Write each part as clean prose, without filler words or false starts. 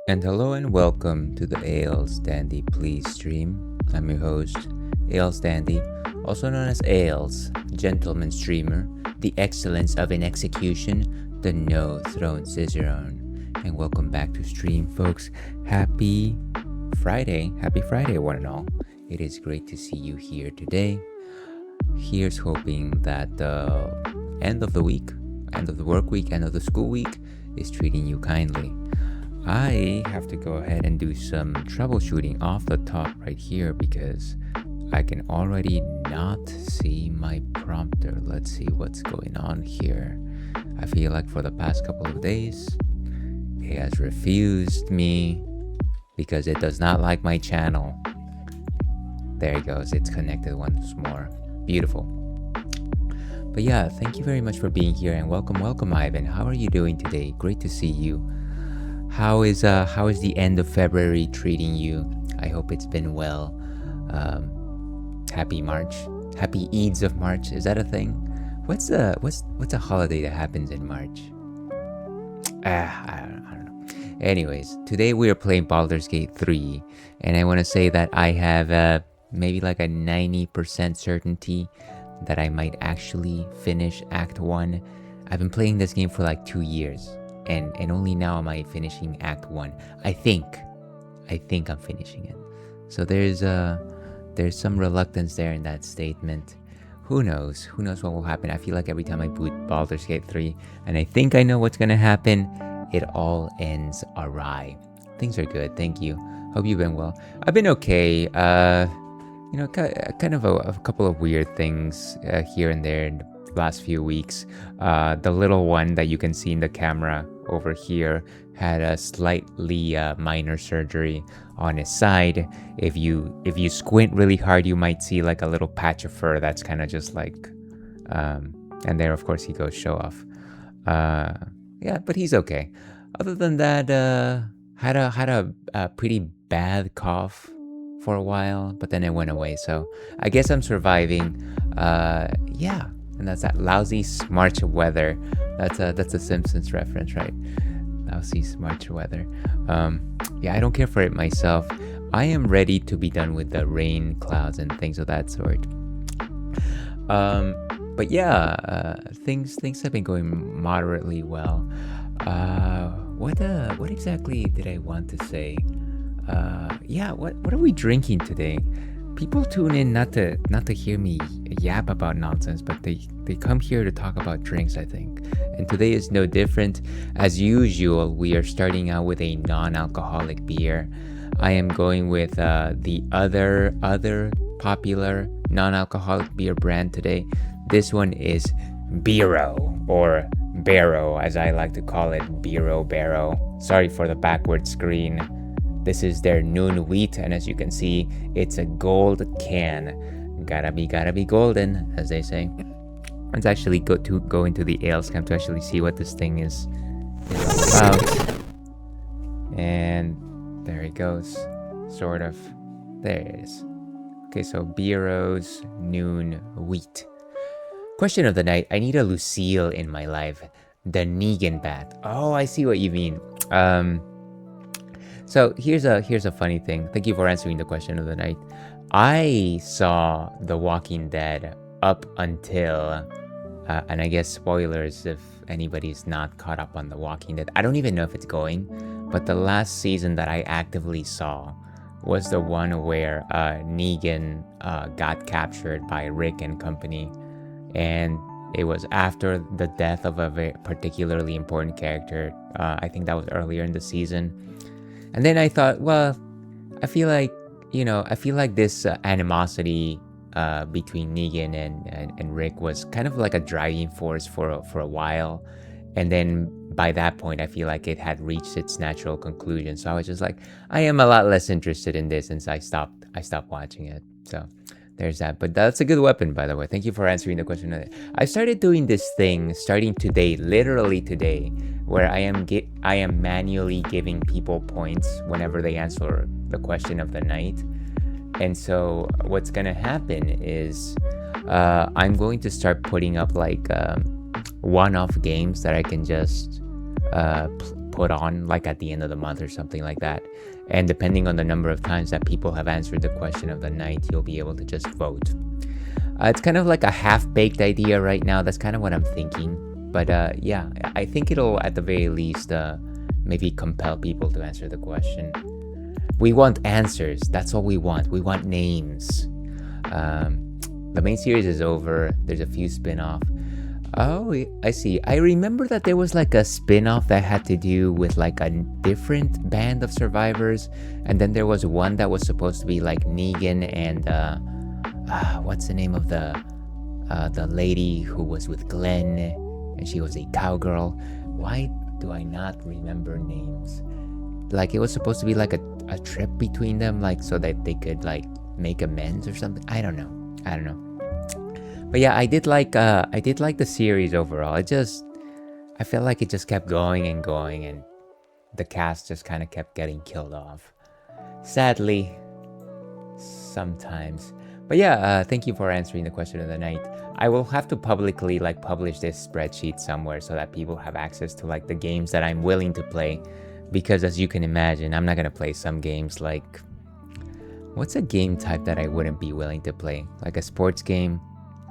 And hello and welcome to the Ales Dandy Please stream. I'm your host, Ales Dandy, also known as Ales, gentleman streamer, the excellence of an execution, the no throne cicerone. And welcome back to stream, folks. Happy Friday, one and all. It is great to see you here today. Here's hoping that the end of the week, end of the work week, end of the school week is treating you kindly. I have to go ahead and do some troubleshooting off the top right here because I can already not see my prompter. Let's see what's going on here. I feel like for the past couple of days, it has refused me because it does not like my channel. There it goes. It's connected once more. Beautiful. But yeah, thank you very much for being here and welcome, Ivan. How are you doing today? Great to see you. How is the end of February treating you? I hope it's been well. Happy March. Happy Eids of March. Is that a thing? What's a holiday that happens in March? I don't know. Anyways, today we are playing Baldur's Gate 3, and I want to say that I have maybe like a 90% certainty that I might actually finish Act 1. I've been playing this game for like 2 years. And only now am I finishing Act 1. I think I'm finishing it. So there's some reluctance there in that statement. Who knows what will happen. I feel like every time I boot Baldur's Gate 3 and I think I know what's gonna happen, it all ends awry. Things are good, thank you. Hope you've been well. I've been okay. Kind of a couple of weird things here and there in the last few weeks. The little one that you can see in the camera over here had a slightly minor surgery on his side. If you squint really hard, you might see like a little patch of fur that's kind of just like and there of course he goes show off. Yeah, but he's okay. Other than that, had a pretty bad cough for a while, but then it went away, so I guess I'm surviving. Yeah, and that's that lousy March weather. That's a Simpsons reference, right? Lousy March weather. Yeah, I don't care for it myself. I am ready to be done with the rain clouds and things of that sort. But yeah, things have been going moderately well. What exactly did I want to say? Yeah, what are we drinking today? People tune in not to hear me yap about nonsense, but they come here to talk about drinks, I think. And today is no different. As usual, we are starting out with a non-alcoholic beer. I am going with the other popular non-alcoholic beer brand today. This one is BERO, or BERO as I like to call it, BERO. Sorry for the backward screen. This is their noon wheat, and as you can see, it's a gold can. Gotta be golden, as they say. Let's actually go into the ales camp to actually see what this thing is all about. And there it goes, sort of. There it is. Okay, so BERO's noon wheat. Question of the night: I need a Lucille in my life. The Negan bat. Oh, I see what you mean. So here's a funny thing. Thank you for answering the question of the night. I saw The Walking Dead up until, and I guess spoilers if anybody's not caught up on The Walking Dead. I don't even know if it's going, but the last season that I actively saw was the one where Negan got captured by Rick and company, and it was after the death of a very particularly important character. I think that was earlier in the season. And then I thought, well, I feel like this animosity between Negan and Rick was kind of like a driving force for a while. And then by that point, I feel like it had reached its natural conclusion. So I was just like, I am a lot less interested in this since I stopped watching it. So there's that. But that's a good weapon, by the way. Thank you for answering the question. I started doing this thing starting today, literally today, where I am manually giving people points whenever they answer the question of the night. And so what's gonna happen is I'm going to start putting up like one-off games that I can just put on like at the end of the month or something like that. And depending on the number of times that people have answered the question of the night, you'll be able to just vote. It's kind of like a half-baked idea right now. That's kind of what I'm thinking. But yeah, I think it'll at the very least maybe compel people to answer the question. We want answers. That's all we want. We want names. The main series is over. There's a few spin-off. Oh, I see. I remember that there was like a spin-off that had to do with like a different band of survivors. And then there was one that was supposed to be like Negan and what's the name of the lady who was with Glenn, and she was a cowgirl. Why do I not remember names? Like it was supposed to be like a trip between them, like so that they could like make amends or something. I don't know. But yeah, I did like the series overall. I felt like it just kept going and going, and the cast just kind of kept getting killed off. Sadly, sometimes. But yeah, thank you for answering the question of the night. I will have to publicly like publish this spreadsheet somewhere so that people have access to like the games that I'm willing to play. Because as you can imagine, I'm not gonna play some games like... What's a game type that I wouldn't be willing to play? Like a sports game?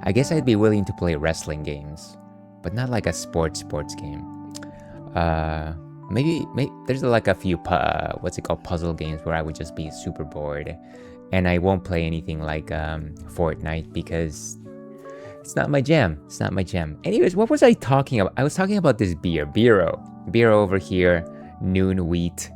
I guess I'd be willing to play wrestling games, but not like a sports game. Maybe there's like a few puzzle games where I would just be super bored, and I won't play anything like Fortnite because it's not my jam. Anyways, what was I talking about? I was talking about this beer, BERO over here. Noon Wheat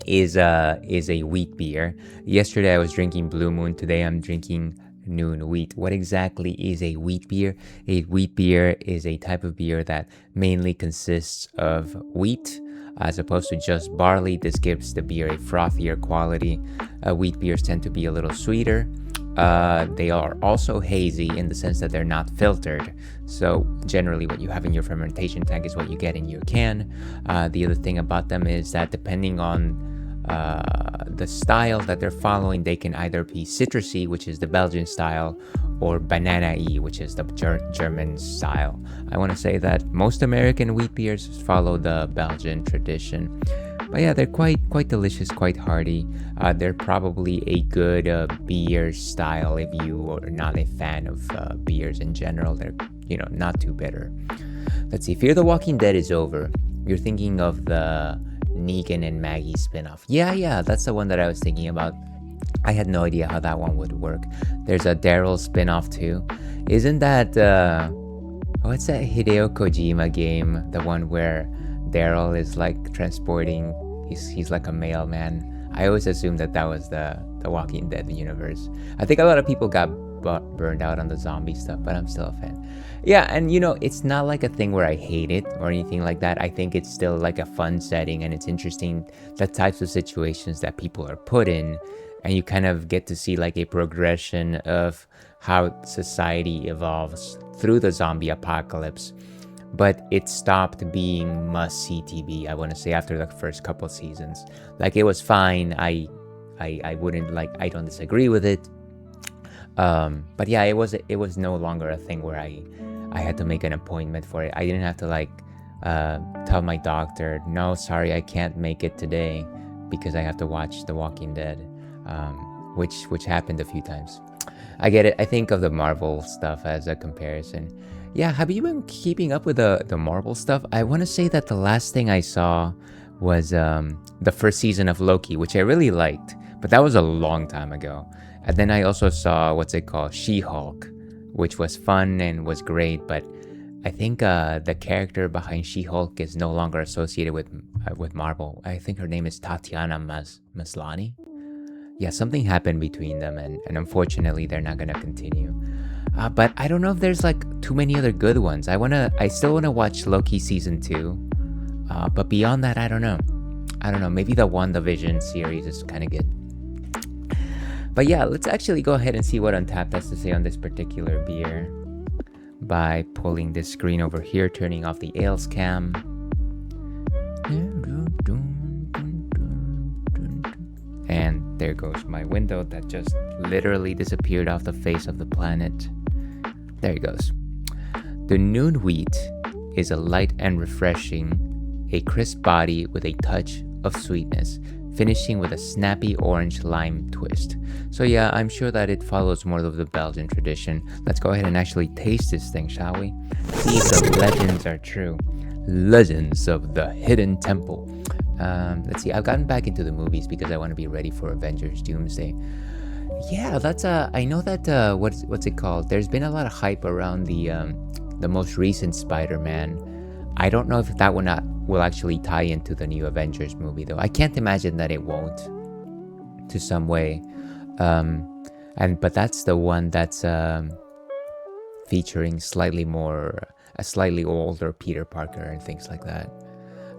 is a wheat beer. Yesterday I was drinking Blue Moon. Today I'm drinking Noon Wheat. What exactly is a wheat beer? A wheat beer is a type of beer that mainly consists of wheat as opposed to just barley. This gives the beer a frothier quality. Wheat beers tend to be a little sweeter. They are also hazy in the sense that they're not filtered. So generally what you have in your fermentation tank is what you get in your can. The other thing about them is that depending on the style that they're following, they can either be citrusy, which is the Belgian style, or banana-y, which is the German style. I want to say that most American wheat beers follow the Belgian tradition. But yeah, they're quite delicious, quite hearty. They're probably a good beer style if you are not a fan of beers in general. They're, not too bitter. Let's see, Fear the Walking Dead is over. You're thinking of the Negan and Maggie spinoff. Yeah, that's the one that I was thinking about. I had no idea how that one would work. There's a Daryl spinoff too. Isn't that what's that Hideo Kojima game? The one where Daryl is like transporting, he's like a mailman. I always assumed that was the Walking Dead universe. I think a lot of people got burned out on the zombie stuff, but I'm still a fan. Yeah, and it's not like a thing where I hate it or anything like that. I think it's still like a fun setting, and it's interesting the types of situations that people are put in, and you kind of get to see like a progression of how society evolves through the zombie apocalypse. But it stopped being must-see TV, I want to say, after the first couple seasons. Like, it was fine. I wouldn't, like, I don't disagree with it. But yeah, it was no longer a thing where I had to make an appointment for it. I didn't have to, like, tell my doctor, no, sorry, I can't make it today because I have to watch The Walking Dead, which happened a few times. I get it. I think of the Marvel stuff as a comparison. Yeah, have you been keeping up with the Marvel stuff? I want to say that the last thing I saw was the first season of Loki, which I really liked, but that was a long time ago. And then I also saw, She-Hulk, which was fun and was great, but I think the character behind She-Hulk is no longer associated with Marvel. I think her name is Tatiana Maslany. Yeah, something happened between them, and unfortunately they're not gonna continue. But I don't know if there's like too many other good ones. I still wanna watch Loki season 2. But beyond that, I don't know. Maybe the WandaVision series is kind of good. But yeah, let's actually go ahead and see what Untappd has to say on this particular beer by pulling this screen over here, turning off the ales cam. And there goes my window that just literally disappeared off the face of the planet. There it goes. The Noon Wheat is a light and refreshing a crisp body with a touch of sweetness, finishing with a snappy orange lime twist. So yeah, I'm sure that it follows more of the Belgian tradition. Let's go ahead and actually taste this thing, shall we? See if the legends are true. Legends of the Hidden Temple. Let's see, I've gotten back into the movies because I want to be ready for Avengers Doomsday. Yeah, that's I know that what's it called? There's been a lot of hype around the most recent Spider-Man. I don't know if that will actually tie into the new Avengers movie though. I can't imagine that it won't to some way. But that's the one that's featuring a slightly older Peter Parker and things like that.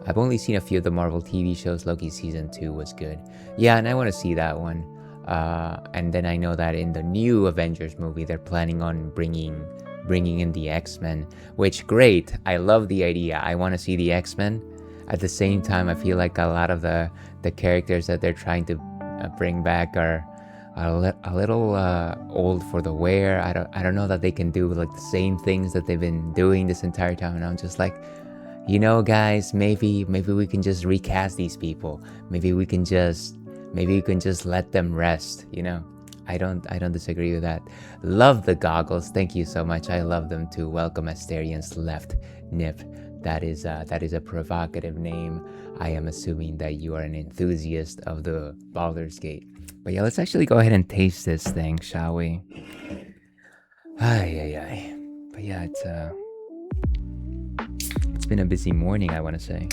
I've only seen a few of the Marvel TV shows. Loki season 2 was good. Yeah, and I want to see that one. And then I know that in the new Avengers movie, they're planning on bringing in the X-Men, which great. I love the idea. I want to see the X-Men. At the same time, I feel like a lot of the characters that they're trying to bring back are a little old for the wear. I don't know that they can do like the same things that they've been doing this entire time, and I'm just like, guys, maybe we can just recast these people. Maybe we can just let them rest. I don't disagree with that. Love the goggles. Thank you so much. I love them too. Welcome Asterian's left nip. That is a provocative name. I am assuming that you are an enthusiast of the Baldur's Gate. But yeah, let's actually go ahead and taste this thing, shall we? Ay. But yeah, it's been a busy morning, I want to say.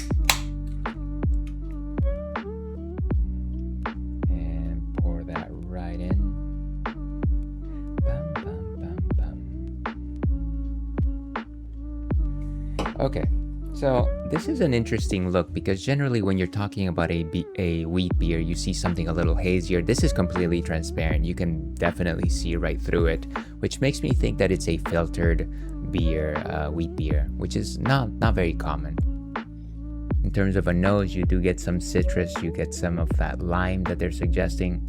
And pour that right in. Bum, bum, bum, bum. Okay, so this is an interesting look because generally when you're talking about a wheat beer, you see something a little hazier. This is completely transparent. You can definitely see right through it, which makes me think that it's a filtered beer, wheat beer, which is not very common. In terms of a nose, you do get some citrus, you get some of that lime that they're suggesting,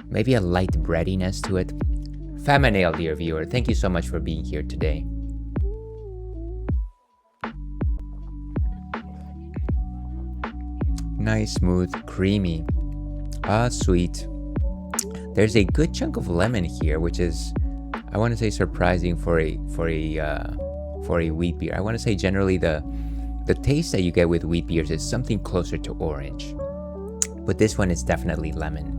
maybe a light breadiness to it. Famanale, dear viewer, thank you so much for being here today. Nice, smooth, creamy, sweet. There's a good chunk of lemon here, which is, I want to say, surprising for a wheat beer. I want to say generally the taste that you get with wheat beers is something closer to orange, but this one is definitely lemon.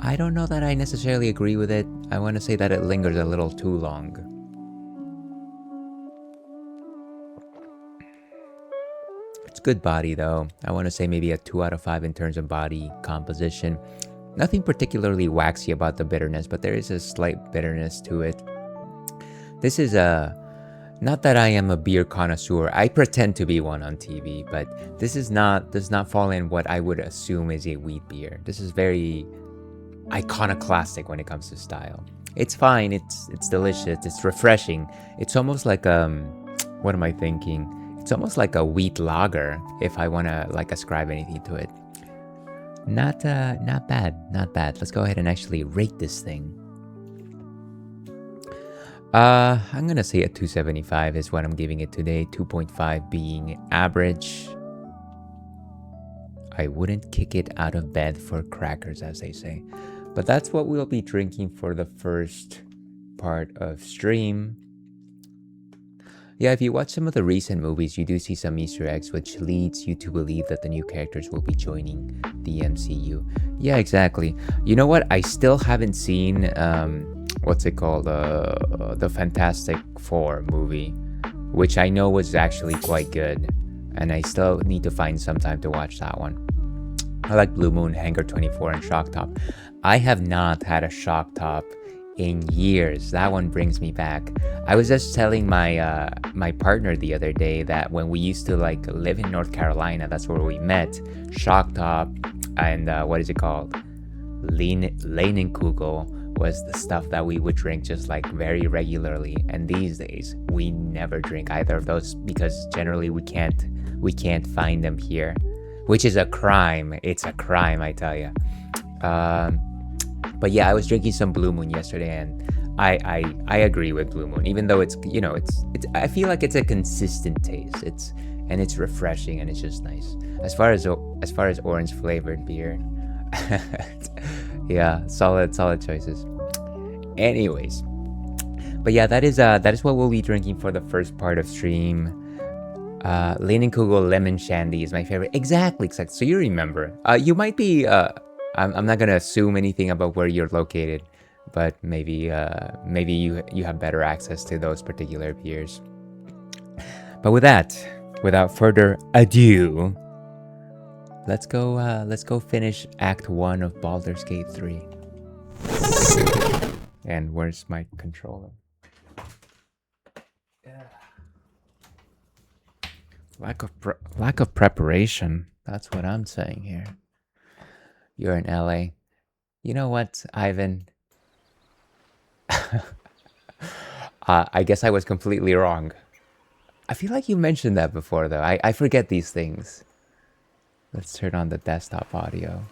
I don't know that I necessarily agree with it. I want to say that it lingers a little too long. It's good body though. I want to say maybe a 2 out of 5 in terms of body composition. Nothing particularly waxy about the bitterness, but there is a slight bitterness to it. This is not that I am a beer connoisseur. I pretend to be one on TV, but this does not fall in what I would assume is a wheat beer. This is very iconoclastic when it comes to style. It's fine. It's delicious. It's refreshing. It's almost like what am I thinking? It's almost like a wheat lager if I want to like ascribe anything to it. Not bad. Let's go ahead and actually rate this thing. I'm gonna say a 275 is what I'm giving it today. 2.5 being average. I wouldn't kick it out of bed for crackers, as they say. But that's what we'll be drinking for the first part of stream. Yeah, if you watch some of the recent movies, you do see some Easter eggs, which leads you to believe that the new characters will be joining the MCU. Yeah, exactly. You know what? I still haven't seen, what's it called? The Fantastic Four movie, which I know was actually quite good. And I still need to find some time to watch that one. I like Blue Moon, Hangar 24, and Shock Top. I have not had a Shock Top in years. That one brings me back. I was just telling my my partner the other day that when we used to like live in North Carolina, that's where we met. Shock Top and what is it called? Leinenkugel was the stuff that we would drink just like very regularly. And these days we never drink either of those because generally we can't find them here, which is a crime. It's a crime, I tell you. But yeah, I was drinking some Blue Moon yesterday, and I agree with Blue Moon. Even though it's I feel like it's a consistent taste. and it's refreshing and it's just nice. As far as orange flavored beer, yeah, solid choices. Anyways, but yeah, that is what we'll be drinking for the first part of stream. Leinenkugel lemon shandy is my favorite. Exactly. So you remember. You might be. I'm not gonna assume anything about where you're located, but maybe you have better access to those particular beers. But with that, without further ado, let's go finish Act 1 of Baldur's Gate 3. And where's my controller? Lack of preparation. That's what I'm saying here. You're in LA. You know what, Ivan? I guess I was completely wrong. I feel like you mentioned that before, though. I forget these things. Let's turn on the desktop audio.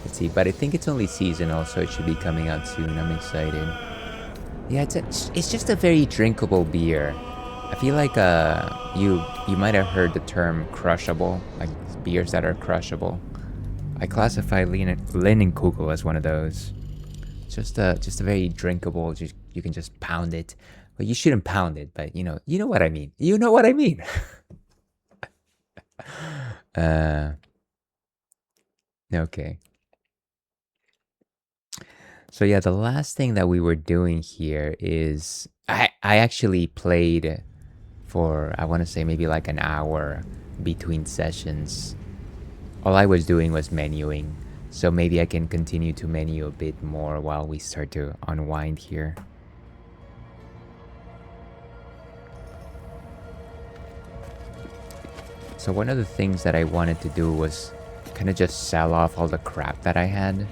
Let's see, but I think it's only seasonal, so it should be coming out soon. I'm excited. Yeah, it's just a very drinkable beer. I feel like you might have heard the term crushable, like beers that are crushable. I classify Leinenkugel as one of those. Just a very drinkable. You can just pound it. Well, you shouldn't pound it, but you know what I mean. You know what I mean. Okay. So yeah, the last thing that we were doing here is I actually played for, I want to say, maybe like an hour between sessions. All I was doing was menuing, so maybe I can continue to menu a bit more while we start to unwind here. So one of the things that I wanted to do was kind of just sell off all the crap that I had,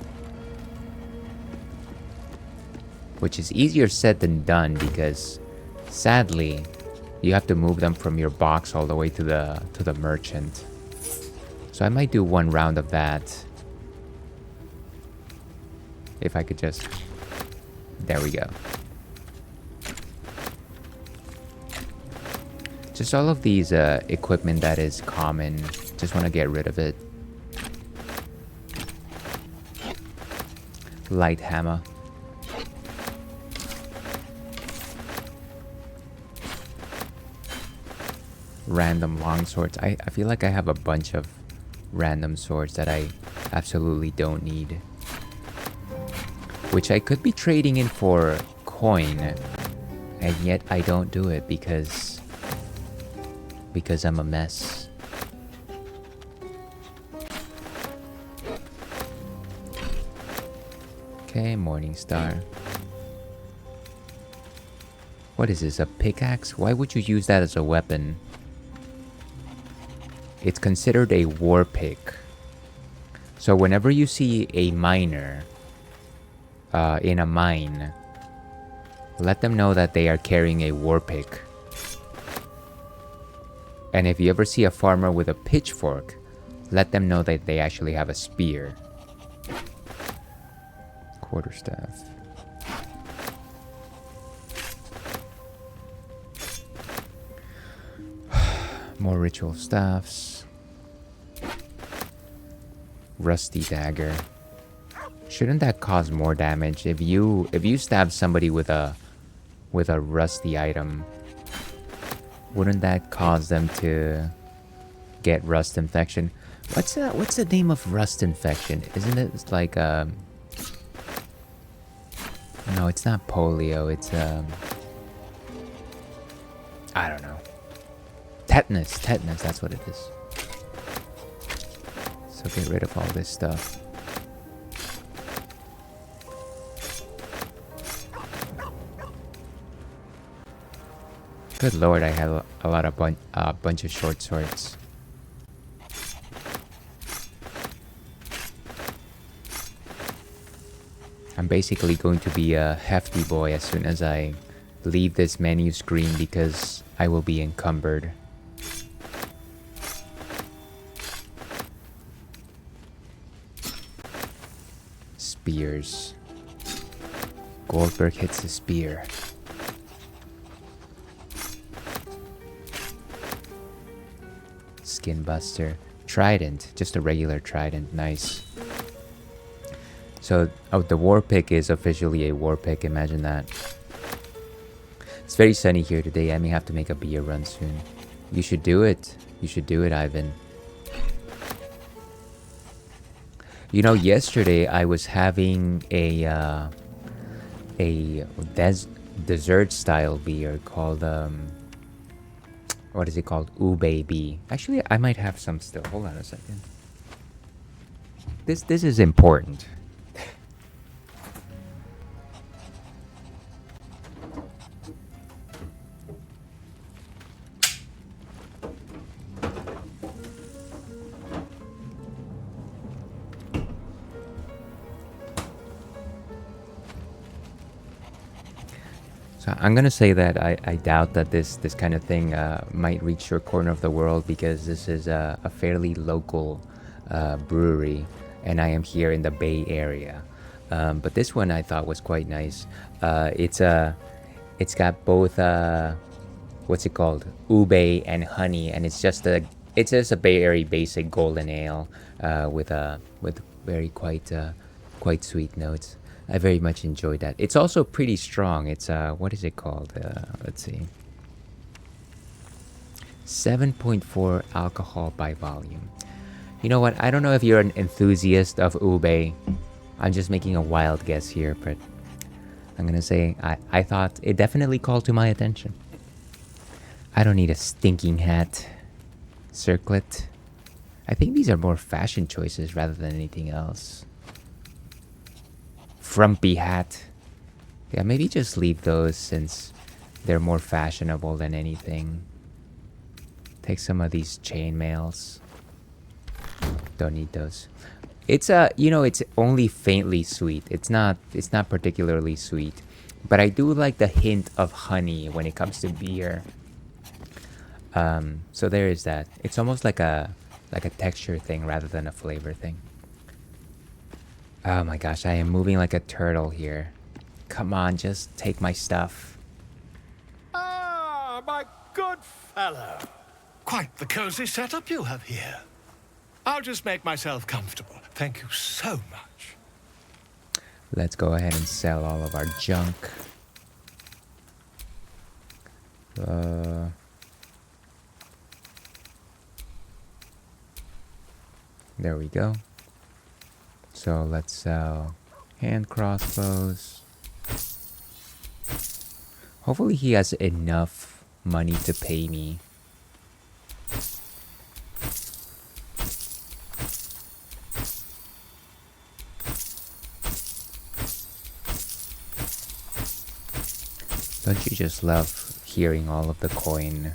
which is easier said than done because sadly you have to move them from your box all the way to the merchant. So I might do one round of that. If I could just... There we go. Just all of these equipment that is common, just want to get rid of it. Light hammer. Random long swords. I feel like I have a bunch of random swords that I absolutely don't need, which I could be trading in for coin, and yet I don't do it because I'm a mess. Okay, Morning Star. What is this, a pickaxe? Why would you use that as a weapon? It's considered a war pick. So whenever you see a miner in a mine, let them know that they are carrying a war pick. And if you ever see a farmer with a pitchfork, let them know that they actually have a spear. Quarterstaff. More ritual staffs. Rusty dagger. Shouldn't that cause more damage if you stab somebody with a rusty item? Wouldn't that cause them to get rust infection? What's the name of rust infection? Isn't it, it's like no, it's not polio, it's I don't know. Tetanus, that's what it is. So get rid of all this stuff. Good lord, I have a lot of bunch of short swords. I'm basically going to be a hefty boy as soon as I leave this menu screen because I will be encumbered. Spears. Goldberg hits a spear. Skinbuster. Trident. Just a regular trident. Nice. So, the war pick is officially a war pick. Imagine that. It's very sunny here today. I may have to make a beer run soon. You should do it. You should do it, Ivan. You know, yesterday I was having a dessert style beer called what is it called? Ooh baby. Actually, I might have some still. Hold on a second. This is important. So I'm gonna say that I doubt that this kind of thing might reach your corner of the world, because this is a fairly local brewery, and I am here in the Bay Area. But this one I thought was quite nice. It's got both what's it called, ube and honey, and it's just a Bay Area basic golden ale with very quite sweet notes. I very much enjoyed that. It's also pretty strong. It's what is it called? Let's see. 7.4 alcohol by volume. You know what? I don't know if you're an enthusiast of ube. I'm just making a wild guess here, but I'm gonna say I thought it definitely called to my attention. I don't need a stinking hat. Circlet. I think these are more fashion choices rather than anything else. Frumpy hat. Yeah, maybe just leave those since they're more fashionable than anything. Take some of these chainmails. Don't need those. It's it's only faintly sweet. It's not particularly sweet, but I do like the hint of honey when it comes to beer. So there is that. It's almost like a texture thing rather than a flavor thing. Oh my gosh, I am moving like a turtle here. Come on, just take my stuff. Ah, my good fellow. Quite the cozy setup you have here. I'll just make myself comfortable. Thank you so much. Let's go ahead and sell all of our junk. There we go. So let's sell hand crossbows. Hopefully he has enough money to pay me. Don't you just love hearing all of the coin?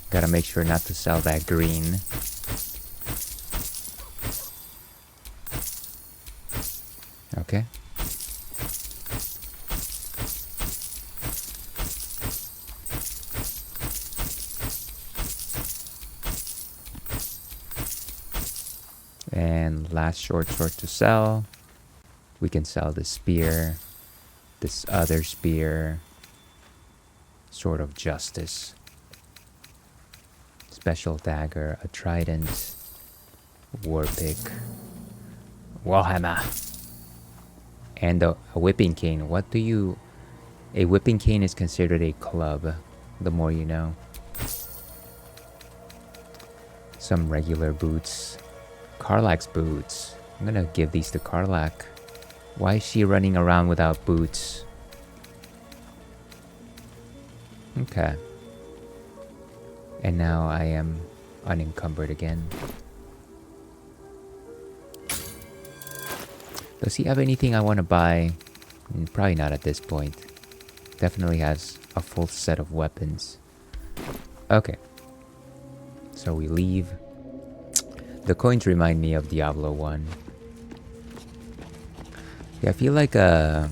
Gotta make sure not to sell that green. Okay. And last short sword to sell. We can sell the spear, this other spear, Sword of Justice, special dagger, a trident, war pick, warhammer, and a whipping cane. A whipping cane is considered a club, the more you know. Some regular boots. Karlak's boots. I'm gonna give these to Karlak. Why is she running around without boots? Okay. And now I am unencumbered again. Does he have anything I want to buy? Probably not at this point. Definitely has a full set of weapons. Okay. So we leave. The coins remind me of Diablo 1. Yeah, I feel like I'm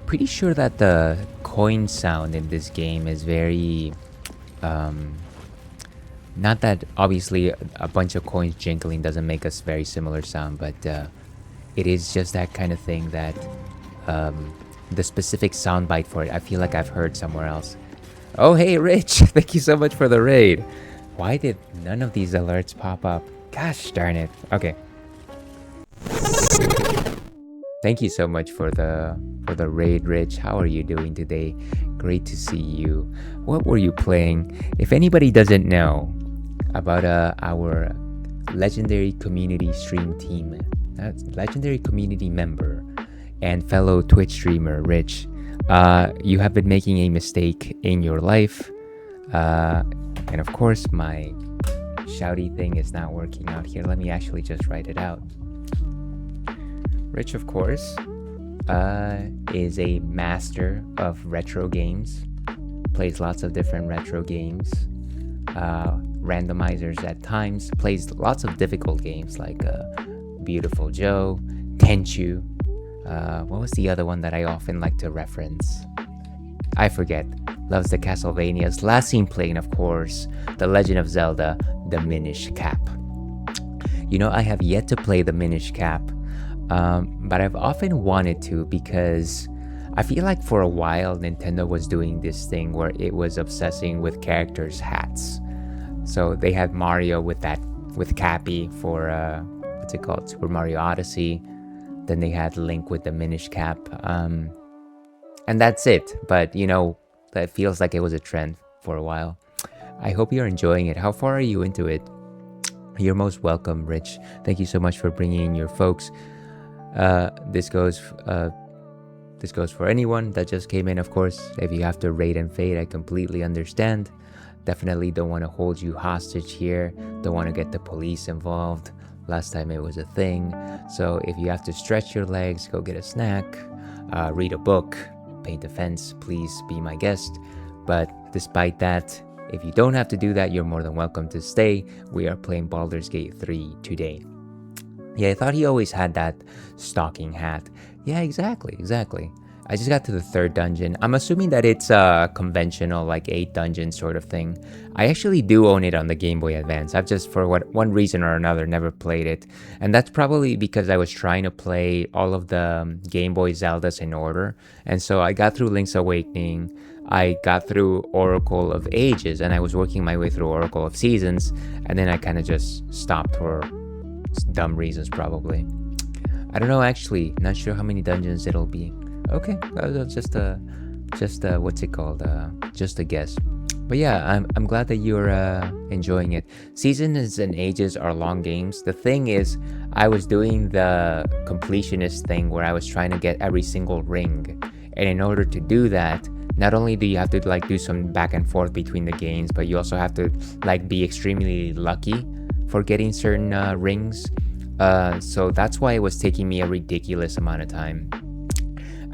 pretty sure that the coin sound in this game is very Not that obviously a bunch of coins jingling doesn't make us very similar sound, but it is just that kind of thing that the specific soundbite for it, I feel like I've heard somewhere else. Oh, hey, Rich! Thank you so much for the raid. Why did none of these alerts pop up? Gosh darn it. Okay. Thank you so much for the raid, Rich. How are you doing today? Great to see you. What were you playing? If anybody doesn't know about our legendary community stream team, legendary community member and fellow Twitch streamer, Rich, you have been making a mistake in your life. And of course, my shouty thing is not working out here. Let me actually just write it out. Rich, of course, is a master of retro games, plays lots of different retro games, randomizers at times, plays lots of difficult games like Beautiful Joe, Tenchu. What was the other one that I often like to reference? I forget. Loves the Castlevanias. Last seen playing, of course, The Legend of Zelda, The Minish Cap. You know, I have yet to play The Minish Cap, but I've often wanted to because I feel like for a while Nintendo was doing this thing where it was obsessing with characters' hats. So they had Mario with Cappy for what's it called, Super Mario Odyssey. Then they had Link with the Minish Cap, and that's it. But you know, that feels like it was a trend for a while. I hope you're enjoying it. How far are you into it? You're most welcome, Rich. Thank you so much for bringing in your folks. This goes for anyone that just came in, of course. If you have to raid and fade, I completely understand. Definitely don't want to hold you hostage here. Don't want to get the police involved. Last time it was a thing. So if you have to stretch your legs, go get a snack, read a book, paint a fence, please be my guest. But despite that, if you don't have to do that, you're more than welcome to stay. We are playing Baldur's Gate 3 today. Yeah, I thought he always had that stocking hat. Yeah, exactly. I just got to the 3rd dungeon. I'm assuming that it's a conventional, like 8 dungeon sort of thing. I actually do own it on the Game Boy Advance. I've just, for one reason or another, never played it. And that's probably because I was trying to play all of the Game Boy Zeldas in order. And so I got through Link's Awakening. I got through Oracle of Ages. And I was working my way through Oracle of Seasons. And then I kind of just stopped for dumb reasons, probably. I don't know, actually. Not sure how many dungeons it'll be. Okay, just what's it called? Just a guess. But yeah, I'm glad that you're enjoying it. Seasons and Ages are long games. The thing is, I was doing the completionist thing where I was trying to get every single ring, and in order to do that, not only do you have to like do some back and forth between the games, but you also have to like be extremely lucky for getting certain rings. So that's why it was taking me a ridiculous amount of time.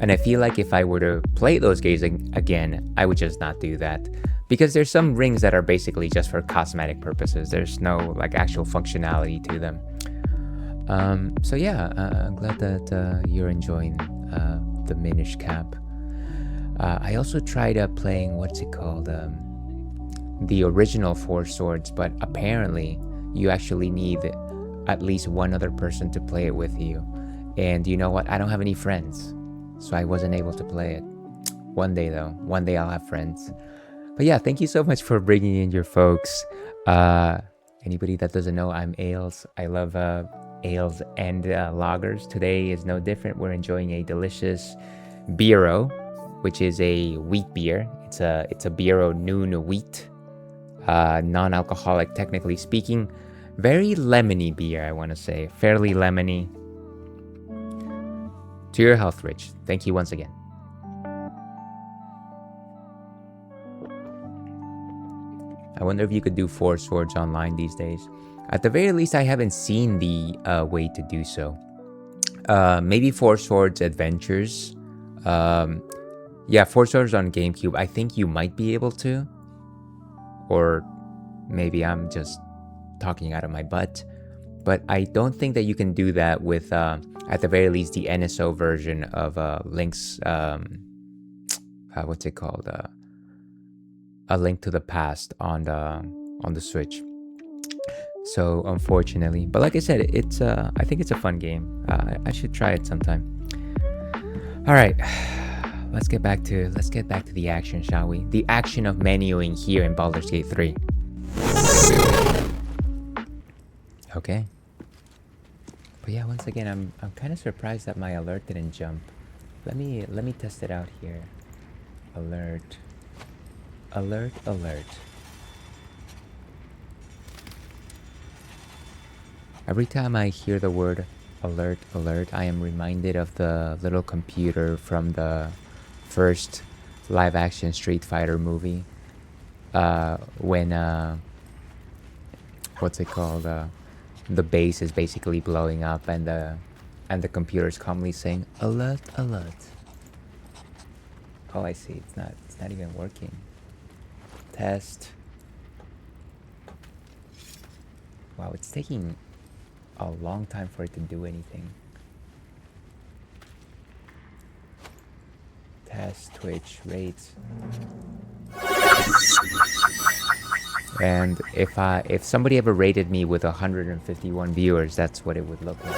And I feel like if I were to play those games again, I would just not do that. Because there's some rings that are basically just for cosmetic purposes. There's no like actual functionality to them. So yeah, I'm glad that you're enjoying the Minish Cap. I also tried playing, what's it called? The original Four Swords, but apparently you actually need at least one other person to play it with you. And you know what? I don't have any friends. So I wasn't able to play it. One day though, one day I'll have friends. But yeah, thank you so much for bringing in your folks. Anybody that doesn't know, I'm Ales. I love ales and lagers. Today is no different. We're enjoying a delicious BERO, which is a wheat beer. It's a BERO noon wheat, non-alcoholic, technically speaking. Very lemony beer, I want to say. Fairly lemony. To your health, Rich. Thank you once again. I wonder if you could do Four Swords online these days. At the very least, I haven't seen the way to do so. Maybe Four Swords Adventures. Yeah, Four Swords on GameCube. I think you might be able to. Or maybe I'm just talking out of my butt. But I don't think that you can do that with, at the very least, the NSO version of Link's, what's it called? A Link to the Past on the Switch. So unfortunately, but like I said, it's I think it's a fun game. I should try it sometime. All right, let's get back to the action, shall we? The action of menuing here in Baldur's Gate 3. Okay. But yeah, once again, I'm kind of surprised that my alert didn't jump. Let me test it out here. Alert. Alert, alert. Every time I hear the word alert, alert, I am reminded of the little computer from the first live-action Street Fighter movie. When what's it called? The base is basically blowing up, and the computer's calmly saying alert, alert. Oh, I see. It's not even working. Test. Wow, it's taking a long time for it to do anything. Test, Twitch, rates. And if somebody ever rated me with 151 viewers, that's what it would look like.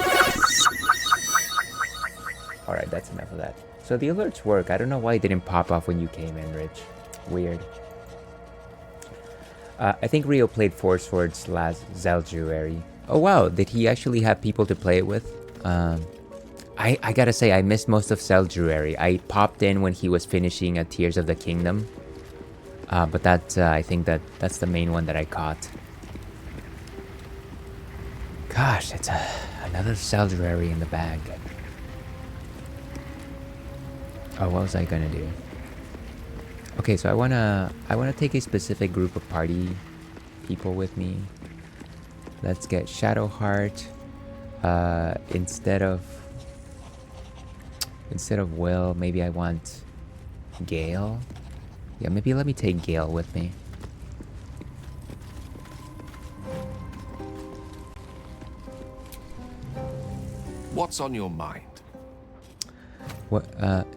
Alright, that's enough of that. So the alerts work. I don't know why it didn't pop off when you came in, Rich. Weird. I think Rio played Four Swords last Zeljuary. Oh wow, did he actually have people to play it with? I gotta say, I missed most of Zeljuary. I popped in when he was finishing Tears of the Kingdom. But that, I think that's the main one that I caught. Gosh, it's another Zeljuary in the bag. Oh, what was I gonna do? Okay, so I wanna take a specific group of party people with me. Let's get Shadowheart. Instead of Will, maybe I want Gale. Yeah, maybe let me take Gale with me. What's on your mind? What?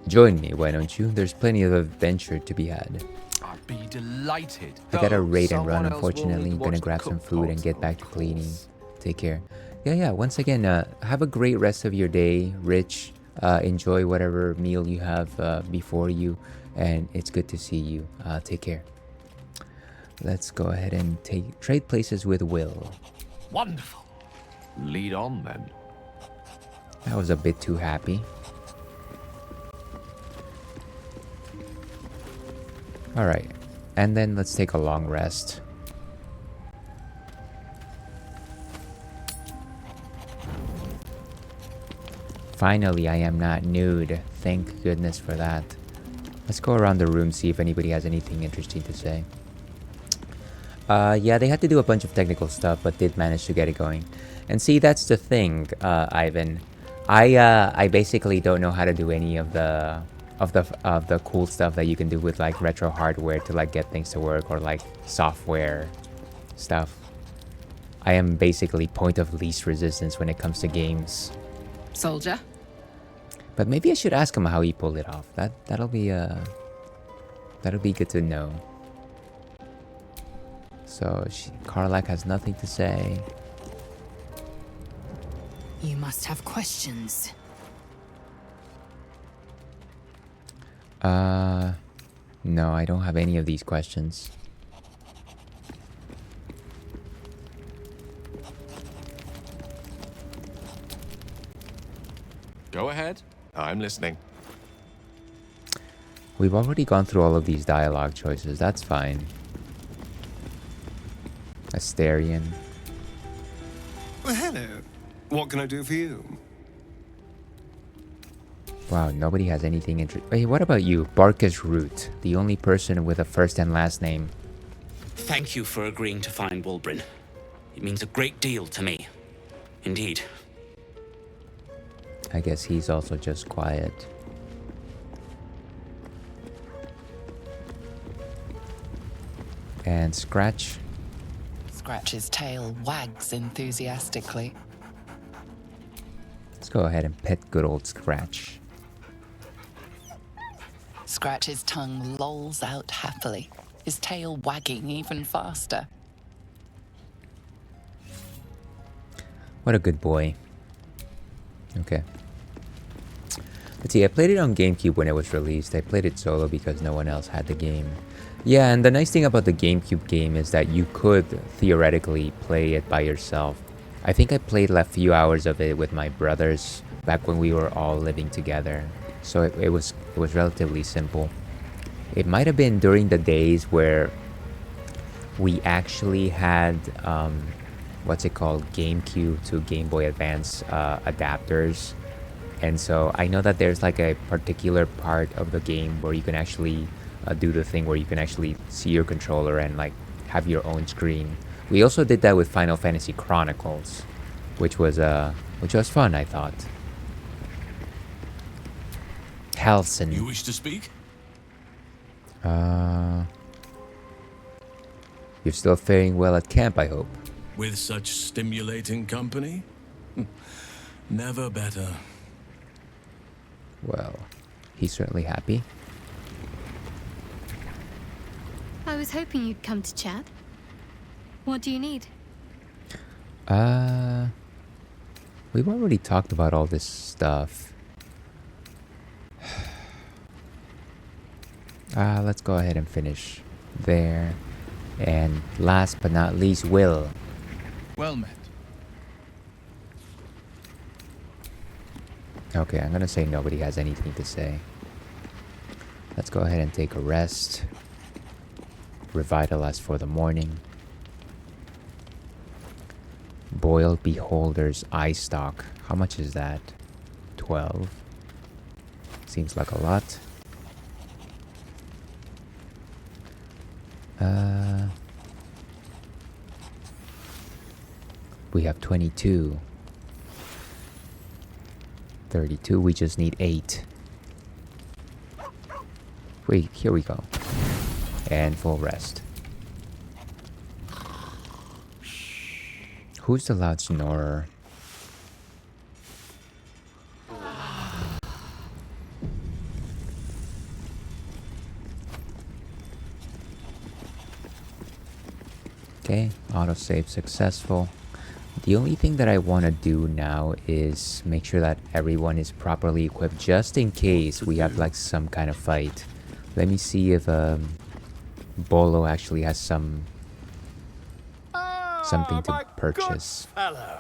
Join me, why don't you? There's plenty of adventure to be had. I'd be delighted. I gotta raid and run, unfortunately. Gonna grab some food and get back to cleaning. Take care. Yeah, once again, have a great rest of your day, Rich. Enjoy whatever meal you have before you, and it's good to see you. Take care. Let's go ahead and trade places with Will. Wonderful. Lead on, then. That was a bit too happy. Alright, and then let's take a long rest. Finally, I am not nude. Thank goodness for that. Let's go around the room, see if anybody has anything interesting to say. Yeah, they had to do a bunch of technical stuff, but did manage to get it going. And see, that's the thing, Ivan. I basically don't know how to do any of the cool stuff that you can do with like retro hardware to like get things to work, or like software stuff. I am basically point of least resistance when it comes to games. Soldier? But maybe I should ask him how he pulled it off. That'll be good to know. So Karlak has nothing to say. You must have questions. No, I don't have any of these questions. Go ahead. I'm listening. We've already gone through all of these dialogue choices. That's fine. Asterion. Well, hello. What can I do for you? Wow, nobody has anything interesting. Wait, what about you? Barkus Root, the only person with a first and last name. Thank you for agreeing to find Wulbrin. It means a great deal to me. Indeed. I guess he's also just quiet. And Scratch. Scratch's tail wags enthusiastically. Let's go ahead and pet good old Scratch. Scratch's tongue lolls out happily. his tail wagging even faster. What a good boy. Okay. Let's see, I played it on GameCube when it was released. I played it solo because no one else had the game. Yeah, and the nice thing about the GameCube game is that you could theoretically play it by yourself. I think I played a few hours of it with my brothers back when we were all living together. So it was relatively simple. It might have been during the days where we actually had what's it called, GameCube to Game Boy Advance adapters. And so I know that there's like a particular part of the game where you can actually do the thing where you can actually see your controller and like have your own screen. We also did that with Final Fantasy Chronicles, which was fun, I thought. Halcyon. You wish to speak? You're still faring well at camp, I hope. With such stimulating company? Never better. Well, he's certainly happy. I was hoping you'd come to chat. What do you need? We've already talked about all this stuff. Let's go ahead and finish there. And last but not least, Will. Well met. Okay, I'm gonna say nobody has anything to say. Let's go ahead and take a rest. Revitalize for the morning. Boiled Beholder's eye stock. How much is that? 12. Seems like a lot. We have 22. 32, we just need 8. Wait, here we go. And full rest. Who's the loud snorer? Okay, autosave successful. The only thing that I want to do now is make sure that everyone is properly equipped just in case we have like some kind of fight. Let me see if Bolo actually has something to purchase. Good fellow.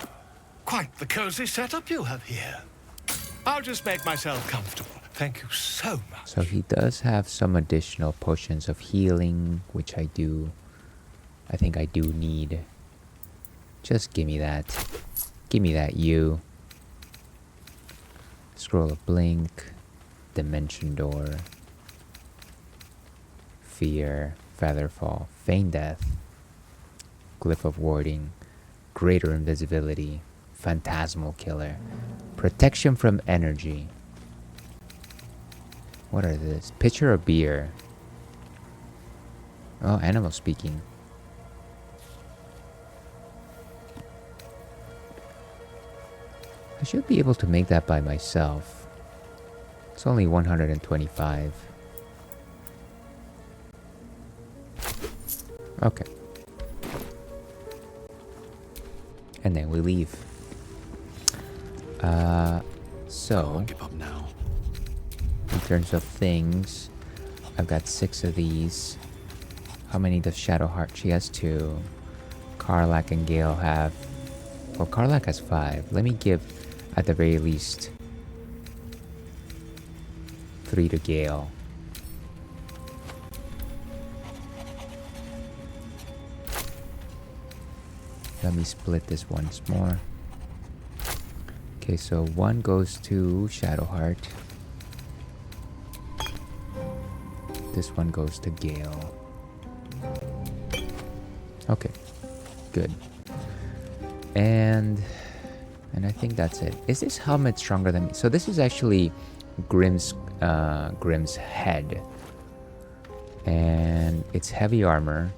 Quite the cozy setup you have here. I'll just make myself comfortable. Thank you so much. So he does have some additional potions of healing, which I think I do need. Just give me that. Give me that, you. Scroll of Blink. Dimension Door. Fear. Featherfall. Feign Death. Glyph of Warding. Greater Invisibility. Phantasmal Killer. Protection from Energy. What are this? Pitcher of Beer. Oh, Animal Speaking. I should be able to make that by myself. It's only 125. Okay. And then we leave. So Give up now. in terms of things, I've got 6 of these. How many does Shadowheart? She has 2. Karlak and Gale have... Well, Karlak has 5. Let me give, at the very least, 3 to Gale. Let me split this once more. Okay, so 1 goes to Shadowheart. This one goes to Gale. Okay, good. And I think that's it. Is this helmet stronger than me? So this is actually Grimm's head. And it's heavy armor.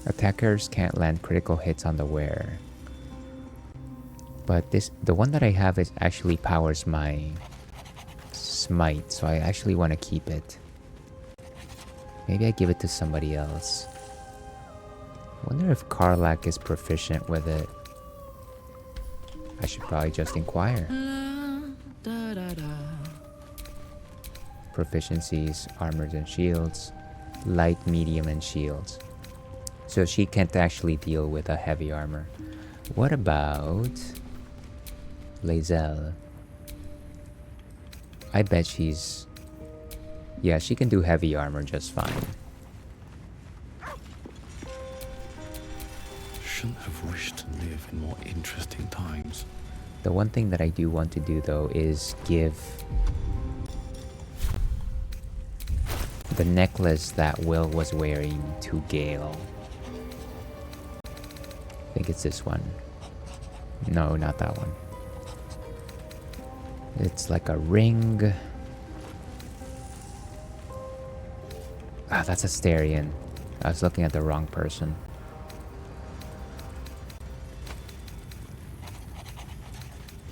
Attackers can't land critical hits on the wearer. But the one that I have is actually powers my smite, so I actually want to keep it. Maybe I give it to somebody else. Wonder if Karlak is proficient with it. I should probably just inquire. Proficiencies, armors and shields, light, medium, and shields. So she can't actually deal with a heavy armor. What about Lae'zel? I bet she's... Yeah, she can do heavy armor just fine. Shouldn't have wished to live in more interesting times. The one thing that I do want to do though is give the necklace that Will was wearing to Gale. I think it's this one. No, not that one. It's like a ring. Ah, that's Asterion. I was looking at the wrong person.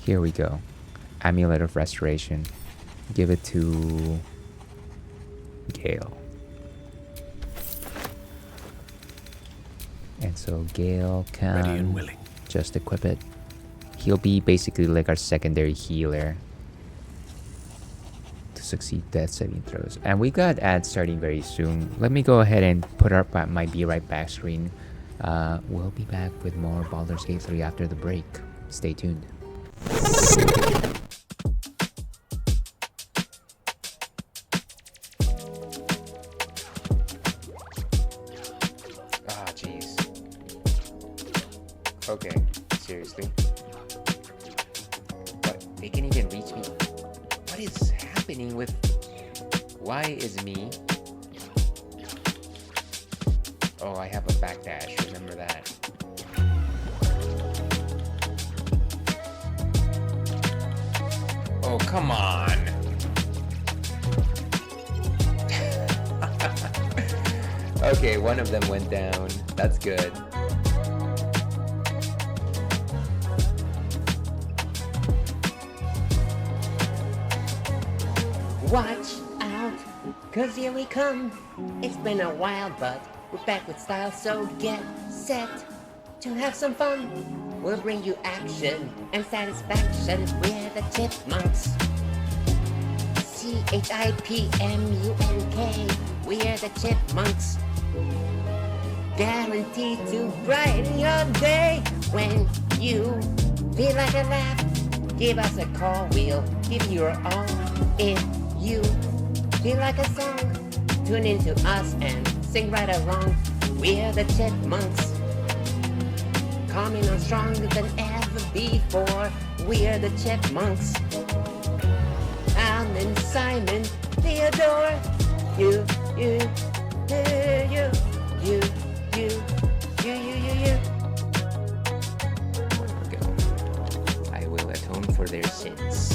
Here we go. Amulet of Restoration. Give it to Gale. And so Gale can Ready and willing. just equip it. He'll be basically like our secondary healer to succeed death saving throws. And we got ads starting very soon. Let me go ahead and put up my Be Right Back screen. We'll be back with more Baldur's Gate 3 after the break. Stay tuned. Ah, jeez. Okay, seriously. What? They can't even reach me. What is happening with... Why is me? Oh, I have a backdash. Remember that. Oh, come on. Okay, one of them went down. That's good. Watch out, cause here we come. It's been a while, but we're back with style, so get set to have some fun. We'll bring you action and satisfaction. We're the Chipmunks. CHIPMUNK. We're the Chipmunks. Guaranteed to brighten your day. When you feel like a laugh, give us a call. We'll give you your all. If you feel like a song, tune into us and sing right along. We're the Chipmunks. Coming on stronger than ever before. We're the Chipmunks. Alan, Simon, Theodore. You. Go. I will atone for their sins.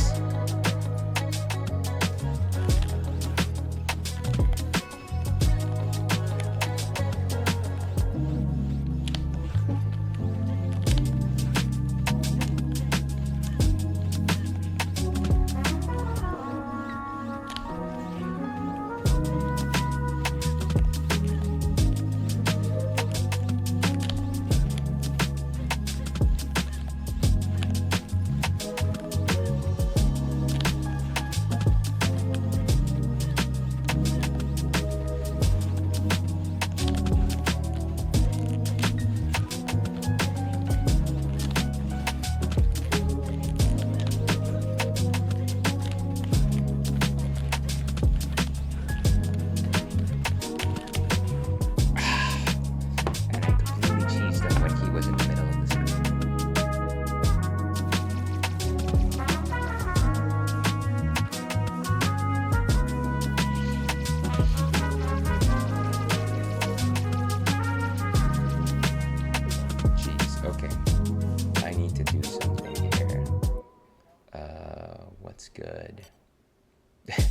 Good.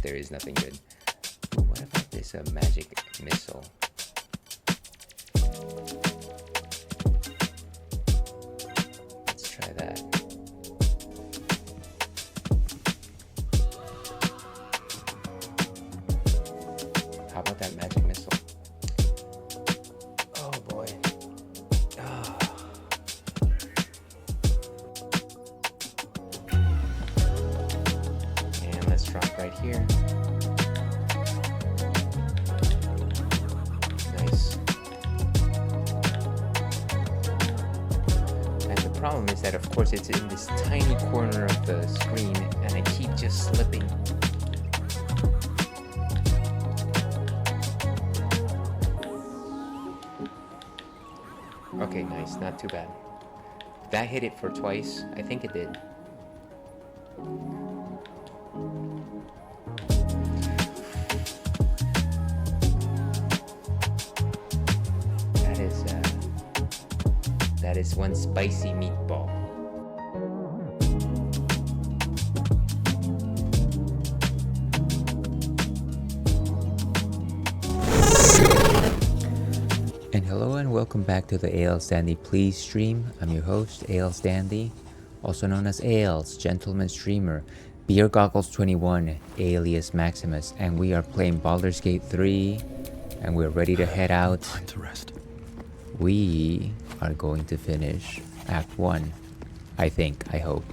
There is nothing good. Ooh, what about this magic missile? Let's try that. How about that magic missile? problem is that, of course, it's in this tiny corner of the screen, and I keep just slipping. Okay, nice. Not too bad. That hit it for twice. I think it did. That is one spicy meatball. And hello and welcome back to the Ales Dandy Please stream. I'm your host, Ales Dandy, also known as Ales, Gentleman Streamer, Beer Goggles 21, alias Maximus, and we are playing Baldur's Gate 3, and we're ready to head out. Time to rest. We are going to finish Act 1. I think, I hope.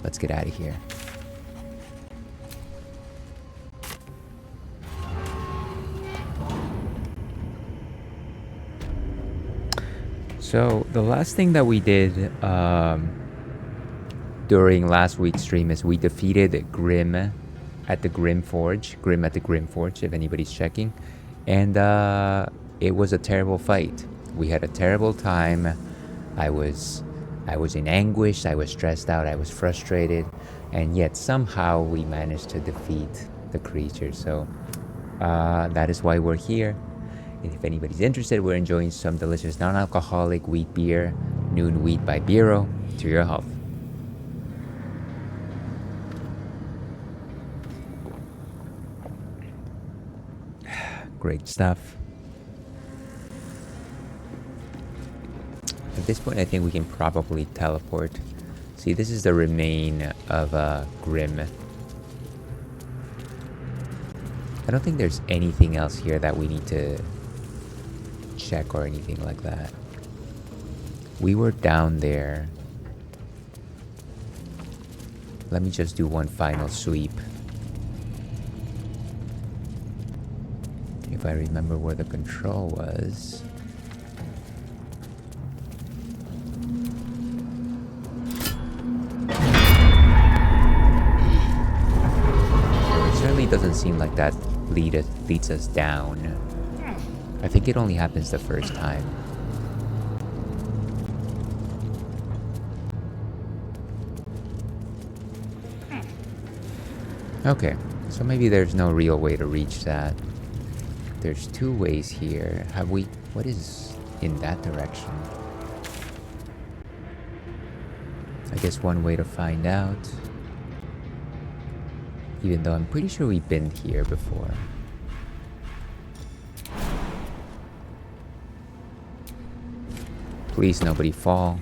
Let's get out of here. So, the last thing that we did during last week's stream is we defeated Grim at the Grim Forge. Grim at the Grim Forge, if anybody's checking. And it was a terrible fight. We had a terrible time. I was in anguish, I was stressed out, I was frustrated, and yet somehow we managed to defeat the creature. So that is why we're here. And if anybody's interested, we're enjoying some delicious non-alcoholic wheat beer, Noon Wheat by BERO, to your health. Great stuff. At this point, I think we can probably teleport. See, this is the remain of Grim. I don't think there's anything else here that we need to check or anything like that. We were down there. Let me just do one final sweep. If I remember where the control was. Doesn't seem like that leads us down. I think it only happens the first time. Okay, so maybe there's no real way to reach that. There's two ways here. What is in that direction? I guess one way to find out. Even though I'm pretty sure we've been here before. Please, nobody fall.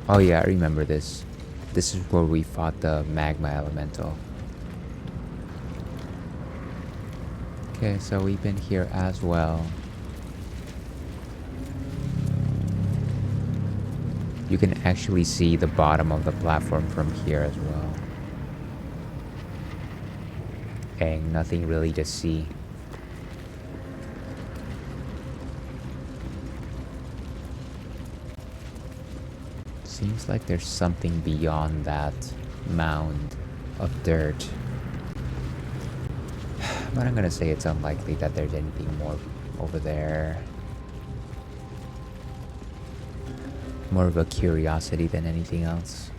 Oh yeah, I remember this. This is where we fought the magma elemental. Okay, so we've been here as well. You can actually see the bottom of the platform from here as well. And nothing really to see. Seems like there's something beyond that mound of dirt. But I'm gonna say it's unlikely that there's anything more over there. More of a curiosity than anything else.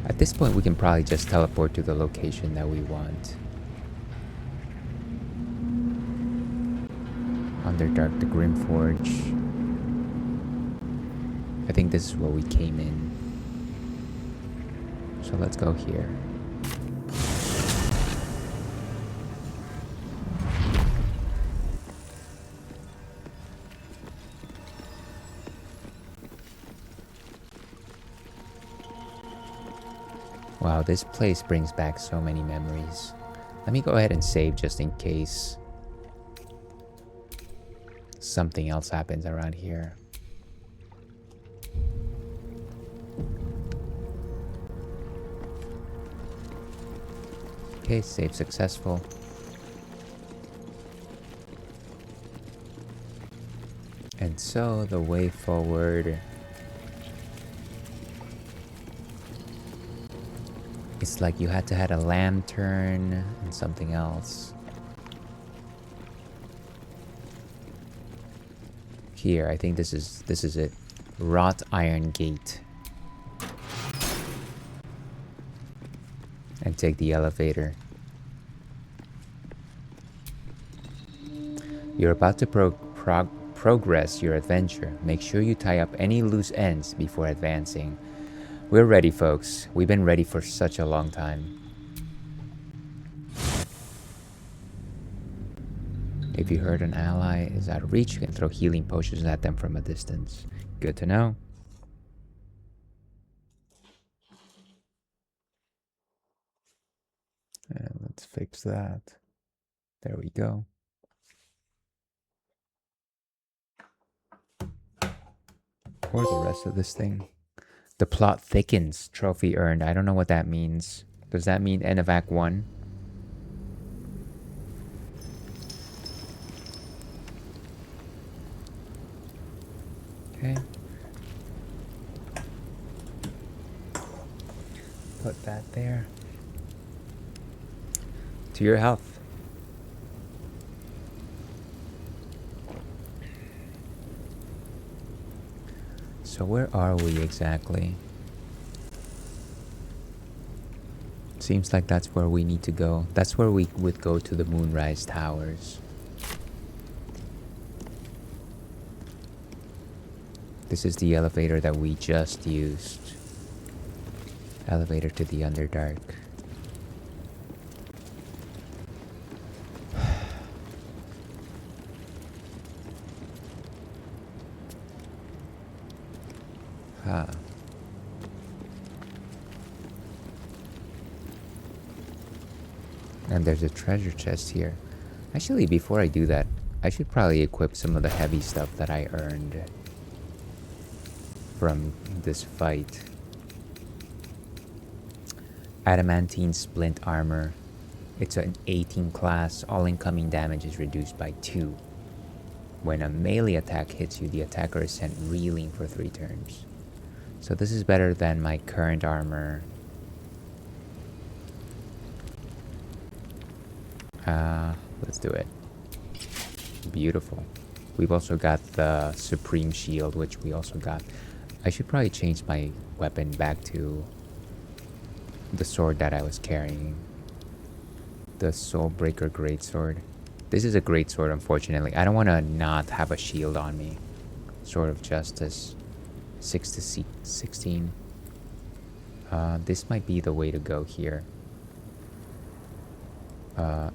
At this point, we can probably just teleport to the location that we want. Underdark, the Grim Forge. I think this is where we came in. So let's go here. Wow, this place brings back so many memories. Let me go ahead and save just in case something else happens around here. Okay, save successful. And so the way forward, it's like you had to have a lantern and something else. Here, I think this is it. Wrought iron gate. And take the elevator. You're about to progress your adventure. Make sure you tie up any loose ends before advancing. We're ready, folks. We've been ready for such a long time. If you heard an ally is out of reach, you can throw healing potions at them from a distance. Good to know. And let's fix that. There we go. Or the rest of this thing. The plot thickens. Trophy earned. I don't know what that means. Does that mean end of Act 1? Okay. Put that there. To your health. So where are we exactly? Seems like that's where we need to go. That's where we would go to the Moonrise Towers. This is the elevator that we just used. Elevator to the Underdark. And there's a treasure chest here. Actually, before I do that, I should probably equip some of the heavy stuff that I earned from this fight. Adamantine splint armor. It's an 18 class. All incoming damage is reduced by 2. When a melee attack hits you, the attacker is sent reeling for 3 turns. So this is better than my current armor. Let's do it. Beautiful. We've also got the Supreme Shield, which we also got. I should probably change my weapon back to the sword that I was carrying. The Soulbreaker Greatsword. This is a greatsword, unfortunately. I don't want to not have a shield on me. Sword of Justice. 6 to 16. This might be the way to go here.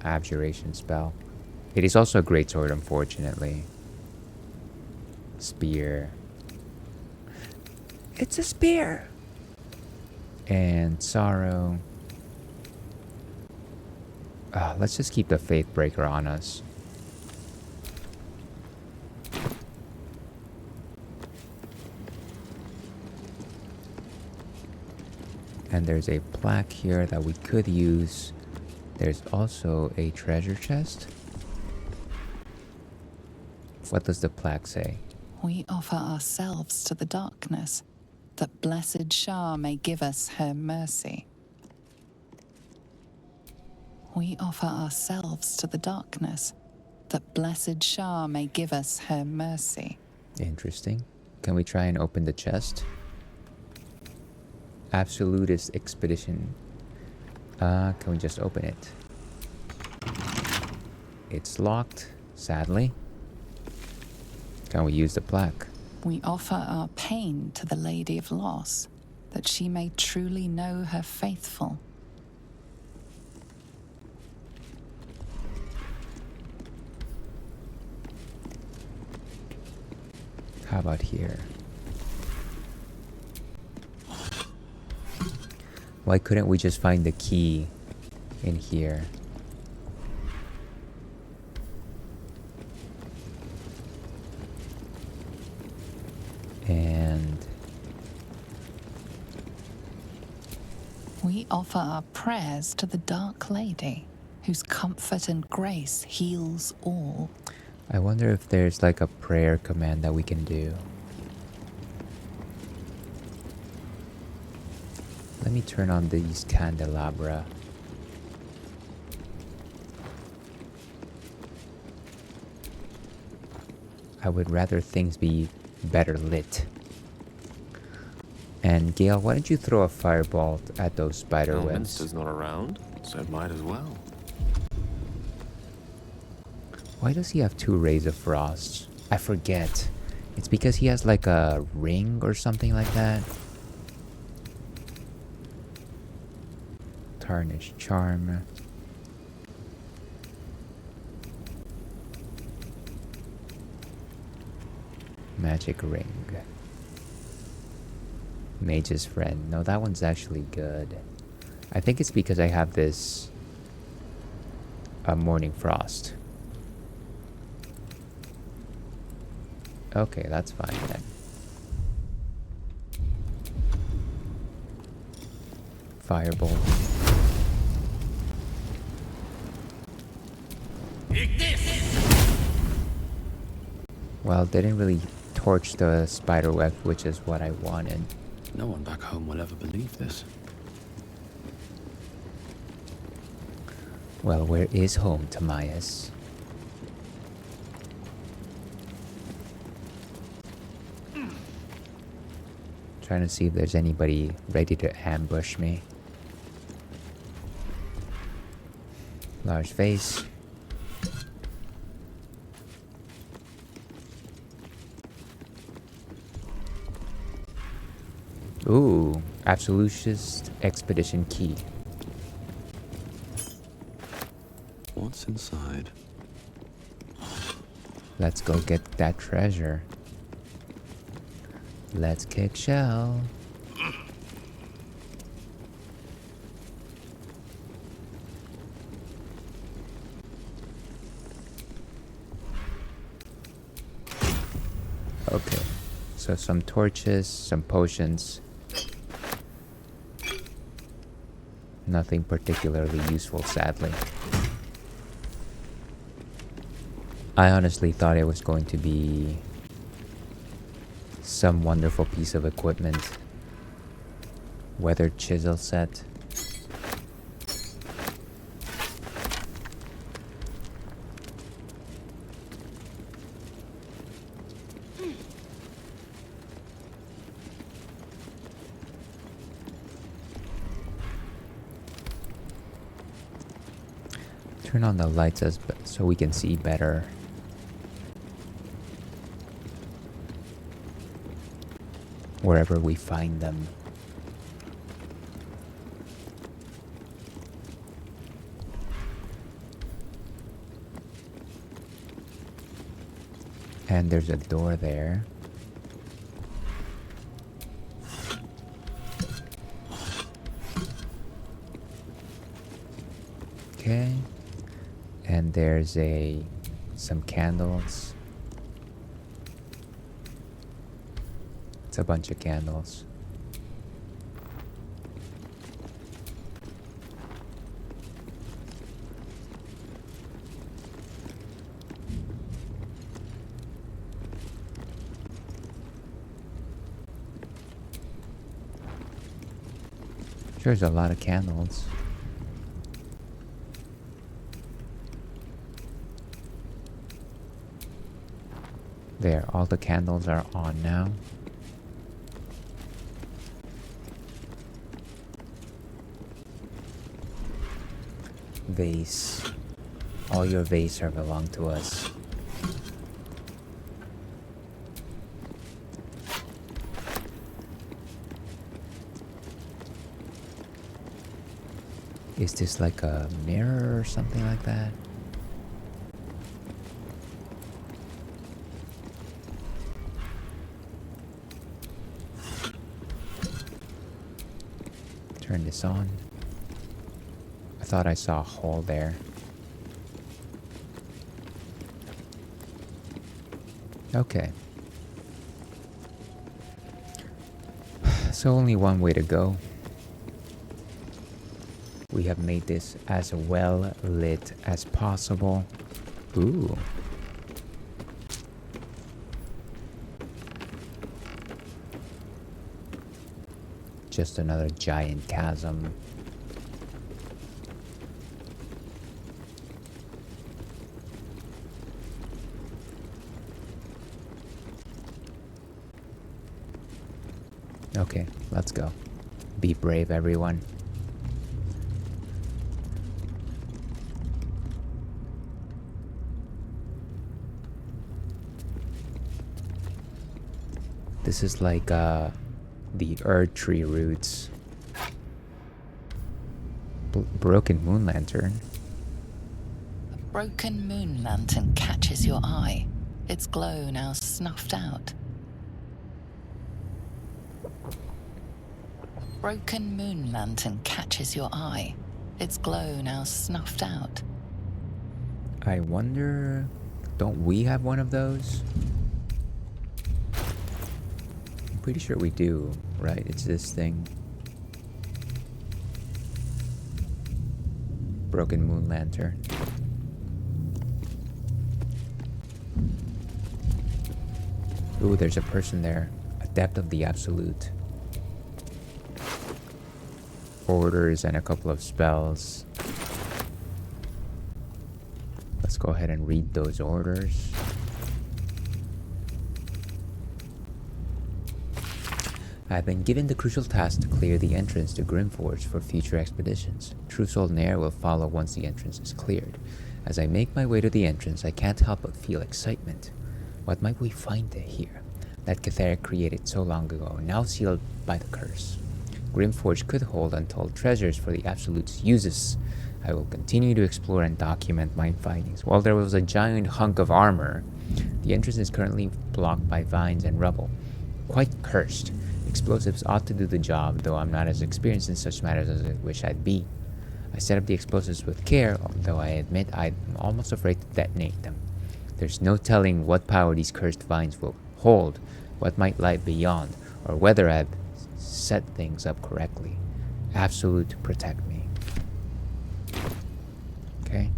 Abjuration spell. It is also a greatsword, unfortunately. Spear. It's a spear! And sorrow. Let's just keep the Faith Breaker on us. And there's a plaque here that we could use. There's also a treasure chest. What does the plaque say? We offer ourselves to the darkness, that blessed Shah may give us her mercy. We offer ourselves to the darkness, that blessed Shah may give us her mercy. Interesting. Can we try and open the chest? Absolutist Expedition. Can we just open it? It's locked, sadly. Can we use the plaque? We offer our pain to the Lady of Loss, that she may truly know her faithful. How about here? Why couldn't we just find the key in here? And we offer our prayers to the Dark Lady, whose comfort and grace heals all. I wonder if there's like a prayer command that we can do. Let me turn on these candelabra. I would rather things be better lit. And Gale, why don't you throw a firebolt at those spider webs? Minster's not around, so it might as well. Why does he have 2 rays of frost? I forget. It's because he has like a ring or something like that. Tarnished charm. Magic ring. Mage's friend. No, that one's actually good. I think it's because I have this morning frost. Okay, that's fine then. Firebolt. Well, they didn't really torch the spider web, which is what I wanted. No one back home will ever believe this. Well, where is home, Timaeus? Trying to see if there's anybody ready to ambush me. Large face. Ooh, Absolutist Expedition Key. What's inside? Let's go get that treasure. Let's kick shell. Okay, so some torches, some potions. Nothing particularly useful, sadly. I honestly thought it was going to be some wonderful piece of equipment. Weathered chisel set. Turn on the lights so we can see better. Wherever we find them. And there's a door there. Okay. And there's some candles. It's a bunch of candles. Sure, there's a lot of candles. There, all the candles are on now. Vase. All your vase are belong to us. Is this like a mirror or something like that? Turn this on. I thought I saw a hole there. Okay. So only one way to go. We have made this as well lit as possible. Ooh. just another giant chasm. Okay, let's go. Be brave, everyone. This is like the Earth Tree roots. Broken moon lantern. A broken moon lantern catches your eye. Its glow now snuffed out. Broken moon lantern catches your eye. Its glow now snuffed out. I wonder, don't we have one of those? I'm pretty sure we do, right? It's this thing. Broken moon lantern. Ooh, there's a person there. Adept of the Absolute. Orders and a couple of spells. Let's go ahead and read those orders. I've been given the crucial task to clear the entrance to Grimforge for future expeditions. True Soul Nair will follow once the entrance is cleared. As I make my way to the entrance, I can't help but feel excitement. What might we find here? That Catheric created so long ago, now sealed by the curse. Grimforge could hold untold treasures for the Absolute's uses. I will continue to explore and document my findings. While there was a giant hunk of armor, the entrance is currently blocked by vines and rubble. Quite cursed. Explosives ought to do the job, though I'm not as experienced in such matters as I wish I'd be. I set up the explosives with care, though I admit I'm almost afraid to detonate them. There's no telling what power these cursed vines will hold, what might lie beyond, or whether I've set things up correctly. Absolute, protect me. Okay.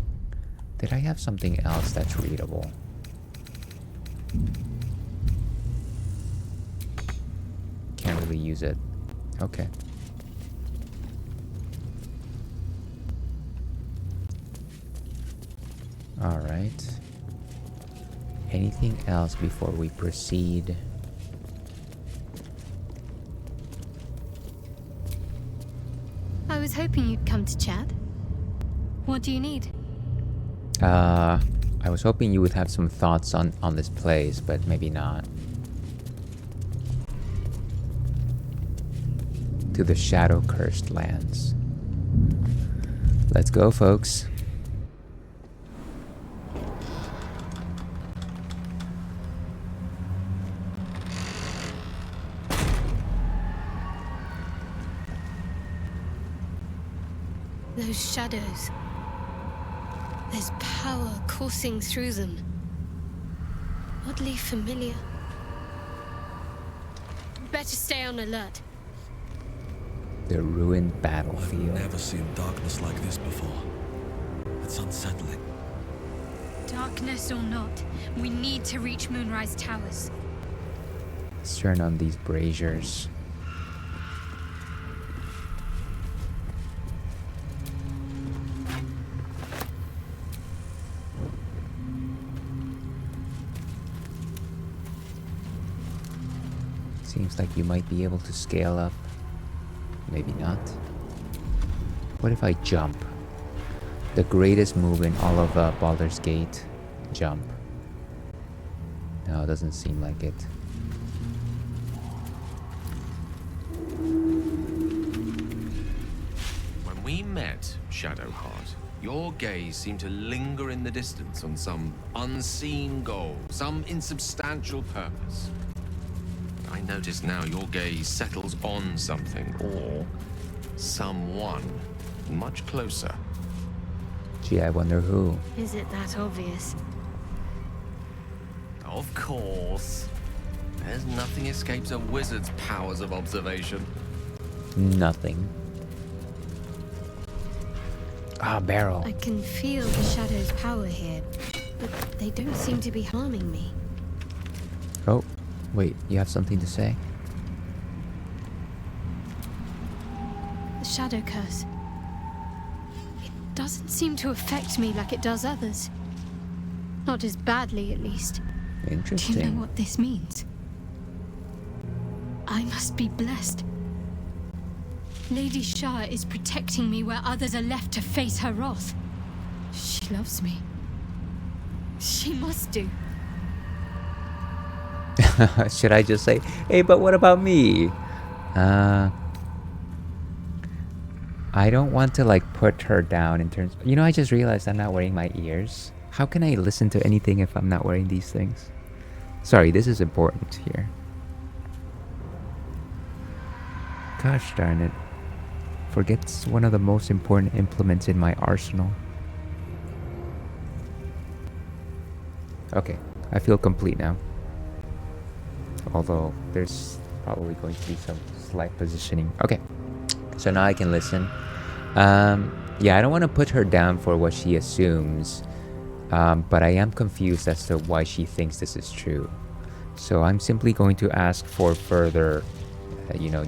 Did I have something else that's readable? Can't really use it. Okay. Alright. Anything else before we proceed? I was hoping you'd come to chat. What do you need? I was hoping you would have some thoughts on this place, but maybe not. To the shadow-cursed lands. Let's go, folks. Those shadows. There's power coursing through them. Oddly familiar. Better stay on alert. The ruined I've battlefield. never seen darkness like this before. It's unsettling. Darkness or not, we need to reach Moonrise Towers. Let's turn on these braziers. Seems like you might be able to scale up. Maybe not. What if I jump? The greatest move in all of Baldur's Gate. Jump. No, it doesn't seem like it. When we met, Shadowheart, your gaze seemed to linger in the distance on some unseen goal, some insubstantial purpose. I notice now your gaze settles on something, or someone, much closer. Gee, I wonder who. Is it that obvious? Of course. There's nothing escapes a wizard's powers of observation. Nothing. Ah, barrel. I can feel the shadow's power here, but they don't seem to be harming me. Oh, wait, you have something to say? shadow curse. It doesn't seem to affect me like it does others. Not as badly, at least. Interesting. Do you know what this means? I must be blessed. Lady Shah is protecting me where others are left to face her wrath. She loves me. She must do. Should I just say, hey, but what about me? I don't want to like put her down in terms. You know, I just realized I'm not wearing my ears. How can I listen to anything if I'm not wearing these things? Sorry, this is important here. Gosh darn it. Forgets one of the most important implements in my arsenal. Okay, I feel complete now. Although there's probably going to be some slight positioning. Okay, so now I can listen. Yeah, I don't want to put her down for what she assumes, but I am confused as to why she thinks this is true. So I'm simply going to ask for further,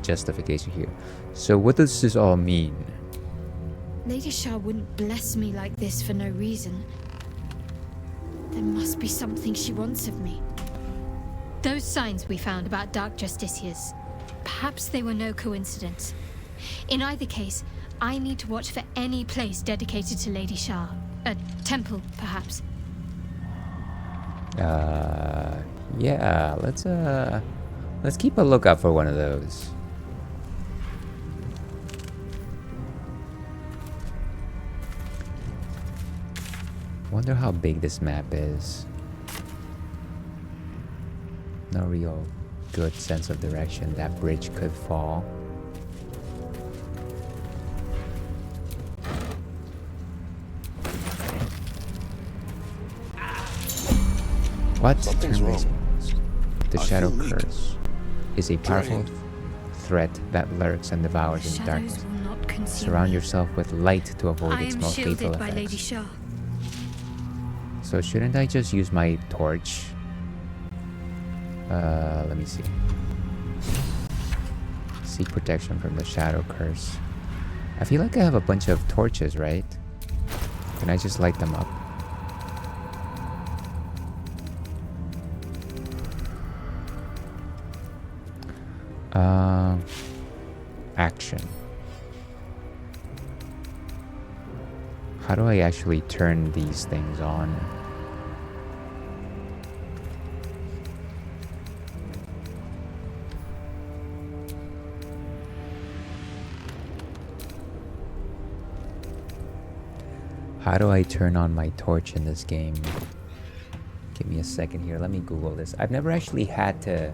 justification here. So what does this all mean? Lady Shah wouldn't bless me like this for no reason. There must be something she wants of me. Those signs we found about dark justiciars, perhaps they were no coincidence. In either case, I need to watch for any place dedicated to Lady Shah. A temple, perhaps. Yeah, let's keep a lookout for one of those. Wonder how big this map is. No real good sense of direction. That bridge could fall. What? Something's wrong. The I shadow feel weak. curse is a powerful Drained. threat that lurks and devours in Shadows darkness. will not consume Surround me. yourself with light to avoid I its am most lethal shielded by Lady effects. Shah. So shouldn't I just use my torch? Let me see. Seek protection from the shadow curse. I feel like I have a bunch of torches, right? Can I just light them up? Action. How do I actually turn these things on? How do I turn on my torch in this game? Give me a second here. Let me Google this. I've never actually had to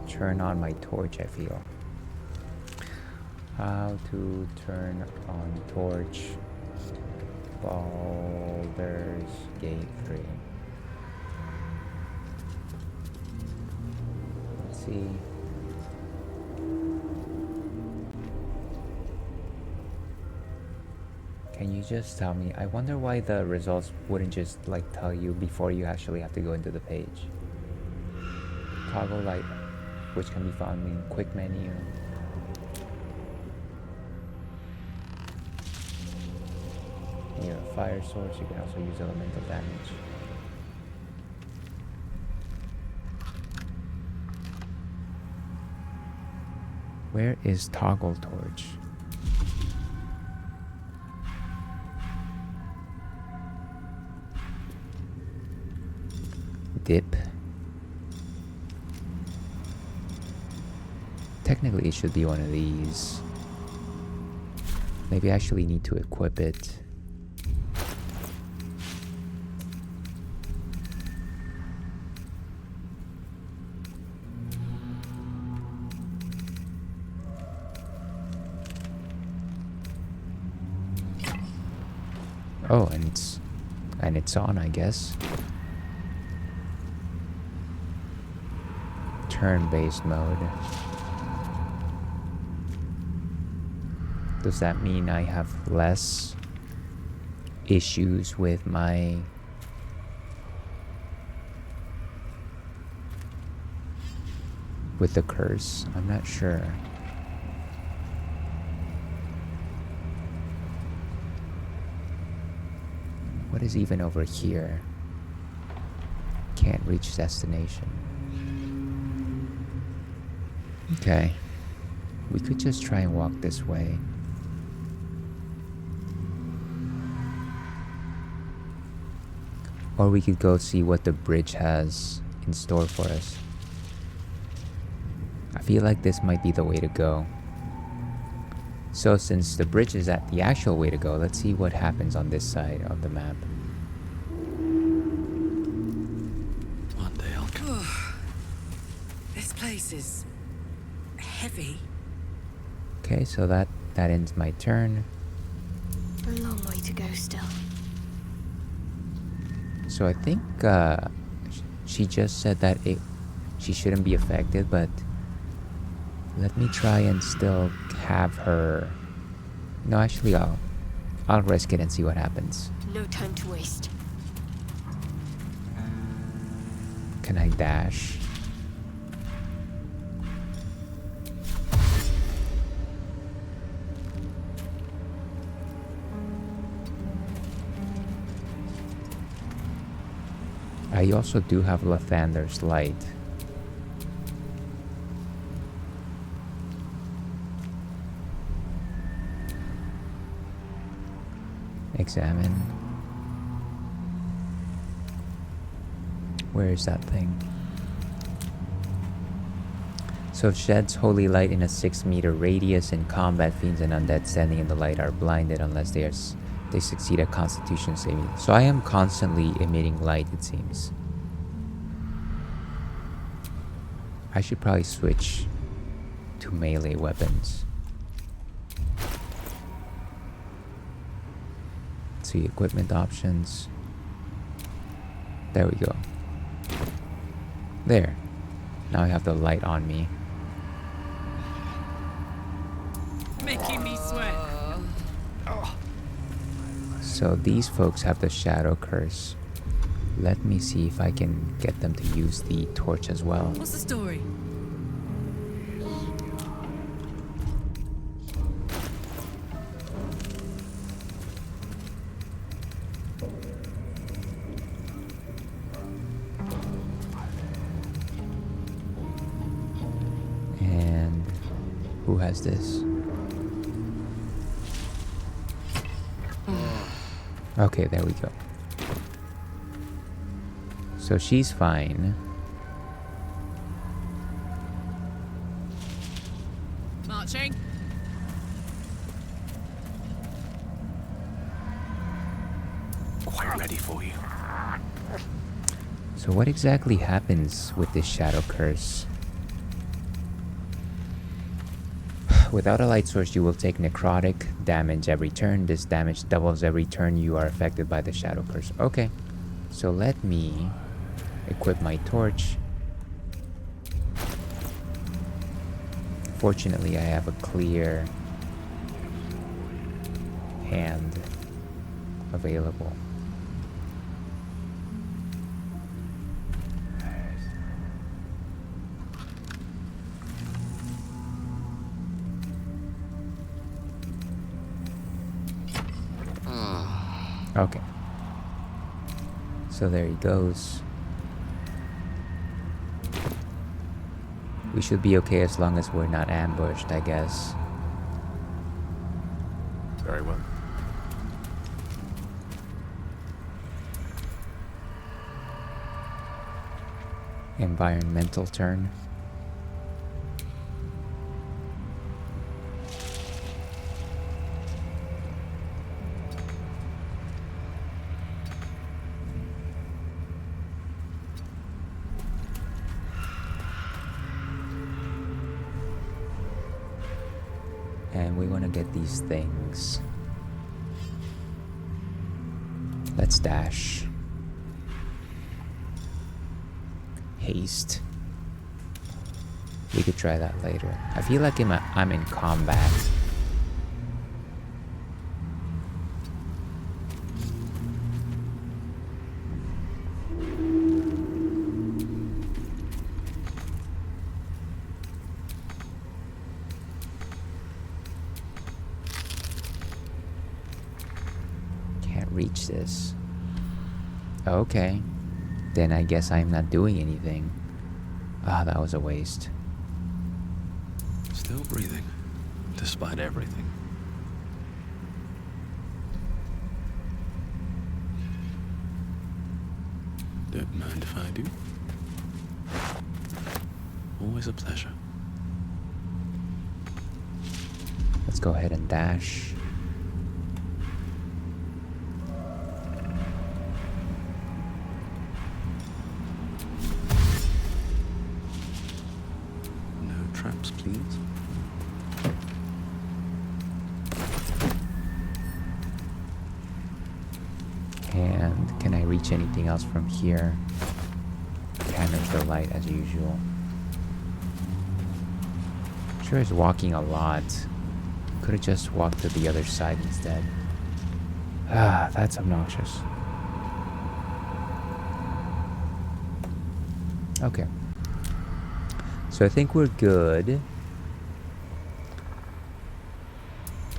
turn on my torch, I feel. How to turn on torch. Baldur's Gate 3. Let's see. Can you just tell me? I wonder why the results wouldn't just like tell you before you actually have to go into the page. Toggle light, which can be found in quick menu. Near a fire source, you can also use elemental damage. Where is toggle torch? Dip. Technically it should be one of these. Maybe I actually need to equip it. Oh, and it's on, I guess. Turn-based mode. Does that mean I have less issues with my the curse? I'm not sure. What is even over here? Can't reach destination. Okay. We could just try and walk this way. Or we could go see what the bridge has in store for us. I feel like this might be the way to go. So since the bridge is at the actual way to go, let's see what happens on this side of the map. One day I'll come. This place is heavy. Okay, so that ends my turn. A long way to go still. So I think she just said that she shouldn't be affected, but let me try and still have her. No, actually, I'll risk it and see what happens. No time to waste. Can I dash? I also do have Lathander's Light. Examine. Where is that thing? So sheds holy light in a 6-meter radius. In combat, fiends and undead standing in the light are blinded unless they succeed at Constitution saving. So I am constantly emitting light, it seems. I should probably switch to melee weapons. Let's see, equipment options. There we go. There. Now I have the light on me. Making me sweat. So these folks have the shadow curse. Let me see if I can get them to use the torch as well. What's the story? And who has this? Okay, there we go. So she's fine. Marching. Quite ready for you. So what exactly happens with this shadow curse? Without a light source, you will take necrotic damage every turn. This damage doubles every turn you are affected by the shadow curse. Okay, so let me equip my torch. Fortunately, I have a clear hand available. Okay. So there he goes. We should be okay as long as we're not ambushed, I guess. Very well. Environmental turn. And we want to get these things. Let's dash. Haste. We could try that later. I feel like I'm in combat. Can't reach this. Okay. Then I guess I'm not doing anything. Ah, that was a waste. Still breathing, despite everything. Don't mind if I do. Always a pleasure. Let's go ahead and dash. No traps, please. And can I reach anything else from here? Cannons the light as usual. Sure is walking a lot. Could have just walked to the other side instead. Ah, that's obnoxious. Okay. So I think we're good.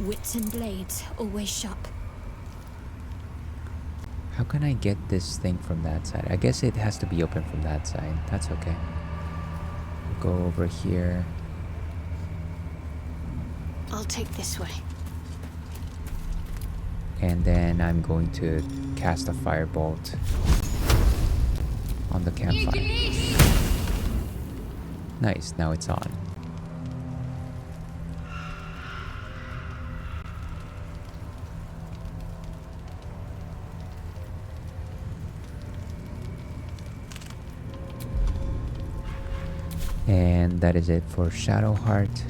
Wits and blades, always sharp. How can I get this thing from that side? I guess it has to be open from that side. That's okay. We'll go over here. I'll take this way. And then I'm going to cast a firebolt on the campfire. Nice, now it's on. And that is it for Shadowheart.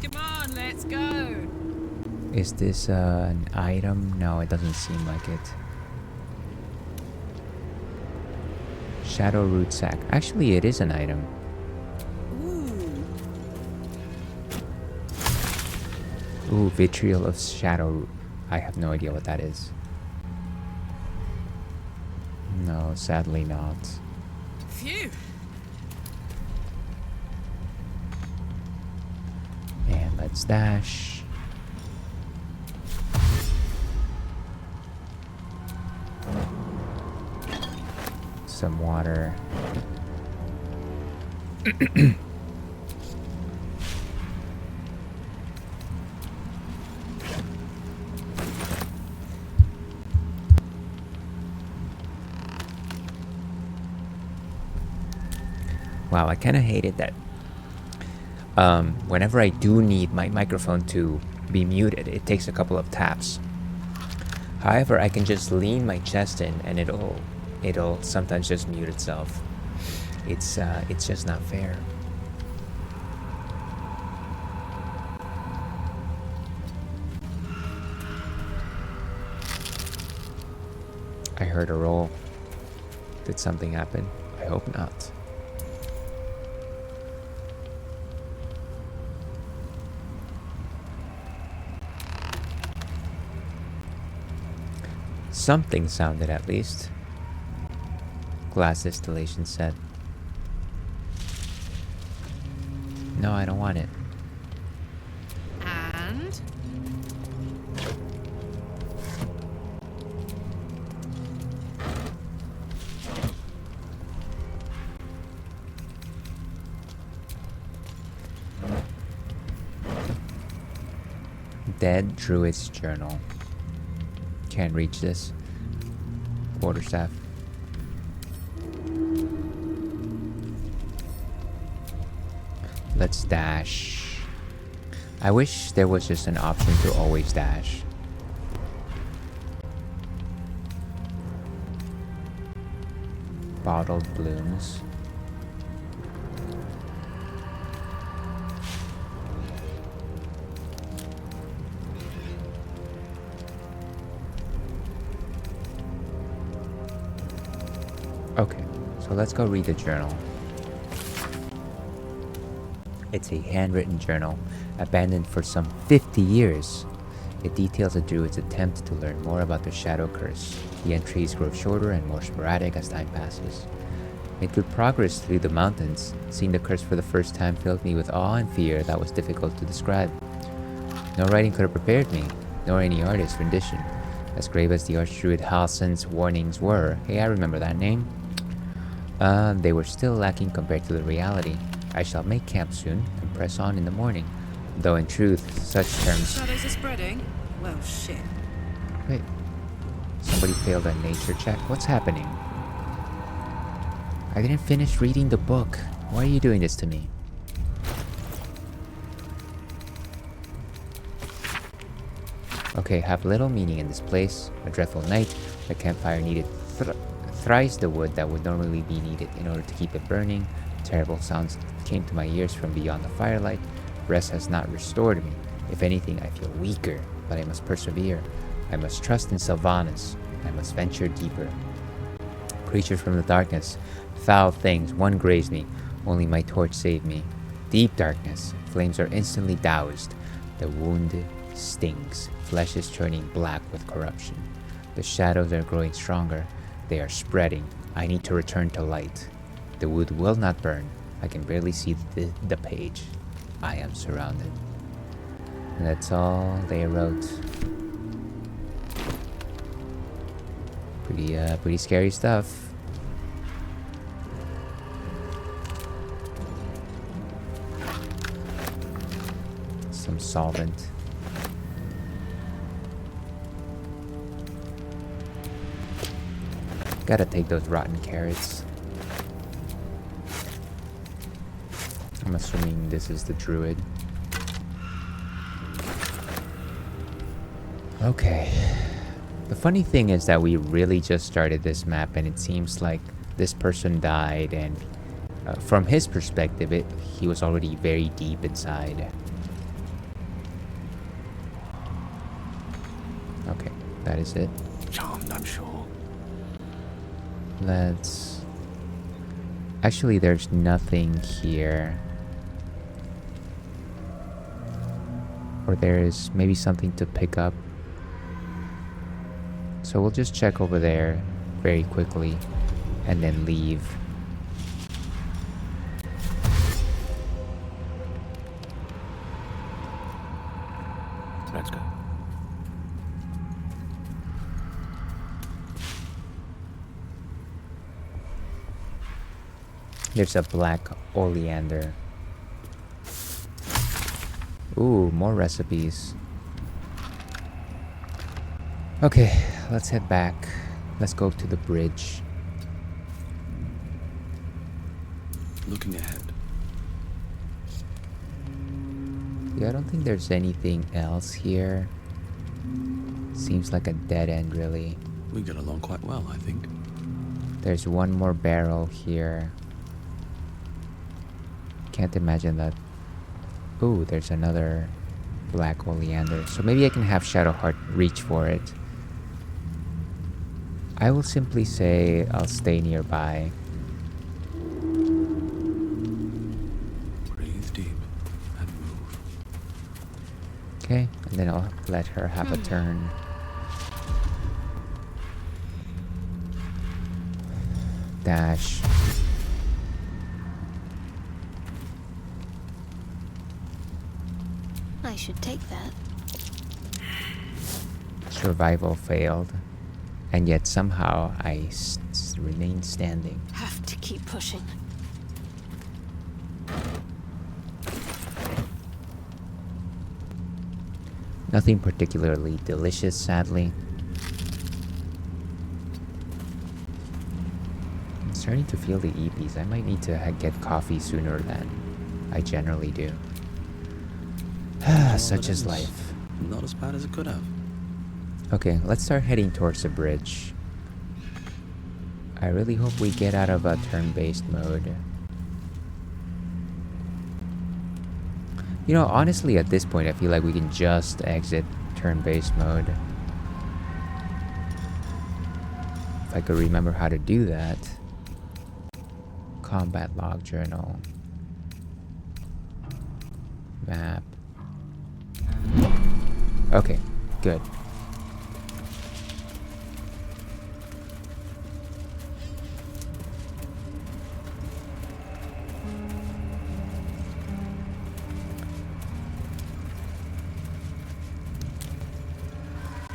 Come on, let's go. Is this an item? No, it doesn't seem like it. Shadow Root Sack. Actually, it is an item. Ooh, Vitriol of Shadow. I have no idea what that is. No, sadly not. Phew. And let's dash. Some water. Wow, I kind of hated that. Whenever I do need my microphone to be muted, it takes a couple of taps. However, I can just lean my chest in and it'll sometimes just mute itself. It's just not fair. I heard a roll. Did something happen? I hope not. Something sounded at least. Glass distillation set. No, I don't want it. And Dead Druid's Journal. Can't reach this. Quarterstaff. Let's dash. I wish there was just an option to always dash. Bottled blooms. Okay, so let's go read the journal. It's a handwritten journal, abandoned for some 50 years. It details a druid's attempt to learn more about the Shadow Curse. The entries grow shorter and more sporadic as time passes. Made good progress through the mountains. Seeing the curse for the first time filled me with awe and fear that was difficult to describe. No writing could have prepared me, nor any artist's rendition. as grave as the Archdruid Halsin's warnings were. Hey, I remember that name. They were still lacking compared to the reality. I shall make camp soon and press on in the morning. Though in truth, such terms... Shadows are spreading? Well, shit. Wait. Somebody failed a nature check? What's happening? I didn't finish reading the book. Why are you doing this to me? Okay, have little meaning in this place. A dreadful night. The campfire needed thrice the wood that would normally be needed in order to keep it burning. Terrible sounds came to my ears from beyond the firelight. Rest has not restored me. If anything, I feel weaker, but I must persevere. I must trust in Sylvanas. I must venture deeper. Creatures from the darkness. Foul things. One grazed me. Only my torch saved me. Deep darkness. Flames are instantly doused. The wound stings. Flesh is turning black with corruption. The shadows are growing stronger. They are spreading. I need to return to light. The wood will not burn. I can barely see the page. I am surrounded. And that's all they wrote. Pretty scary stuff. Some solvent. Gotta take those rotten carrots. I'm assuming this is the druid. Okay. The funny thing is that we really just started this map and it seems like this person died and from his perspective he was already very deep inside. Okay, that is it. Charmed, I'm sure. Let's... Actually, there's nothing here. Or there is maybe something to pick up. So we'll just check over there very quickly and then leave. Let's go. There's a black oleander. Ooh, more recipes. Okay, let's head back. Let's go to the bridge. Looking ahead. Yeah, I don't think there's anything else here. Seems like a dead end, really. We get along quite well, I think. There's one more barrel here. Can't imagine that. Ooh, there's another black oleander. So maybe I can have Shadowheart reach for it. I will simply say I'll stay nearby. Breathe deep and move. Okay, and then I'll let her have a turn. Dash. I should take that. Survival failed. And yet somehow I remain standing. Have to keep pushing. Nothing particularly delicious, sadly. I'm starting to feel the EPs. I might need to get coffee sooner than I generally do. Such is life. Not as bad as it could have. Okay, let's start heading towards the bridge. I really hope we get out of a turn-based mode. You know, honestly, at this point, I feel like we can just exit turn-based mode. If I could remember how to do that. Combat log journal. Map. Okay, good.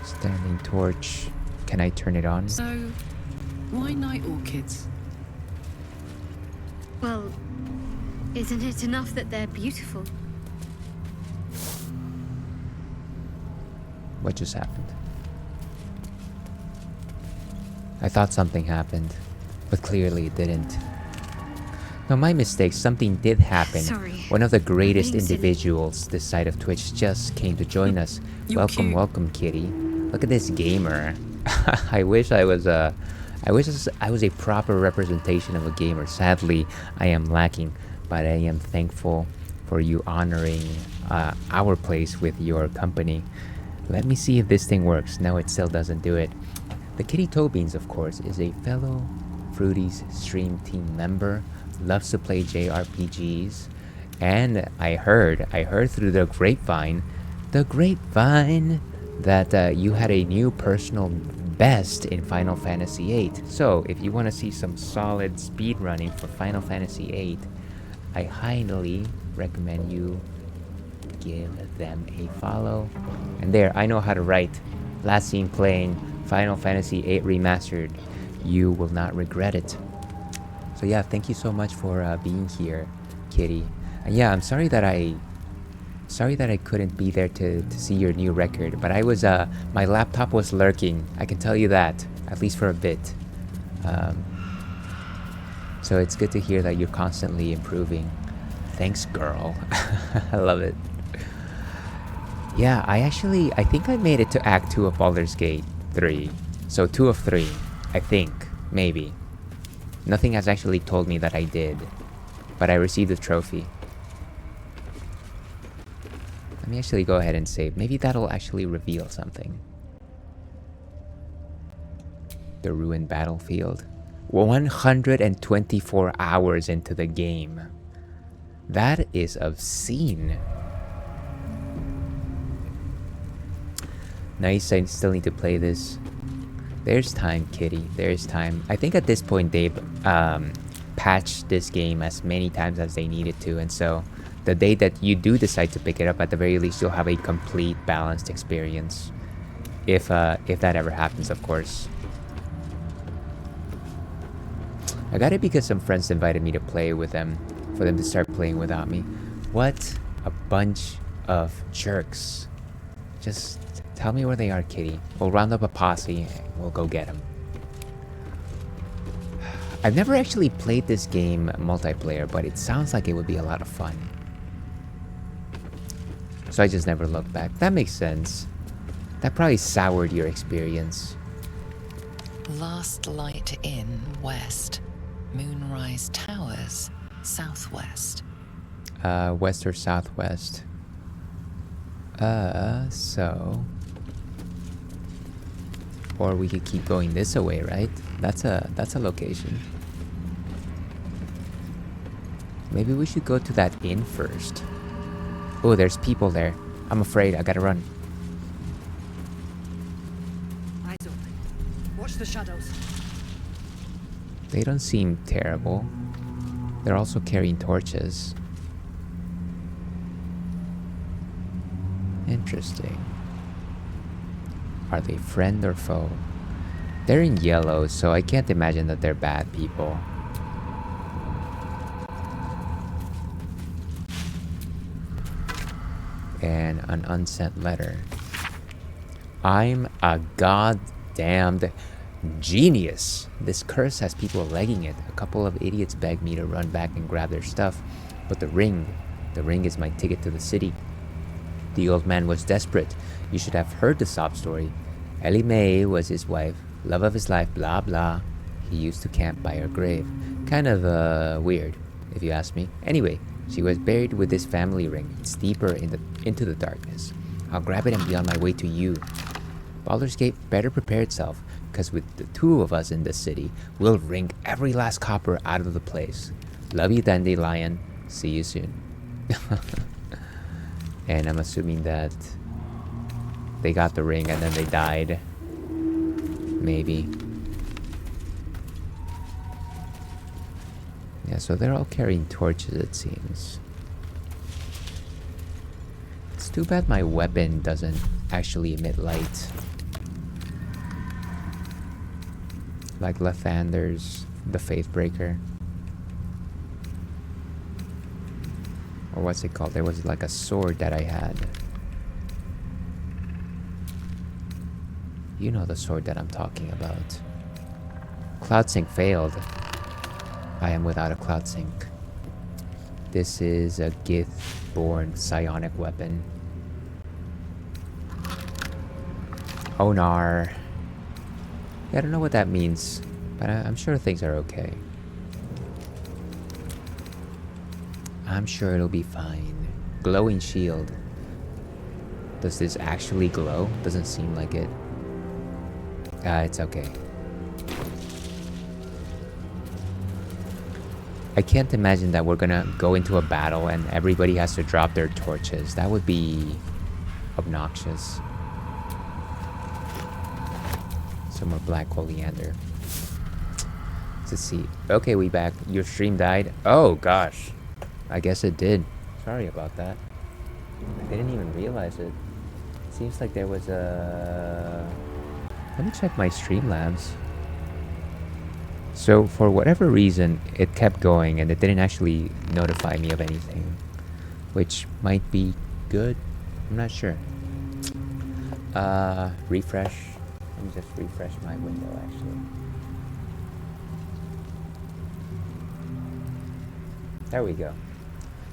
Standing torch. Can I turn it on? So, why night orchids? Well, isn't it enough that they're beautiful? What just happened? I thought something happened, but clearly it didn't. No, my mistake. Something did happen. Sorry. One of the greatest Being silly. individuals this side of Twitch just came to join us. You're Welcome, cute. welcome, kitty. Look at this gamer. I wish I was a proper representation of a gamer. Sadly, I am lacking, but I am thankful for you honoring our place with your company. Let me see if this thing works. No, it still doesn't do it. The Kitty Tobeans, of course, is a fellow Fruity's stream team member. Loves to play JRPGs. And I heard through the grapevine, that you had a new personal best in Final Fantasy VIII. So, if you want to see some solid speedrunning for Final Fantasy VIII, I highly recommend you give them a follow. And there, I know how to write. Last seen playing Final Fantasy VIII Remastered. You will not regret it. So yeah, thank you so much for being here, Kitty. And yeah, I'm sorry that I couldn't be there to see your new record, but I was my laptop was lurking. I can tell you that, at least for a bit. So it's good to hear that you're constantly improving. Thanks, girl. I love it. Yeah, I think I made it to Act 2 of Baldur's Gate 3. So 2 of 3, I think, maybe. Nothing has actually told me that I did, but I received a trophy. Let me actually go ahead and save. Maybe that'll actually reveal something. The ruined battlefield. 124 hours into the game. That is obscene. Nice, I still need to play this. There's time, Kitty. There's time. I think at this point they've patched this game as many times as they needed to, and so the day that you do decide to pick it up, at the very least you'll have a complete, balanced experience. If that ever happens, of course. I got it because some friends invited me to play with them, for them to start playing without me. What a bunch of jerks. Just tell me where they are, Kitty. We'll round up a posse and we'll go get them. I've never actually played this game multiplayer, but it sounds like it would be a lot of fun. So I just never looked back. That makes sense. That probably soured your experience. Last Light Inn, west. Moonrise Towers, southwest. West or southwest? So... Or we could keep going this way, right? That's a location. Maybe we should go to that inn first. Oh, there's people there. I'm afraid. I gotta run. Eyes open. Watch the shadows. They don't seem terrible. They're also carrying torches. Interesting. Are they friend or foe? They're in yellow, so I can't imagine that they're bad people. And an unsent letter. I'm a goddamned genius. This curse has people legging it. A couple of idiots begged me to run back and grab their stuff. But the ring is my ticket to the city. The old man was desperate. You should have heard the sob story. Ellie Mae was his wife, love of his life, blah blah. He used to camp by her grave. Kind of weird, if you ask me. Anyway, she was buried with this family ring. It's deeper into the darkness. I'll grab it and be on my way to you. Baldur's Gate better prepare itself, because with the two of us in this city, we'll wring every last copper out of the place. Love you, Dandelion. See you soon. And I'm assuming that they got the ring and then they died. Maybe. Yeah, so they're all carrying torches, it seems. It's too bad my weapon doesn't actually emit light. like Lathander's the Faithbreaker. Or what's it called? There was like a sword that I had. You know the sword that I'm talking about. Cloudsync failed. I am without a Cloudsync. This is a Gith-born psionic weapon. Onar. Yeah, I don't know what that means, but I'm sure things are okay. I'm sure it'll be fine. Glowing shield. Does this actually glow? Doesn't seem like it. It's okay. I can't imagine that we're gonna go into a battle and everybody has to drop their torches. That would be obnoxious. Some more black oleander. Let's see. Okay, we back. Your stream died. Oh gosh. I guess it did. Sorry about that. I didn't even realize it. Seems like there was a... Let me check my Streamlabs. So for whatever reason, it kept going and it didn't actually notify me of anything, which might be good. I'm not sure. Refresh. Let me just refresh my window actually. There we go.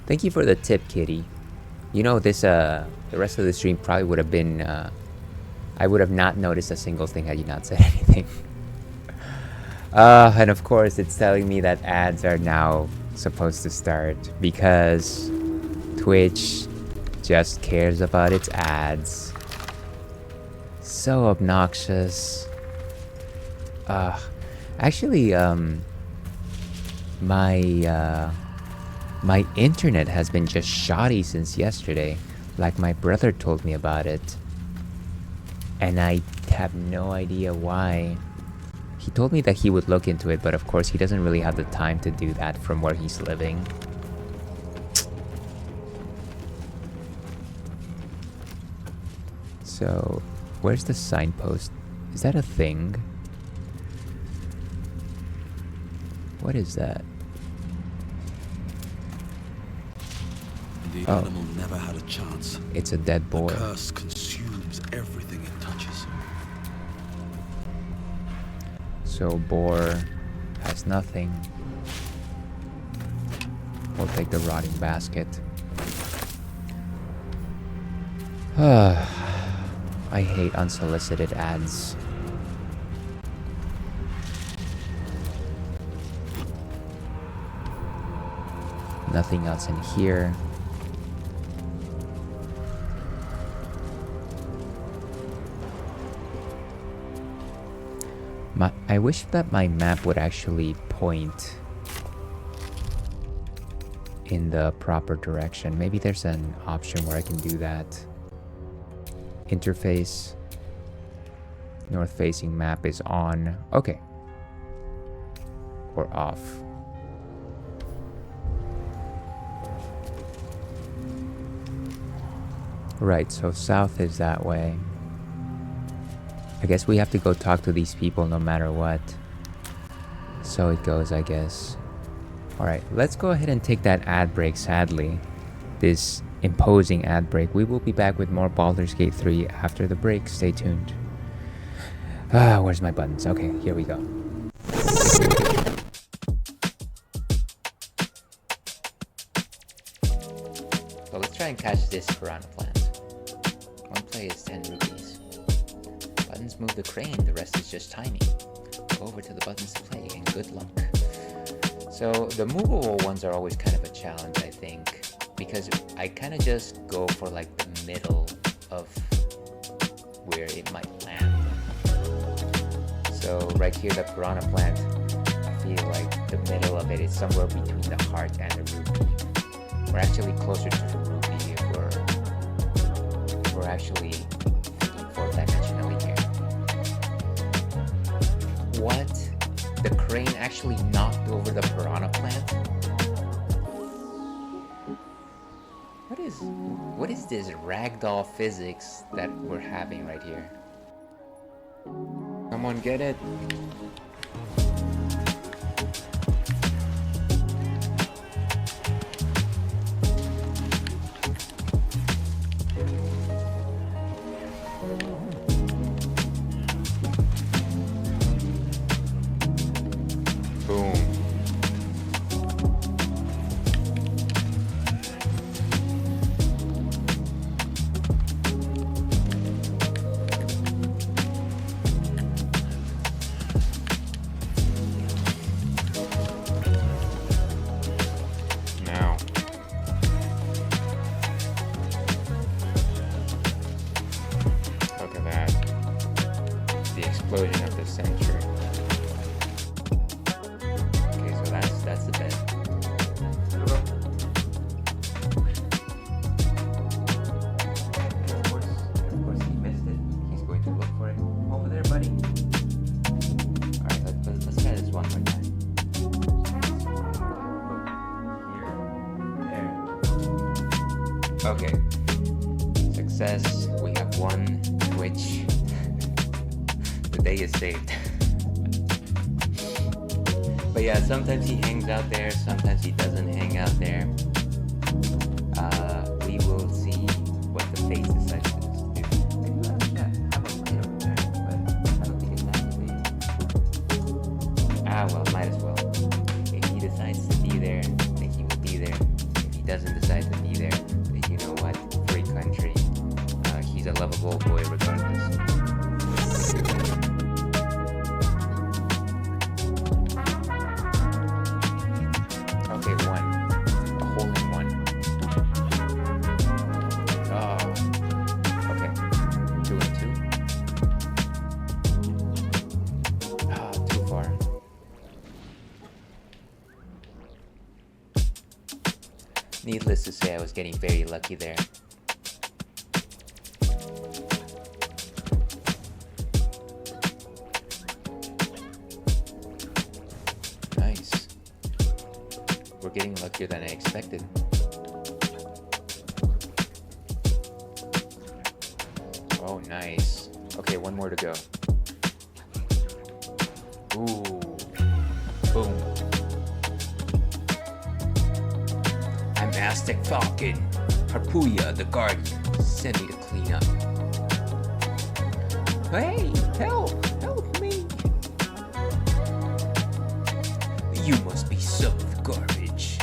Thank you for the tip, Kitty. You know, this the rest of the stream probably would have been I would have not noticed a single thing had you not said anything. And of course it's telling me that ads are now supposed to start because Twitch just cares about its ads. So obnoxious. Actually, my internet has been just shoddy since yesterday. Like my brother told me about it. And I have no idea why. He told me that he would look into it, but of course he doesn't really have the time to do that from where he's living. So, where's the signpost? Is that a thing? What is that? The animal never had a chance. It's a dead boar. The curse consumes everything it touches. So boar has nothing. We'll take the rotting basket. I hate unsolicited ads. Nothing else in here. I wish that my map would actually point in the proper direction. Maybe there's an option where I can do that. Interface. North facing map is on. Okay. Or off. Right, so south is that way. I guess we have to go talk to these people no matter what. So it goes, I guess. Alright, let's go ahead and take that ad break, sadly. This imposing ad break. We will be back with more Baldur's Gate 3 after the break. Stay tuned. Where's my buttons? Okay, here we go. So let's try and catch this piranha plant. One play is 10 rupees. Buttons move the crane, the rest is just timing. Go over to the buttons to play, and good luck. So the movable ones are always kind of a challenge, I think, because I kind of just go for like the middle of where it might land. So right here, the piranha plant, I feel like the middle of it is somewhere between the heart and the rupee. We're actually closer to the rupee if we're actually thinking fourth dimensionally here. What? The crane actually knocked over the piranha plant? What is this ragdoll physics that we're having right here? Come on, get it. Boom. Now. Look at that. The explosion of the century. Okay, so that's the bed. Of course he missed it. He's going to look for it. Over there, buddy. Alright, let's try this one more time. Here. There. Okay. Success. We have one Twitch. The day is saved. But yeah, sometimes he hangs out there, sometimes he doesn't hang out there. We will see what the fate decides to do. Yeah, have a light over there, but I don't think it's activated. Ah, well, might as well. If he decides to be there, then he will be there. If he doesn't decide to be there, then you know what? Free country. He's a lovable boy regardless. Okay, one. A hole in one. Oh. Okay. 2 and 2. Ah, too far. Needless to say, I was getting very lucky there. Nice. We're getting luckier than I expected. Oh, nice. Okay, one more to go. Ooh. Boom. I'm Aztec Falcon. Harpuya, the guardian. Send me to clean up. Hey, help! Help me! You must be sucked with garbage.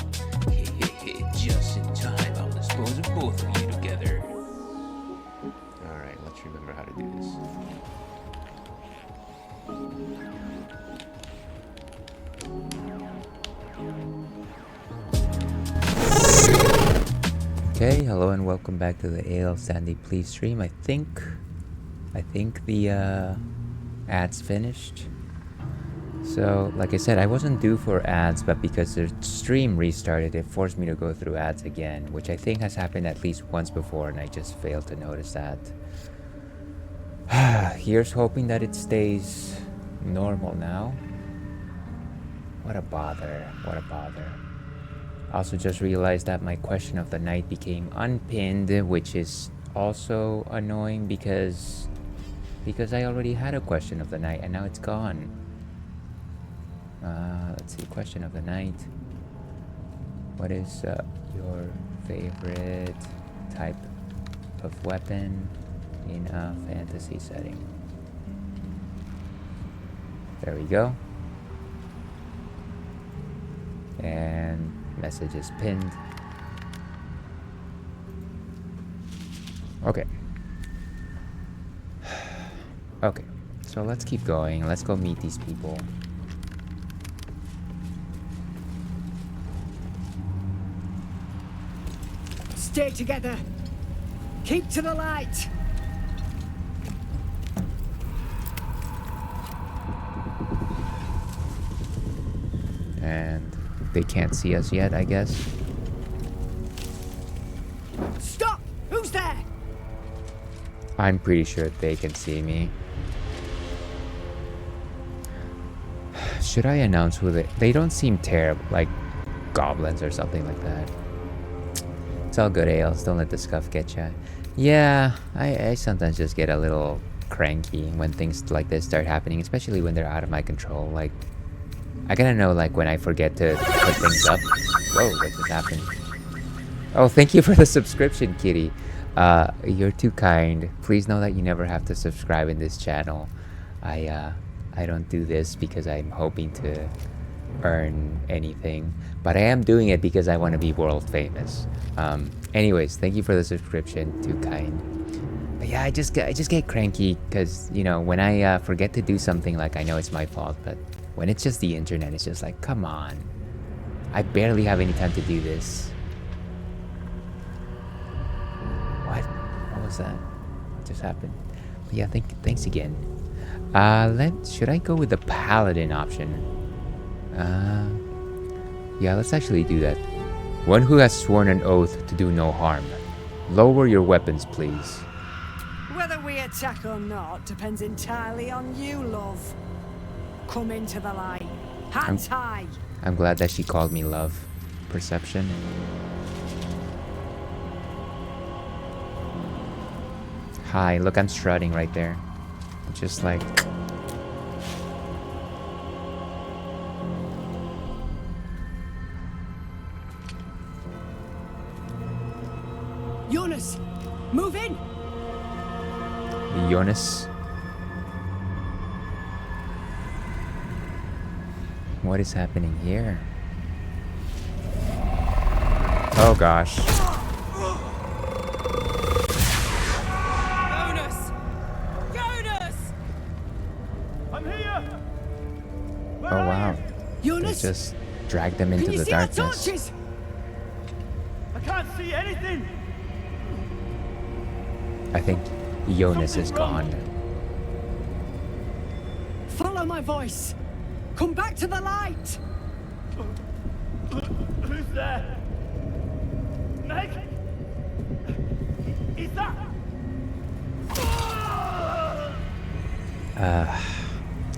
Just in time, I'll dispose of both of you together. Alright, let's remember how to do this. Okay, hello and welcome back to the AL Sandy Please stream. I think the ads finished. So, like I said, I wasn't due for ads, but because the stream restarted, it forced me to go through ads again, which I think has happened at least once before, and I just failed to notice that. Here's hoping that it stays normal now. What a bother, what a bother. Also just realized that my question of the night became unpinned, which is also annoying because I already had a question of the night and now it's gone. Let's see, question of the night. What is your favorite type of weapon in a fantasy setting? There we go. And message is pinned. Okay. Okay, so let's keep going. Let's go meet these people. Stay together. Keep to the light. And they can't see us yet, I guess. Stop! Who's there? I'm pretty sure they can see me. Should I announce who they don't seem terrible, like goblins or something like that. It's all good, Ales. Don't let the scuff get you. Yeah, I sometimes just get a little cranky when things like this start happening, especially when they're out of my control. Like, I gotta know, like, when I forget to put things up. Whoa, what just happened? Oh, thank you for the subscription, Kitty. You're too kind. Please know that you never have to subscribe in this channel. I don't do this because I'm hoping to earn anything, but I am doing it because I want to be world famous. Anyways, thank you for the subscription. Too kind. But yeah, I just get cranky because, you know, when I forget to do something, like, I know it's my fault, but when it's just the internet, it's just like, come on. I barely have any time to do this. What was that? What just happened? But yeah, thanks again. Should I go with the paladin option? Yeah, let's actually do that. One who has sworn an oath to do no harm. Lower your weapons, please. Whether we attack or not depends entirely on you, love. Come into the light. Hands high. I'm glad that she called me love. Perception. Hi, look, I'm strutting right there. Just like... Jonas, move in. Jonas. What is happening here? Oh gosh. Jonas! I'm here! Oh wow. Jonas? They just dragged them into the darkness. Torches? I can't see anything! I think Jonas is gone. Follow my voice. Come back to the light. Who's there? Meg? Is that?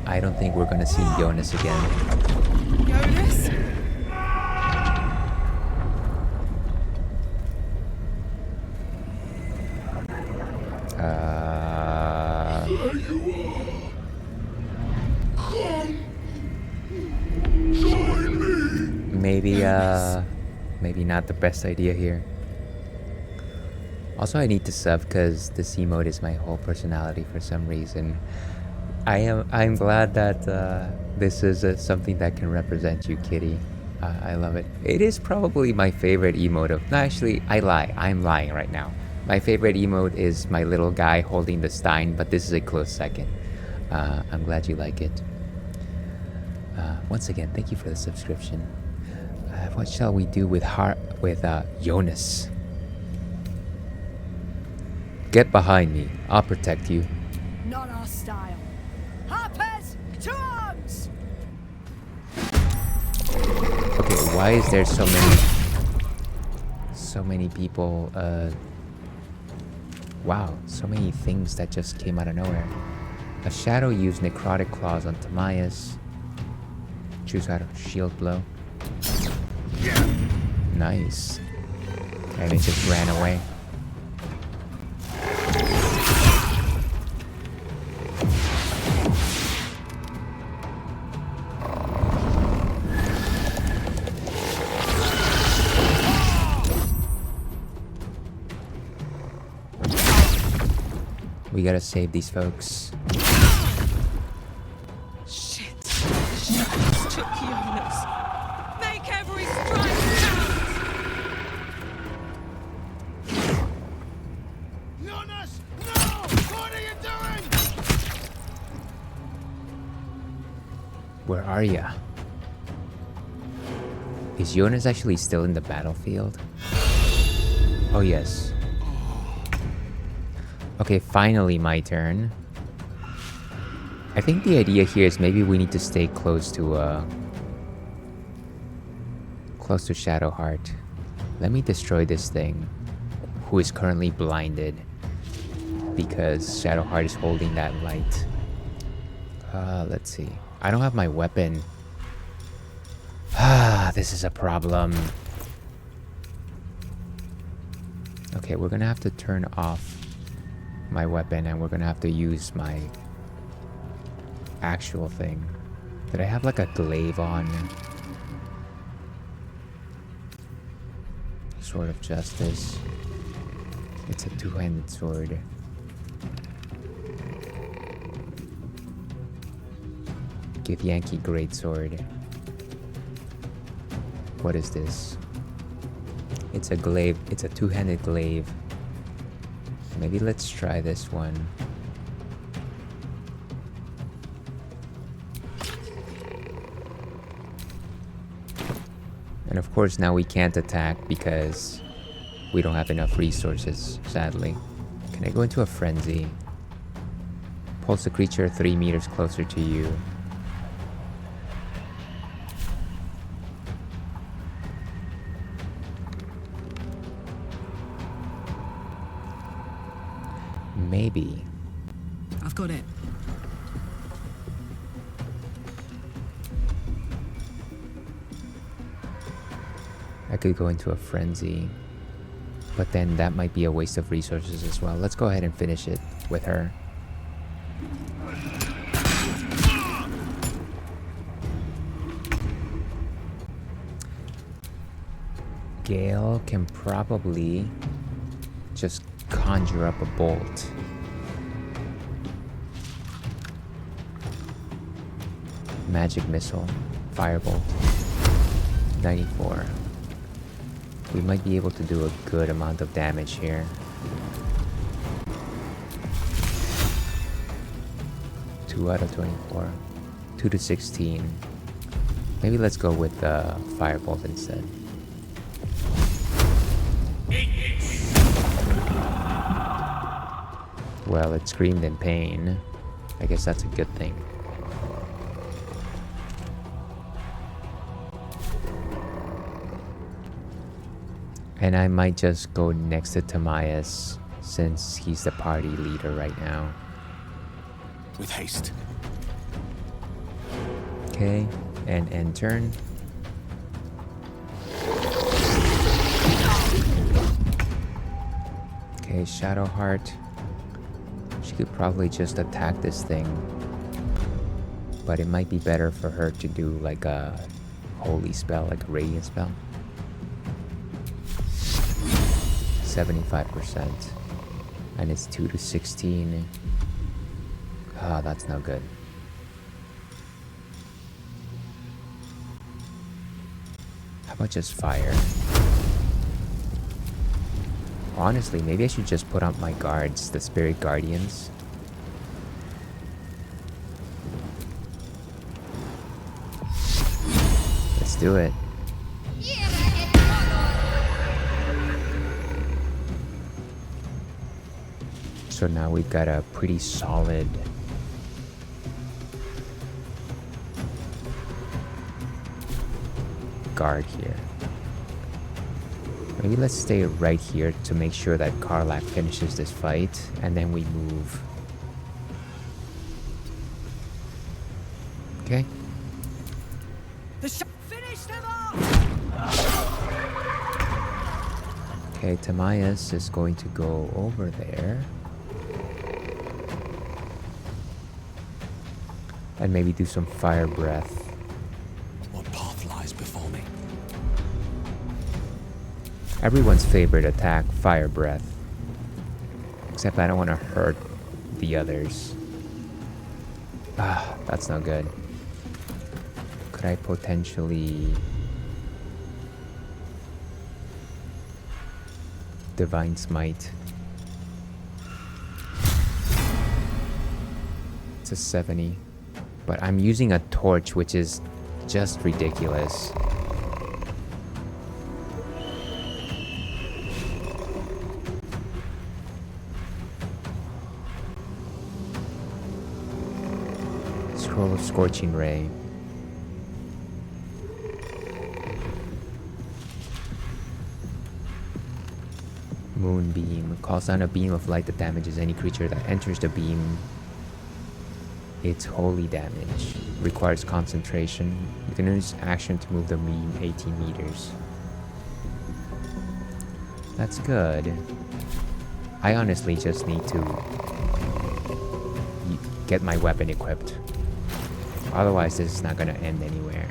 I don't think we're gonna see Jonas again. Jonas? Maybe not the best idea here. Also, I need to sub because this emote is my whole personality for some reason. I'm glad that this is something that can represent you, Kitty. I love it. It is probably my favorite emote of... No, actually, I lie. I'm lying right now. My favorite emote is my little guy holding the stein, but this is a close second. I'm glad you like it. Once again, thank you for the subscription. What shall we do with Jonas? Get behind me. I'll protect you. Not our style. Harpers, to arms! Okay, why is there so many people? Wow, so many things that just came out of nowhere. A shadow used necrotic claws on Timaeus. Choose how to shield blow. Nice. And it just ran away. We gotta save these folks. Shit. Shadows took Jonas. Make every strike count! Jonas! No! What are you doing? Where are ya? Is Jonas actually still in the battlefield? Oh yes. Okay, finally my turn. I think the idea here is maybe we need to stay close to Shadowheart. Let me destroy this thing, who is currently blinded because Shadowheart is holding that light. Let's see. I don't have my weapon. This is a problem. Okay, we're gonna have to turn off my weapon, and we're gonna have to use my actual thing. Did I have like a glaive on? Sword of Justice. It's a two-handed sword. Give Yankee Greatsword. What is this? It's a glaive. It's a two-handed glaive. Maybe let's try this one. And of course now we can't attack because we don't have enough resources, sadly. Can I go into a frenzy? Pulse the creature 3 meters closer to you. Maybe. I've got it. I could go into a frenzy, but then that might be a waste of resources as well. Let's go ahead and finish it with her. Gale can probably just conjure up a bolt. Magic missile, firebolt. 94. We might be able to do a good amount of damage here. 2 out of 24. 2 to 16. Maybe let's go with the firebolt instead. Well, it screamed in pain. I guess that's a good thing. And I might just go next to Timaeus since he's the party leader right now. With haste. Okay, and end turn. Okay, Shadowheart. She could probably just attack this thing. But it might be better for her to do like a holy spell, like a radiant spell. 75%. And it's 2 to 16. Ah, that's no good. How about just fire? Honestly, maybe I should just put up my guards, the spirit guardians. Let's do it. So now we've got a pretty solid guard here. Maybe let's stay right here to make sure that Karlach finishes this fight, and then we move. Okay. Finish them off! Okay, Timaeus is going to go over there. And maybe do some fire breath. What path lies before me? Everyone's favorite attack, fire breath. Except I don't want to hurt the others. Ah, that's not good. Could I potentially Divine Smite? It's a 70. But I'm using a torch, which is just ridiculous. Scroll of Scorching Ray. Moonbeam. Calls down a beam of light that damages any creature that enters the beam. It's holy damage. Requires concentration. You can use action to move the beam 18 meters. That's good. I honestly just need to get my weapon equipped. Otherwise, this is not gonna end anywhere.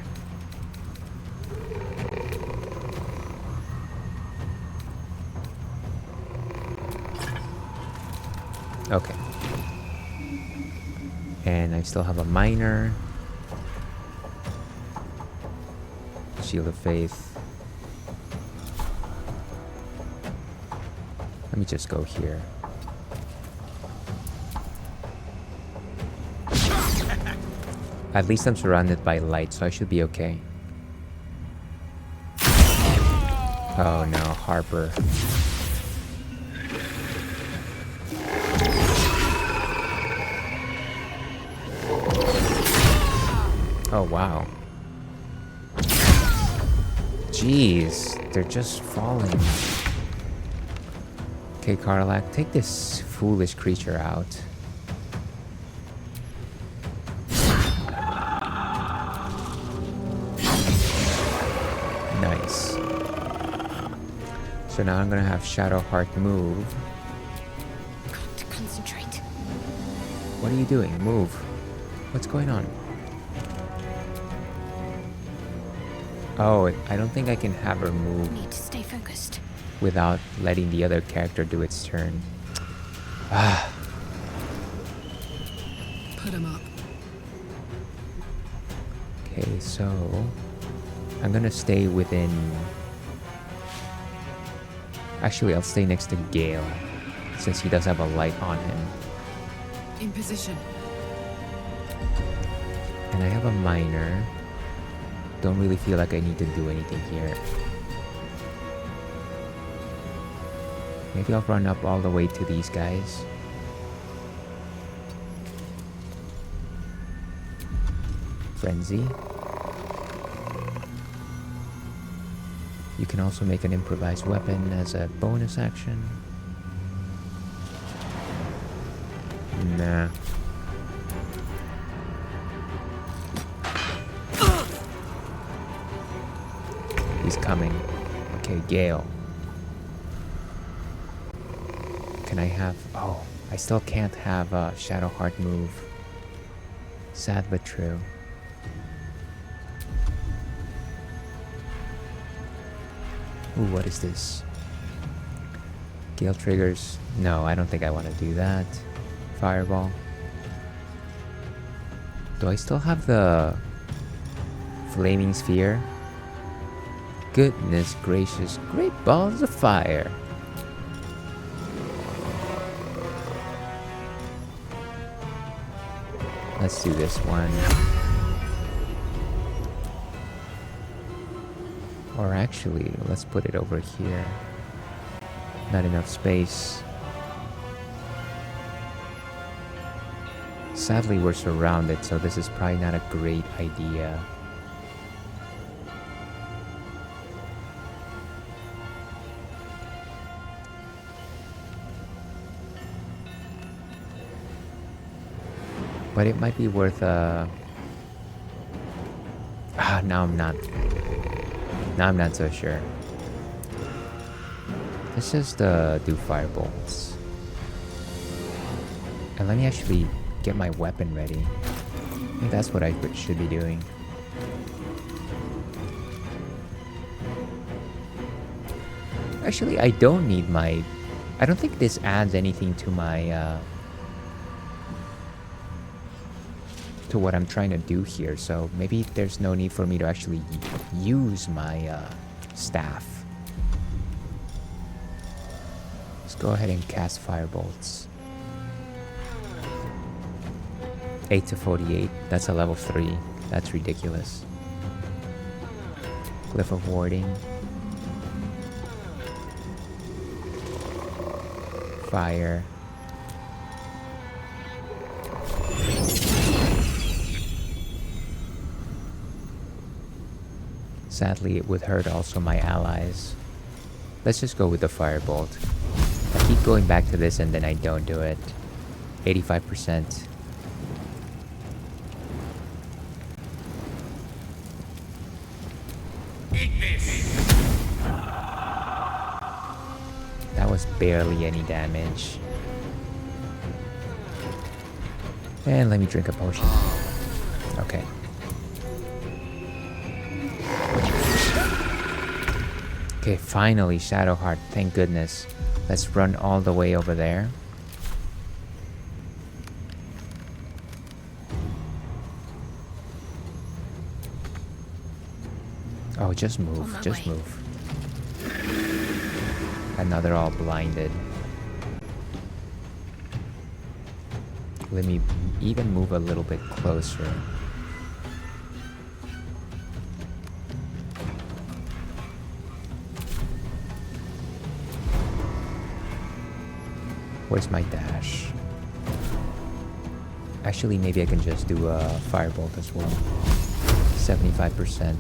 Okay. And I still have a miner. Shield of Faith. Let me just go here. At least I'm surrounded by light, so I should be okay. Oh no, Harper. Oh wow. Jeez, they're just falling. Okay, Karlak, take this foolish creature out. Nice. So now I'm gonna have Shadowheart move. Got to concentrate. What are you doing? Move. What's going on? Oh, I don't think I can have her move. Need to stay focused. Without letting the other character do its turn. Ah. Put him up. Okay, so I'm gonna stay within. Actually, I'll stay next to Gale, since he does have a light on him. In position. And I have a miner. Don't really feel like I need to do anything here. Maybe I'll run up all the way to these guys. Frenzy. You can also make an improvised weapon as a bonus action. Nah. He's coming. Okay, Gale. Can I have... Oh, I still can't have a Shadowheart move. Sad but true. Ooh, what is this? Gale triggers. No, I don't think I want to do that. Fireball. Do I still have the Flaming Sphere? Goodness gracious, great balls of fire. Let's do this one. Or actually, let's put it over here. Not enough space. Sadly, we're surrounded, so this is probably not a great idea. But it might be worth now I'm not. Now I'm not so sure. Let's just do firebolts. And let me actually get my weapon ready. I think that's what I should be doing. Actually, I don't need my... I don't think this adds anything to my... to what I'm trying to do here, so maybe there's no need for me to actually use my staff. Let's go ahead and cast firebolts. 8 to 48, that's a level 3. That's ridiculous. Glyph of Warding. Fire. Sadly, it would hurt also my allies. Let's just go with the firebolt. I keep going back to this and then I don't do it. 85%. That was does barely any damage. And let me drink a potion. Okay. Okay, finally, Shadowheart. Thank goodness. Let's run all the way over there. Oh, just move. Just move. And now they're all blinded. Let me even move a little bit closer. Where's my dash? Actually, maybe I can just do a firebolt as well. 75%.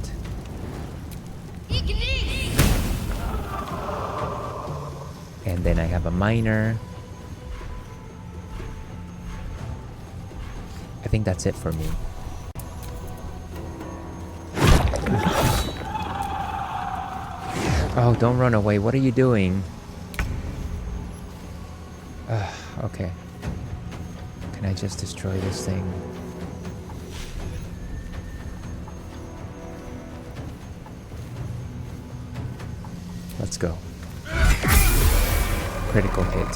And then I have a miner. I think that's it for me. Oh, don't run away. What are you doing? Okay. Can I just destroy this thing? Let's go. Critical hit.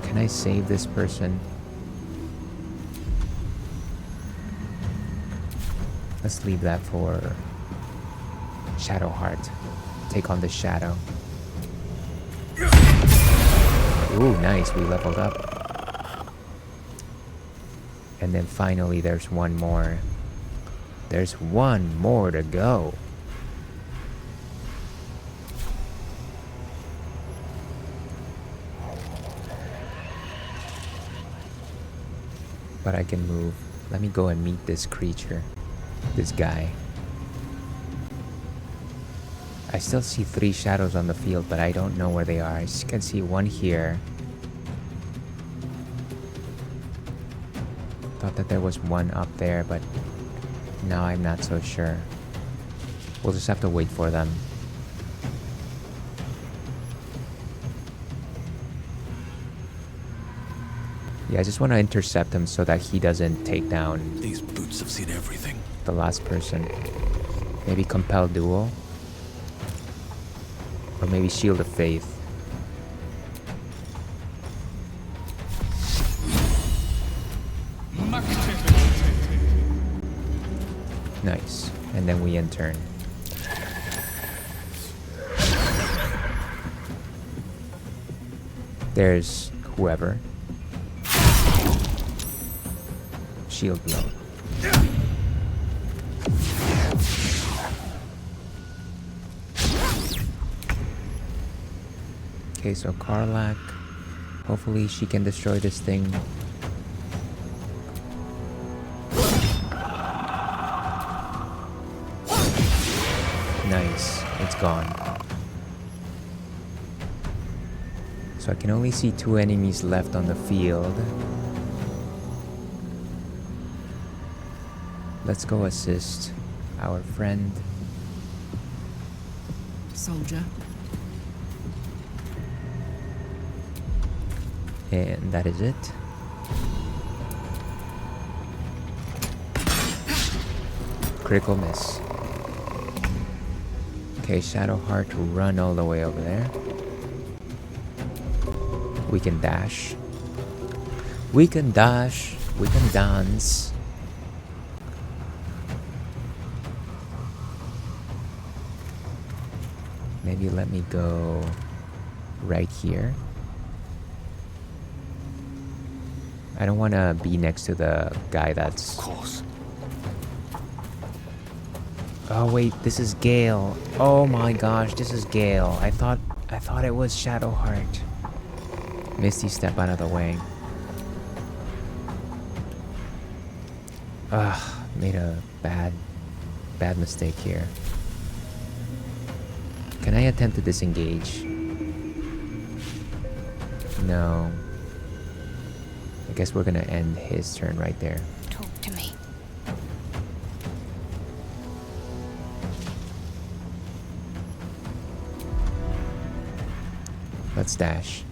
Can I save this person? Let's leave that for Shadowheart. Take on the shadow. Ooh, nice. We leveled up. And then finally there's one more. There's one more to go. But I can move. Let me go and meet this creature. This guy. I still see 3 shadows on the field, but I don't know where they are. I can see one here. Thought that there was one up there, but now I'm not so sure. We'll just have to wait for them. Yeah, I just want to intercept him so that he doesn't take down... These boots have seen everything. ...the last person. Maybe Compel Duel? Or maybe Shield of Faith. Nice. And then we end turn. There's whoever. Shield blow. Okay, so Karlak. Hopefully she can destroy this thing. Nice. It's gone. So I can only see 2 enemies left on the field. Let's go assist our friend. Soldier. And that is it. Critical miss. Okay, Shadowheart, run all the way over there. We can dash. We can dash. We can dance. Maybe let me go right here. I don't want to be next to the guy that's... Of course. Oh wait, this is Gale. Oh my gosh, this is Gale. I thought it was Shadowheart. Misty, step out of the way. Made a bad mistake here. Can I attempt to disengage? No. I guess we're gonna end his turn right there. Talk to me. Let's dash.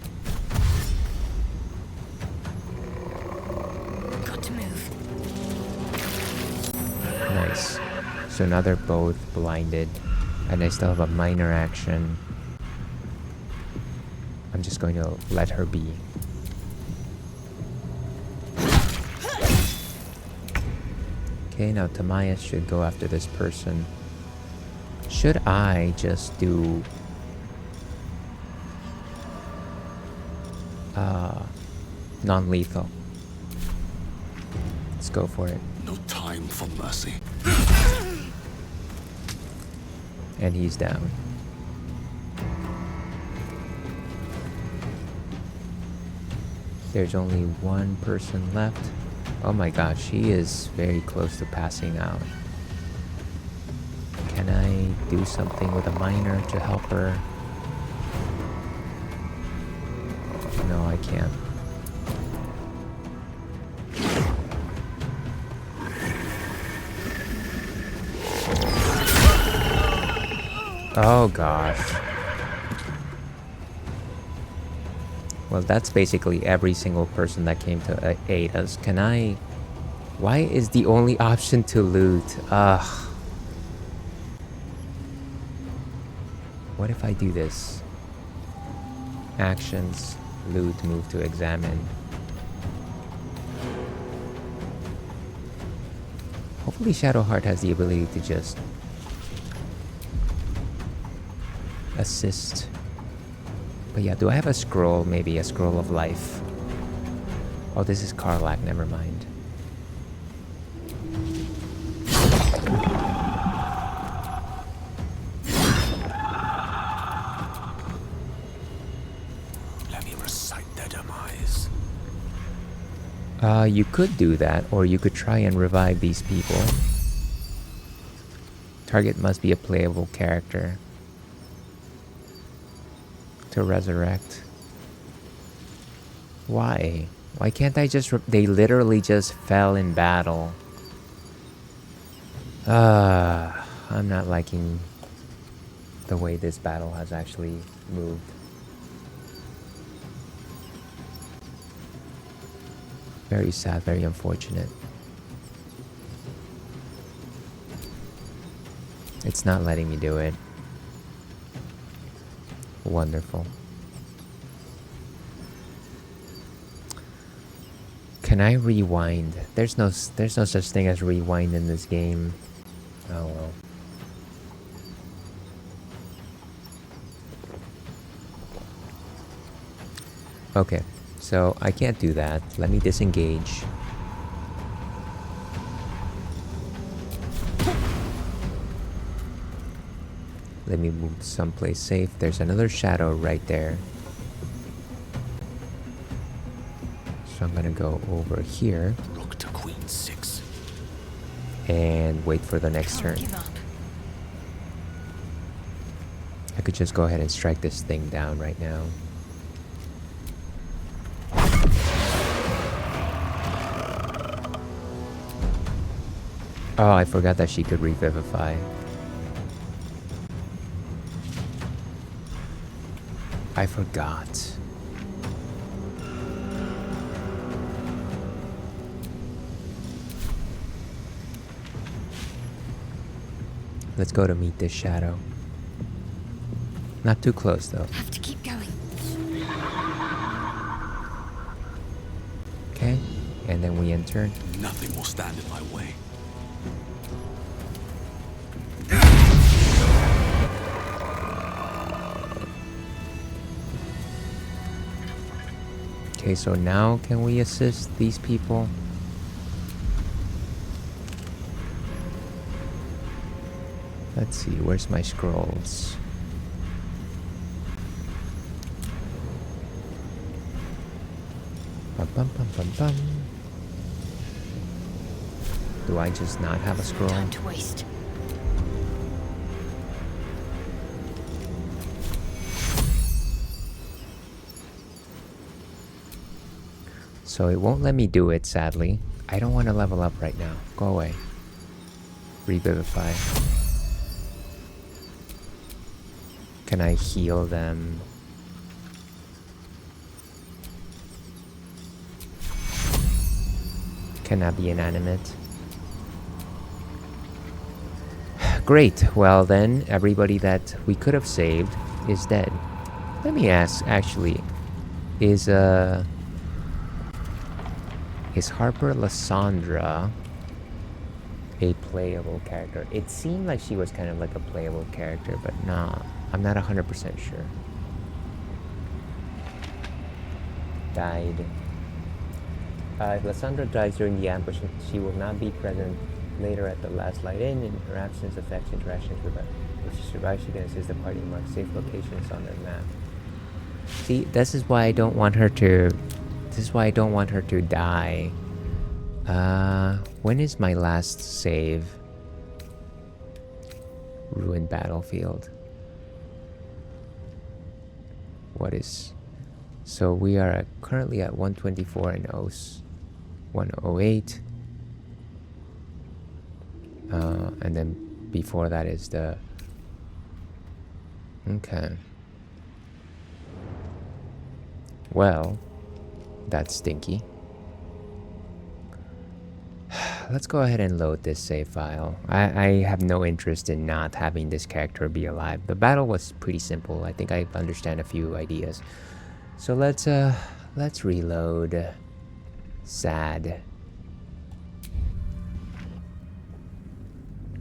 Got to move. Nice. So now they're both blinded, and I still have a minor action. I'm just going to let her be. Okay, now Tamaya should go after this person. Should I just do... non-lethal? Let's go for it. No time for mercy. And he's down. There's only one person left. Oh my god, she is very close to passing out. Can I do something with a miner to help her? No, I can't. Oh gosh. Well, that's basically every single person that came to aid us. Can I... Why is the only option to loot? Ugh. What if I do this? Actions, loot, move to examine. Hopefully Shadowheart has the ability to just assist. But yeah, do I have a scroll? Maybe a scroll of life. Oh, this is Karlak, never mind. Let me recite their demise. You could do that, or you could try and revive these people. Target must be a playable character to resurrect. Why? Why can't I just... They literally just fell in battle. I'm not liking the way this battle has actually moved. Very sad, very unfortunate. It's not letting me do it. Wonderful. Can I rewind? There's no such thing as rewind in this game. Oh well. Okay, so I can't do that. Let me disengage. Let me move someplace safe. There's another shadow right there. So I'm gonna go over here. Rook to Queen 6. And wait for the next turn. I could just go ahead and strike this thing down right now. Oh, I forgot that she could revivify. I forgot. Let's go to meet this shadow. Not too close though. Have to keep going. Okay, and then we enter. Nothing will stand in my way. Okay, so now can we assist these people? Let's see, where's my scrolls? Bum, bum, bum, bum, bum. Do I just not have a scroll? Time to waste. So it won't let me do it, sadly. I don't want to level up right now. Go away. Revivify. Can I heal them? Cannot be inanimate. Great. Well then, everybody that we could have saved is dead. Let me ask, actually, is Harper Lysandra a playable character? It seemed like she was kind of like a playable character, but nah, I'm not 100% sure. Died. If Lysandra dies during the ambush, she will not be present later at the last light in. In her absence affects interactions with her. If she survives, she can assist the party mark safe locations on their map. See, this is why I don't want her to. This is why I don't want her to die. When is my last save? Ruined battlefield. What is? So we are currently at 124 and 108. And then before that is the... Okay. Well, that's stinky. Let's go ahead and load this save file. I have no interest in not having this character be alive. The battle was pretty simple. I think I understand a few ideas. So let's reload. Sad.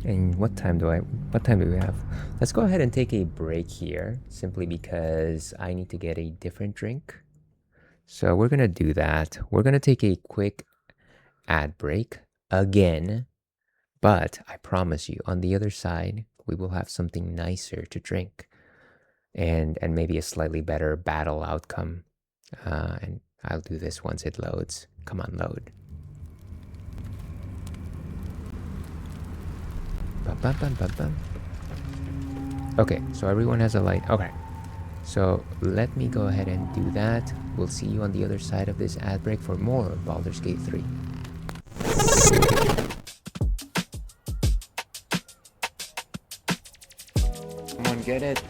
And what time do we have? Let's go ahead and take a break here, simply because I need to get a different drink. So we're gonna do that. We're gonna take a quick ad break again, but I promise you, on the other side, we will have something nicer to drink, and maybe a slightly better battle outcome. And I'll do this once it loads. Come on, load. Okay, so everyone has a light. Okay, so let me go ahead and do that. We'll see you on the other side of this ad break for more Baldur's Gate 3. Come on, get it.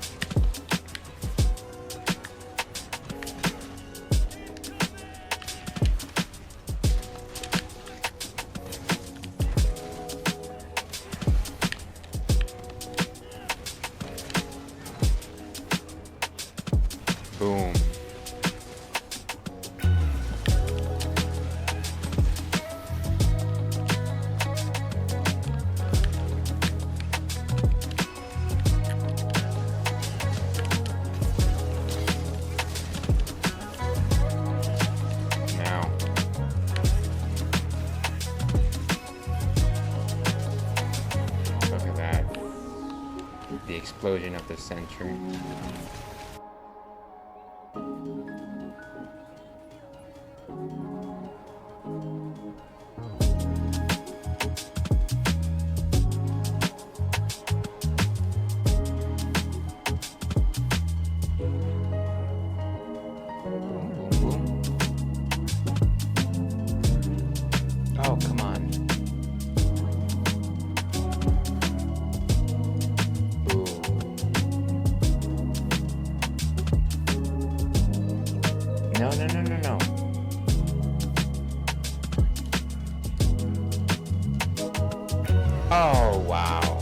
Boom. Now. Look at that. The explosion of the century. Oh, come on. Ooh. No, no, no, no, no. Oh, wow.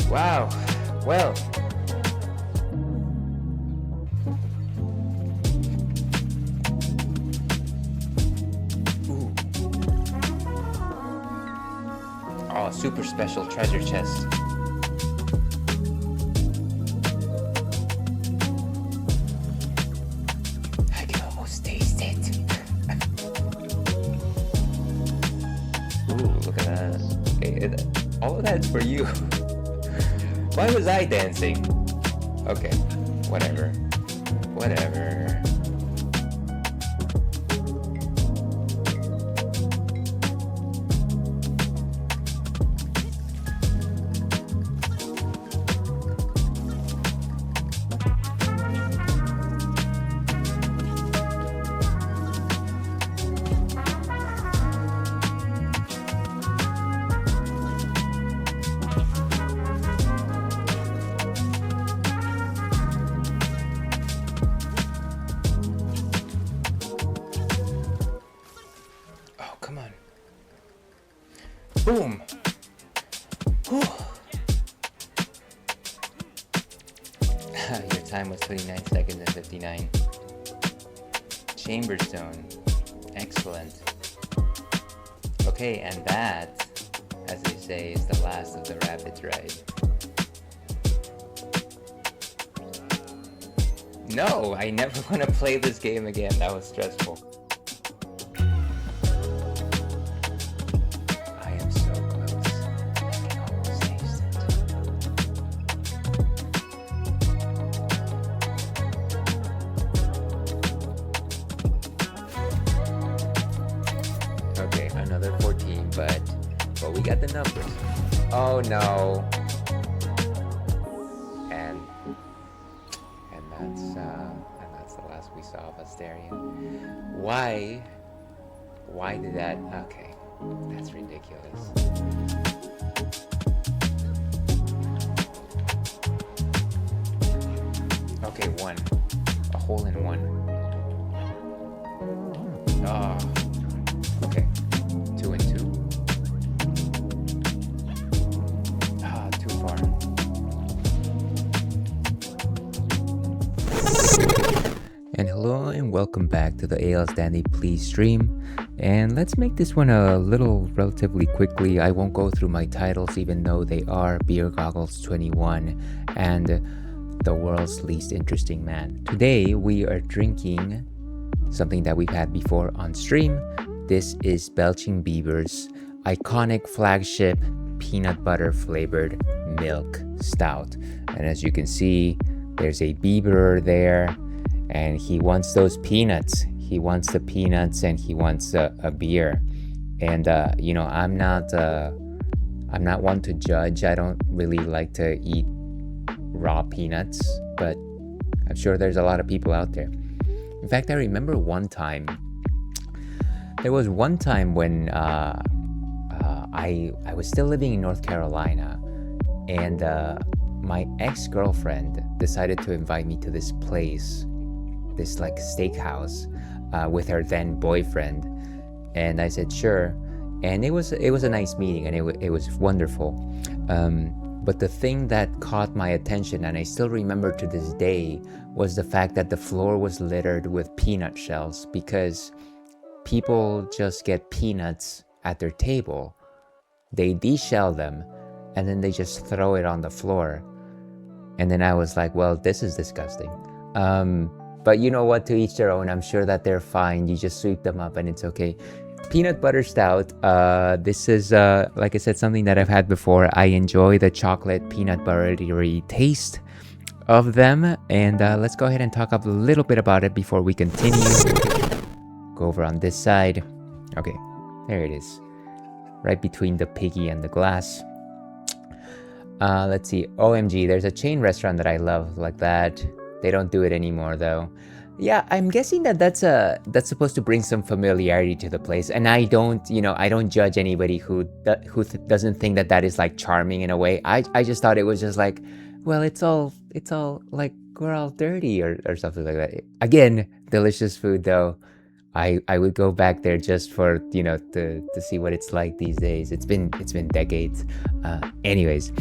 Wow, well. Ooh. Oh, super special treasure chest. I can almost taste it. Ooh, look at that. Okay, all of that's for you. Why was I dancing? Okay, whatever. Whatever. Boom. Whew. Your time was 29 seconds and 59. Chamber Stone. Excellent. Okay, and that, as they say, is the last of the Rapids ride. No, I never want to play this game again. That was stressful. I am so close. I can almost taste it. Okay, another 14, but we got the numbers. Oh no. And that's the last we saw of Astarion. Why did that? Okay, that's ridiculous. Okay, one. A hole in one. Oh. Okay. 2 and 2. Ah, too far. And hello and welcome back to the AL's Dandy Please stream. And let's make this one a little relatively quickly. I won't go through my titles even though they are Beer Goggles 21 and The World's Least Interesting Man. Today we are drinking something that we've had before on stream. This is Belching Beaver's iconic flagship peanut butter flavored milk stout. And as you can see, there's a beaver there. And he wants those peanuts. He wants the peanuts, and he wants a beer. And I'm not one to judge. I don't really like to eat raw peanuts, but I'm sure there's a lot of people out there. In fact, I remember there was one time when I was still living in North Carolina, and my ex-girlfriend decided to invite me to this place, this like steakhouse, with her then boyfriend, and I said sure, and it was a nice meeting, and it was wonderful. But the thing that caught my attention, and I still remember to this day, was the fact that the floor was littered with peanut shells, because people just get peanuts at their table, they deshell them, and then they just throw it on the floor. And then I was like, well, this is disgusting. But you know what, to each their own. I'm sure that they're fine. You just sweep them up and it's okay. Peanut butter stout. This is, like I said, something that I've had before. I enjoy the chocolate peanut buttery taste of them. And let's go ahead and talk a little bit about it before we continue. Go over on this side. Okay, there it is. Right between the piggy and the glass. Let's see. OMG, there's a chain restaurant that I love like that. They don't do it anymore though. Yeah, I'm guessing that's supposed to bring some familiarity to the place. And I don't judge anybody who doesn't think that is like charming in a way. I just thought it was just like, well, it's all like we're all dirty or something like that. Again, delicious food though. I would go back there just for to see what it's like these days. It's been decades. Anyways.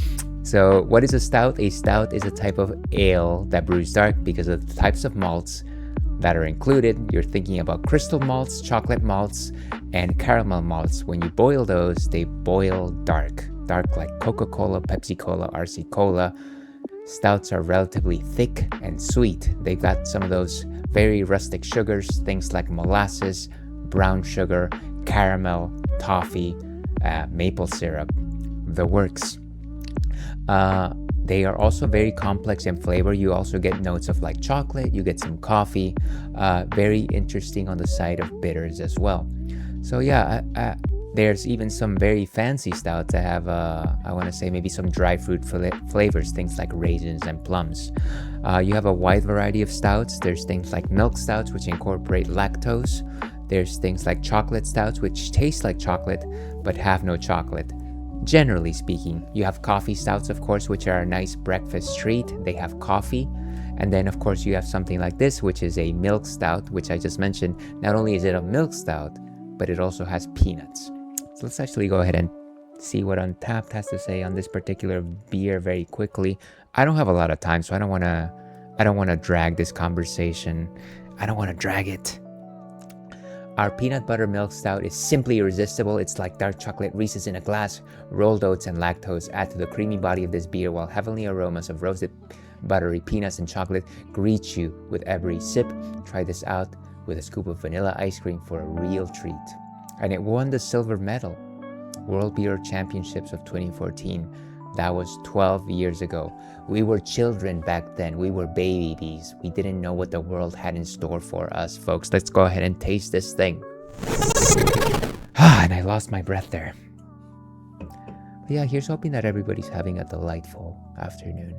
So what is a stout? A stout is a type of ale that brews dark because of the types of malts that are included. You're thinking about crystal malts, chocolate malts, and caramel malts. When you boil those, they boil dark like Coca-Cola, Pepsi-Cola, RC Cola. Stouts are relatively thick and sweet. They've got some of those very rustic sugars, things like molasses, brown sugar, caramel, toffee, maple syrup, the works. They are also very complex in flavor. You also get notes of like chocolate, you get some coffee, very interesting on the side of bitters as well. So yeah, there's even some very fancy stouts that have, I want to say maybe some dry fruit flavors, things like raisins and plums. You have a wide variety of stouts. There's things like milk stouts, which incorporate lactose. There's things like chocolate stouts, which taste like chocolate, but have no chocolate. Generally speaking, you have coffee stouts, of course, which are a nice breakfast treat. They have coffee. And then, of course, you have something like this, which is a milk stout, which I just mentioned. Not only is it a milk stout, but it also has peanuts. So let's actually go ahead and see what Untapped has to say on this particular beer very quickly. I don't have a lot of time, so I don't want to drag this conversation. I don't want to drag it. Our Peanut Butter Milk Stout is simply irresistible. It's like dark chocolate Reese's in a glass. Rolled oats and lactose add to the creamy body of this beer, while heavenly aromas of roasted buttery peanuts and chocolate greet you with every sip. Try this out with a scoop of vanilla ice cream for a real treat. And it won the silver medal, World Beer Championships of 2014. That was 12 years ago. We were children back then. We were babies. We didn't know what the world had in store for us, folks. Let's go ahead and taste this thing. And I lost my breath there. But yeah, here's hoping that everybody's having a delightful afternoon.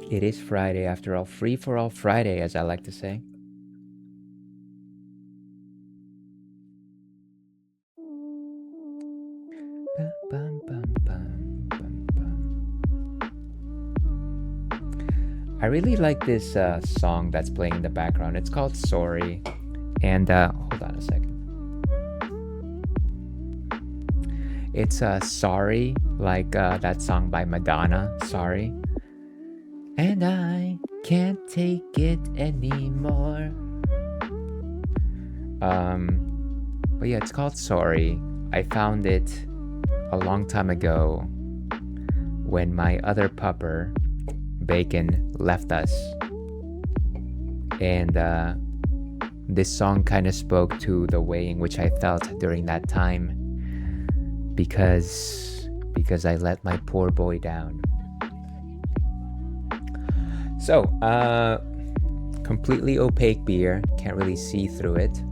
It is Friday after all. Free for all Friday, as I like to say. I really like this song that's playing in the background. It's called Sorry. And hold on a second. It's Sorry, like that song by Madonna, Sorry. And I can't take it anymore. But yeah, it's called Sorry. I found it a long time ago when my other pupper, Bacon, left us. And this song kind of spoke to the way in which I felt during that time, because I let my poor boy down. So, completely opaque beer, can't really see through it.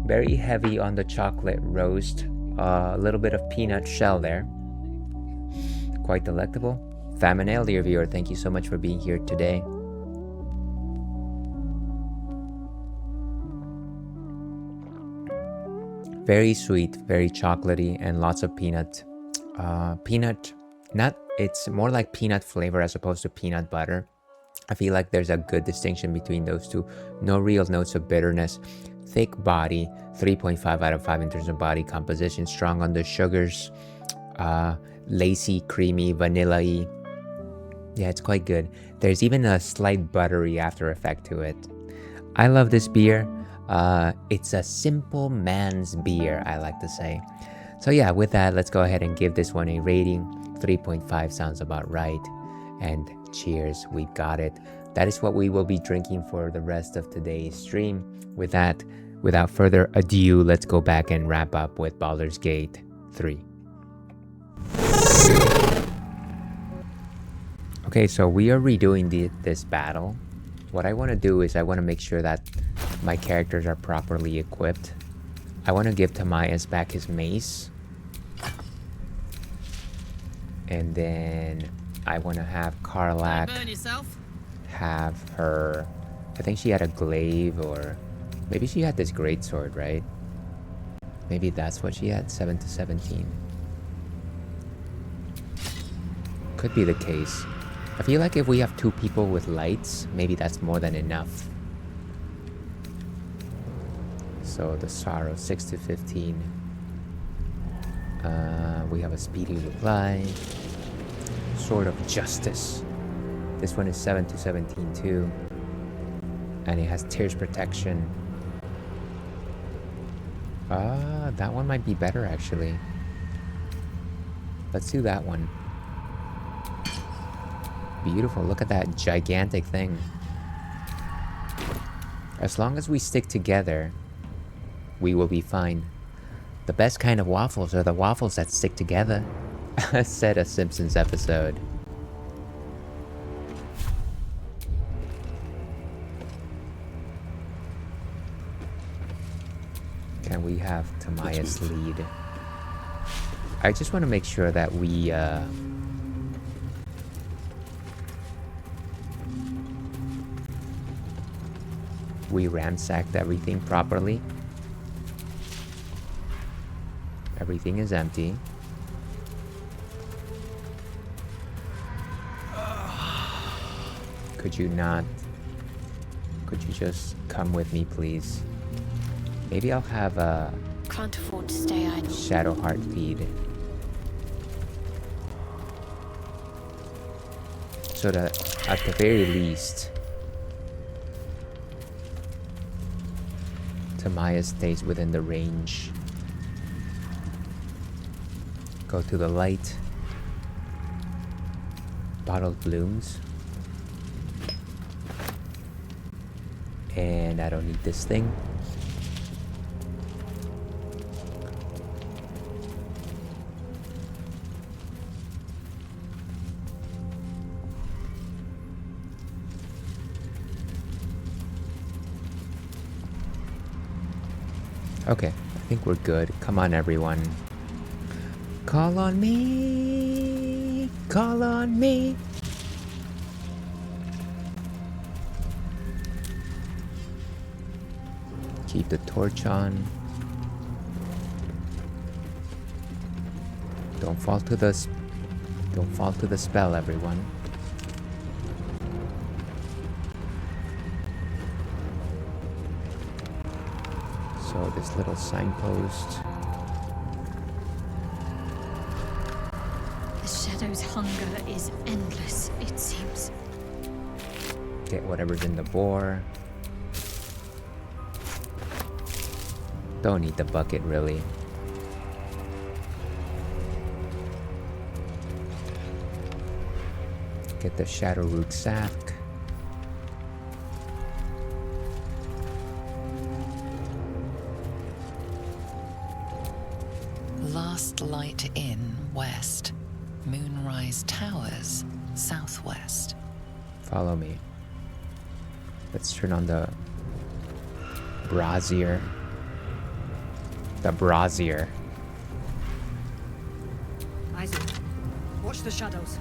Very heavy on the chocolate roast, a little bit of peanut shell there. Quite delectable. Faminale, dear viewer, thank you so much for being here today. Very sweet, very chocolatey, and lots of peanut. It's more like peanut flavor as opposed to peanut butter. I feel like there's a good distinction between those two. No real notes of bitterness. Thick body, 3.5 out of 5 in terms of body composition. Strong on the sugars. Lacy, creamy, vanilla-y. Yeah, it's quite good. There's even a slight buttery after effect to it. I love this beer. It's a simple man's beer, I like to say. So yeah, with that, let's go ahead and give this one a rating. 3.5 sounds about right. And cheers, we've got it. That is what we will be drinking for the rest of today's stream. With that, without further ado, let's go back and wrap up with Baldur's Gate 3. Okay, so we are redoing this battle. What I want to do is I want to make sure that my characters are properly equipped. I want to give Tamias back his mace. And then I want to have Karlak have her... I think she had a glaive, or maybe she had this greatsword, right? Maybe that's what she had, 7 to 17. Could be the case. I feel like if we have 2 people with lights, maybe that's more than enough. So the Sorrow, 6 to 15. We have a speedy reply. Sword of Justice. This one is 7 to 17 too. And it has Tears Protection. That one might be better actually. Let's do that one. Beautiful, look at that gigantic thing. As long as we stick together, we will be fine. The best kind of waffles are the waffles that stick together, said a Simpsons episode. Can we have Tamias lead? I just want to make sure that we ransacked everything properly. Everything is empty. Could you not? Could you just come with me, please? Maybe I'll have a Can't afford to stay idle. Shadow Heart feed. So that at the very least, Tamaya stays within the range. Go to the light. Bottled blooms. And I don't need this thing. Okay, I think we're good. Come on, everyone. Call on me. Call on me. Keep the torch on. Don't fall to the spell, everyone. So this little signpost. The shadow's hunger is endless, it seems. Get whatever's in the boar. Don't need the bucket, really. Get the shadow root sack. Last Light Inn, west. Moonrise Towers, southwest. Follow me. Let's turn on the brazier. The brazier. Isaac, watch the shadows.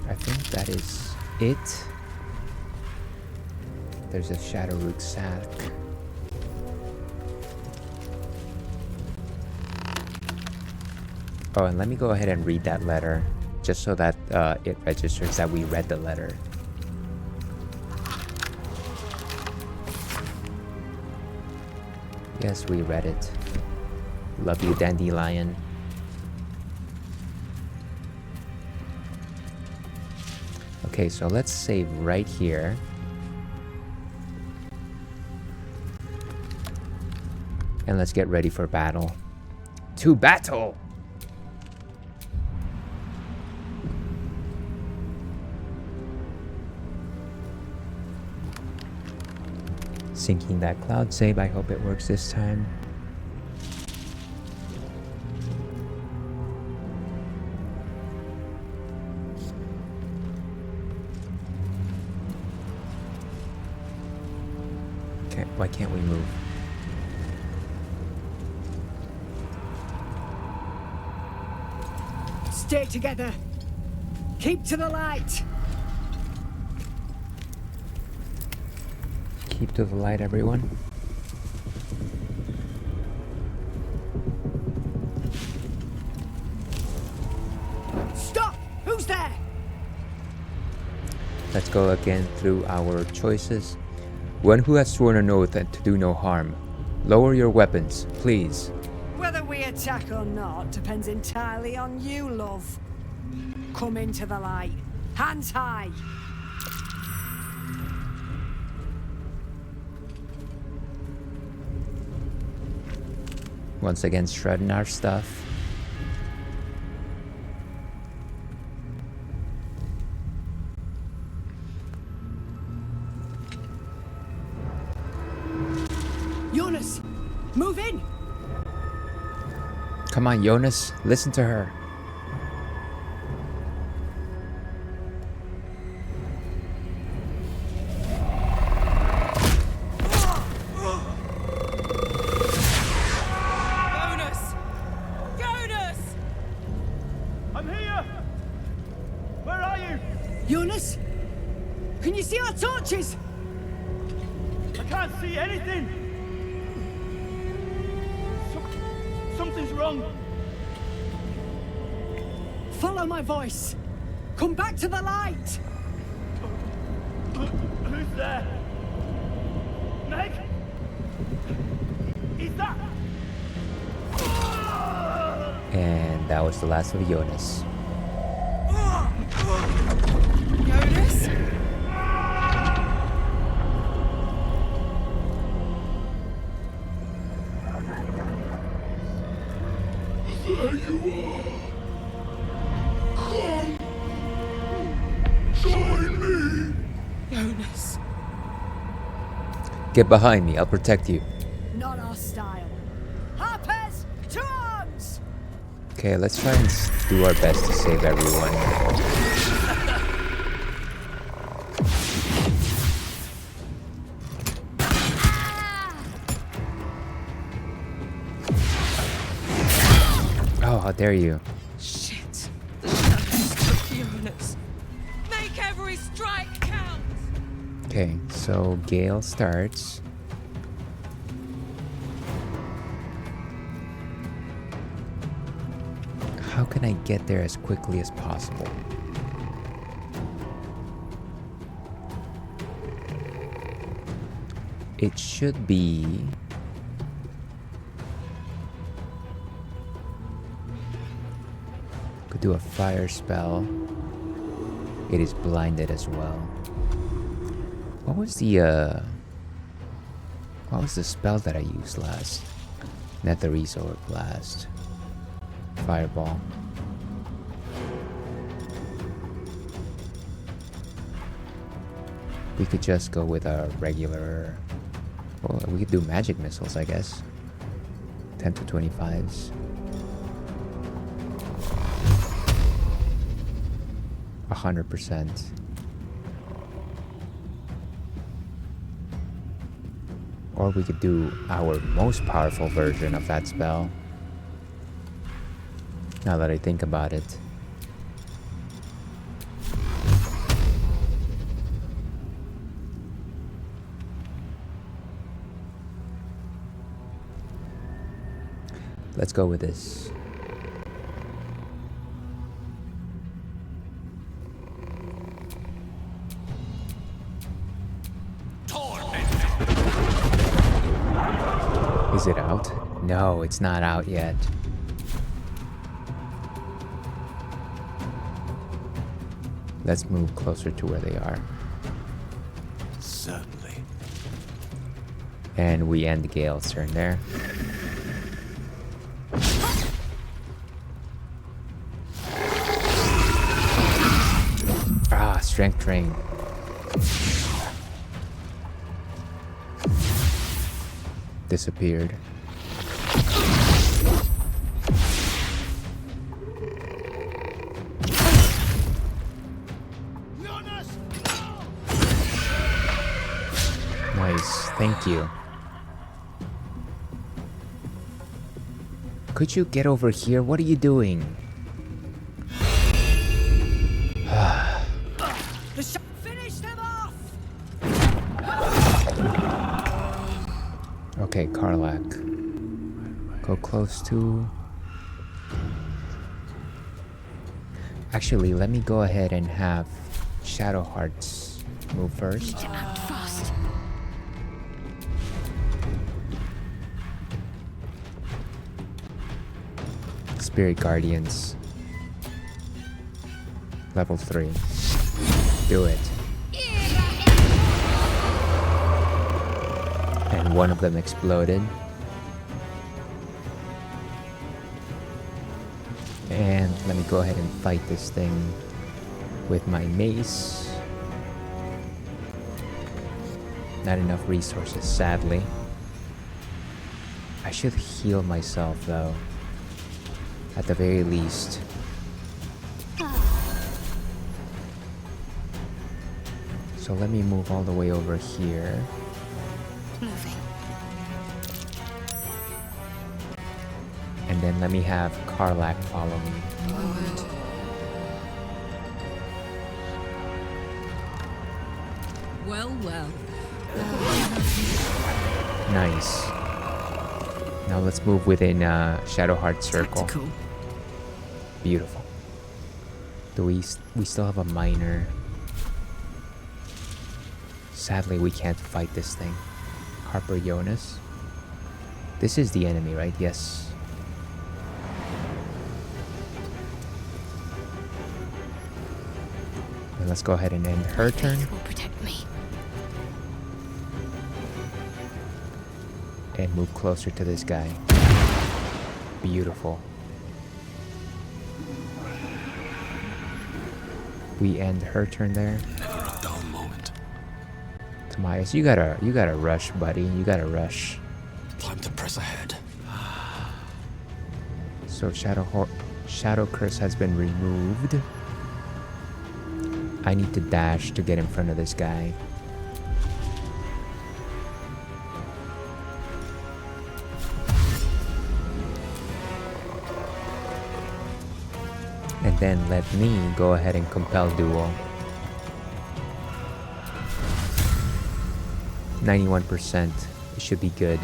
I think that is it. There's a shadow root sack. Oh, and let me go ahead and read that letter, just so that it registers that we read the letter. Yes, we read it. Love you, Dandelion. Okay, so let's save right here. And let's get ready for battle. To battle! Syncing that cloud save. I hope it works this time. Okay, why can't we move? Stay together. Keep to the light. Keep to the light, everyone. Stop! Who's there? Let's go again through our choices. One who has sworn an oath to do no harm. Lower your weapons, please. Whether we attack or not depends entirely on you, love. Come into the light. Hands high. Once again, shredding our stuff. Jonas, move in. Come on, Jonas, listen to her. Jonas, can you see our torches? I can't see anything. Something's wrong. Follow my voice. Come back to the light. Who's there? Meg? Is that? And that was the last of Jonas. Jonas? There you are. Come. Join me. Jonas. Get behind me, I'll protect you. Not our style. Harpers, to arms! Okay, let's try and do our best to save everyone. Oh, how dare you. Shit. The shadows took Jonas. Make every strike count! Okay, so Gale starts. How can I get there as quickly as possible? It should be... Could do a fire spell. It is blinded as well. What was the spell that I used last? Netherese or Blast. Fireball. We could just go with a regular... Well, we could do magic missiles, I guess. 10 to 25s. 100%. Or we could do our most powerful version of that spell. Now that I think about it. Let's go with this. Is it out? No, it's not out yet. Let's move closer to where they are. Certainly. And we end Gale's turn there. Ah, strength drain. Disappeared. Nice, thank you. Could you get over here? What are you doing? Finish them off! Okay, Karlak. Go close to... Actually, let me go ahead and have Shadow Hearts move first. Fast. Spirit Guardians. Level 3. Do it. And one of them exploded. And let me go ahead and fight this thing with my mace. Not enough resources, sadly. I should heal myself though. At the very least. So let me move all the way over here. Moving. And then let me have Karlak follow me. Forward. Well, well. Nice. Now let's move within Shadowheart circle. Tactical. Beautiful. Do we still have a minor? Sadly, we can't fight this thing. Harper Jonas. This is the enemy, right? Yes. And let's go ahead and end her turn. Will protect me. And move closer to this guy. Beautiful. We end her turn there. Never a dull moment. Tobias, you gotta rush, buddy. You gotta rush. Time to press ahead. So Shadow Curse has been removed. I need to dash to get in front of this guy. And then let me go ahead and compel duel. 91%. It should be good.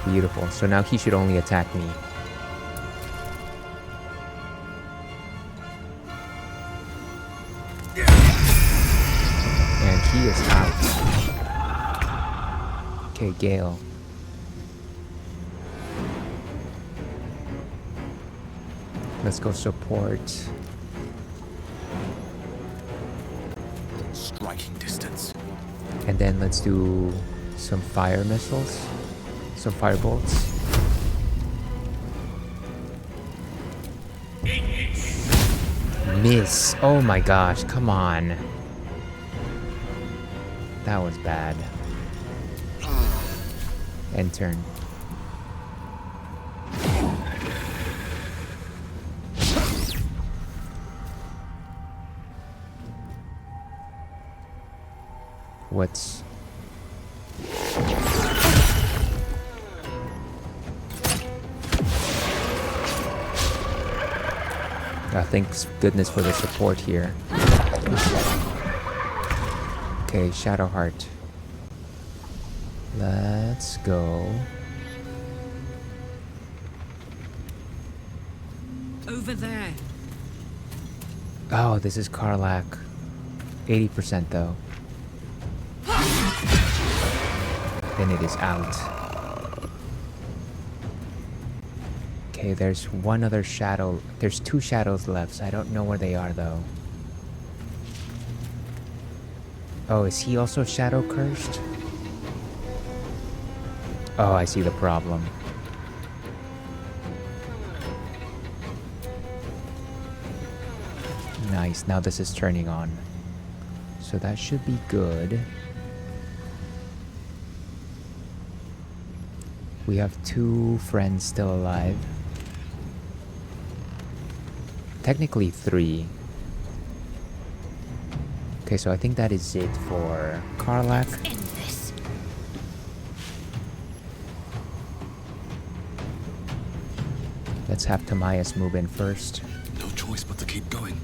Beautiful. So now he should only attack me. And he is out. Okay, Gale. Let's go support. Striking distance. And then let's do some fire missiles. Some firebolts. Miss. Oh my gosh, come on. That was bad. End turn. What's... thank goodness for the support here. Okay, Shadowheart. Let's go. Over there. Oh, this is Karlach. 80% though. Then it is out. Okay, there's one other shadow. There's two shadows left. So I don't know where they are though. Oh, is he also shadow cursed? Oh, I see the problem. Nice, now this is turning on. So that should be good. We have two friends still alive. Technically 3. Okay, so I think that is it for Karlach. Let's have Tamias move in first. No choice but to keep going.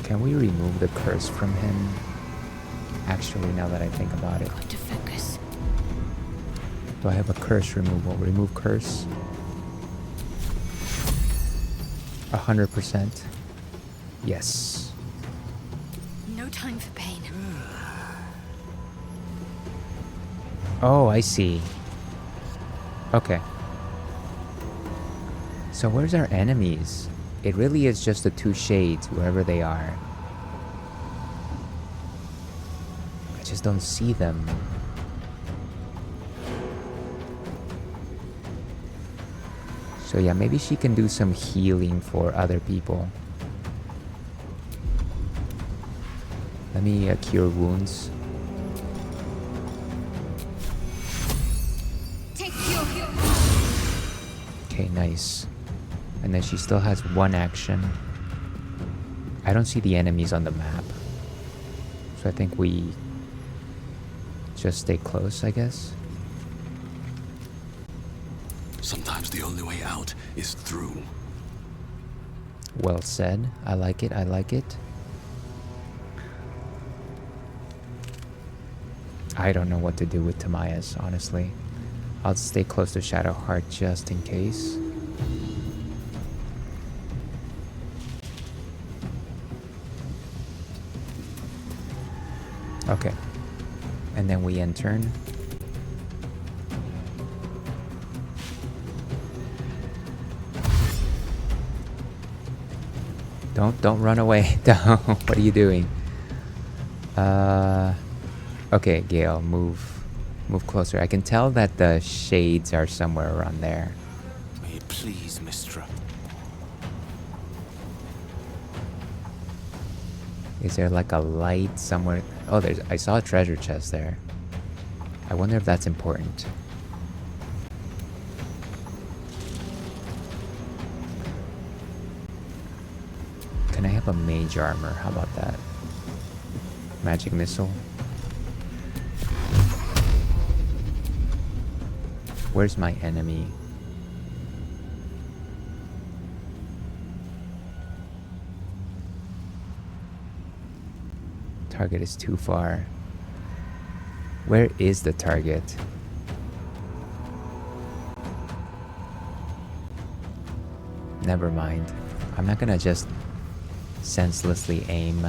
Can we remove the curse from him? Actually, now that I think about it. Got to focus. Do I have a curse removal? Remove curse. 100%. Yes. No time for pain. Oh, I see. Okay. So where's our enemies? It really is just the two shades, wherever they are. I just don't see them. So yeah, maybe she can do some healing for other people. Let me cure wounds. Okay, nice. And then she still has one action. I don't see the enemies on the map. So I think we just stay close, I guess. Sometimes the only way out is through. Well said. I like it, I like it. I don't know what to do with Tamias, honestly. I'll stay close to Shadowheart just in case. Okay. And then we end turn. Don't run away. Don't. What are you doing? Okay, Gale, move closer. I can tell that the shades are somewhere around there. May it please, Mistra. Is there like a light somewhere? Oh, I saw a treasure chest there. I wonder if that's important. Can I have a mage armor? How about that? Magic missile. Where's my enemy? Target is too far. Where is the target? Never mind. I'm not gonna just senselessly aim.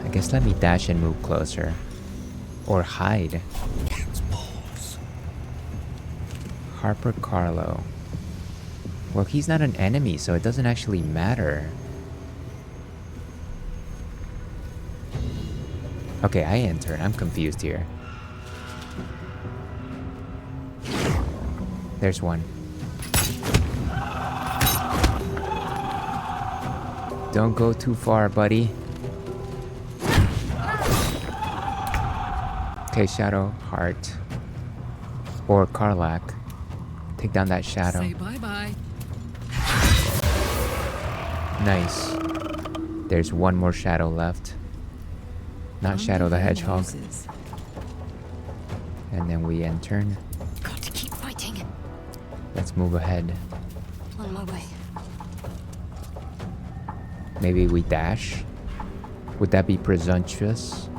I guess let me dash and move closer. Or hide. Harper Carlo. Well, he's not an enemy, so it doesn't actually matter. Okay, I enter. I'm confused here. There's one. Don't go too far, buddy. Okay, Shadow, Heart. Or Karlak. Take down that shadow. Say bye-bye. Nice. There's one more shadow left. Not Shadow the Hedgehog. And then we end turn. Got to keep fighting. Let's move ahead. On my way. Maybe we dash? Would that be presumptuous?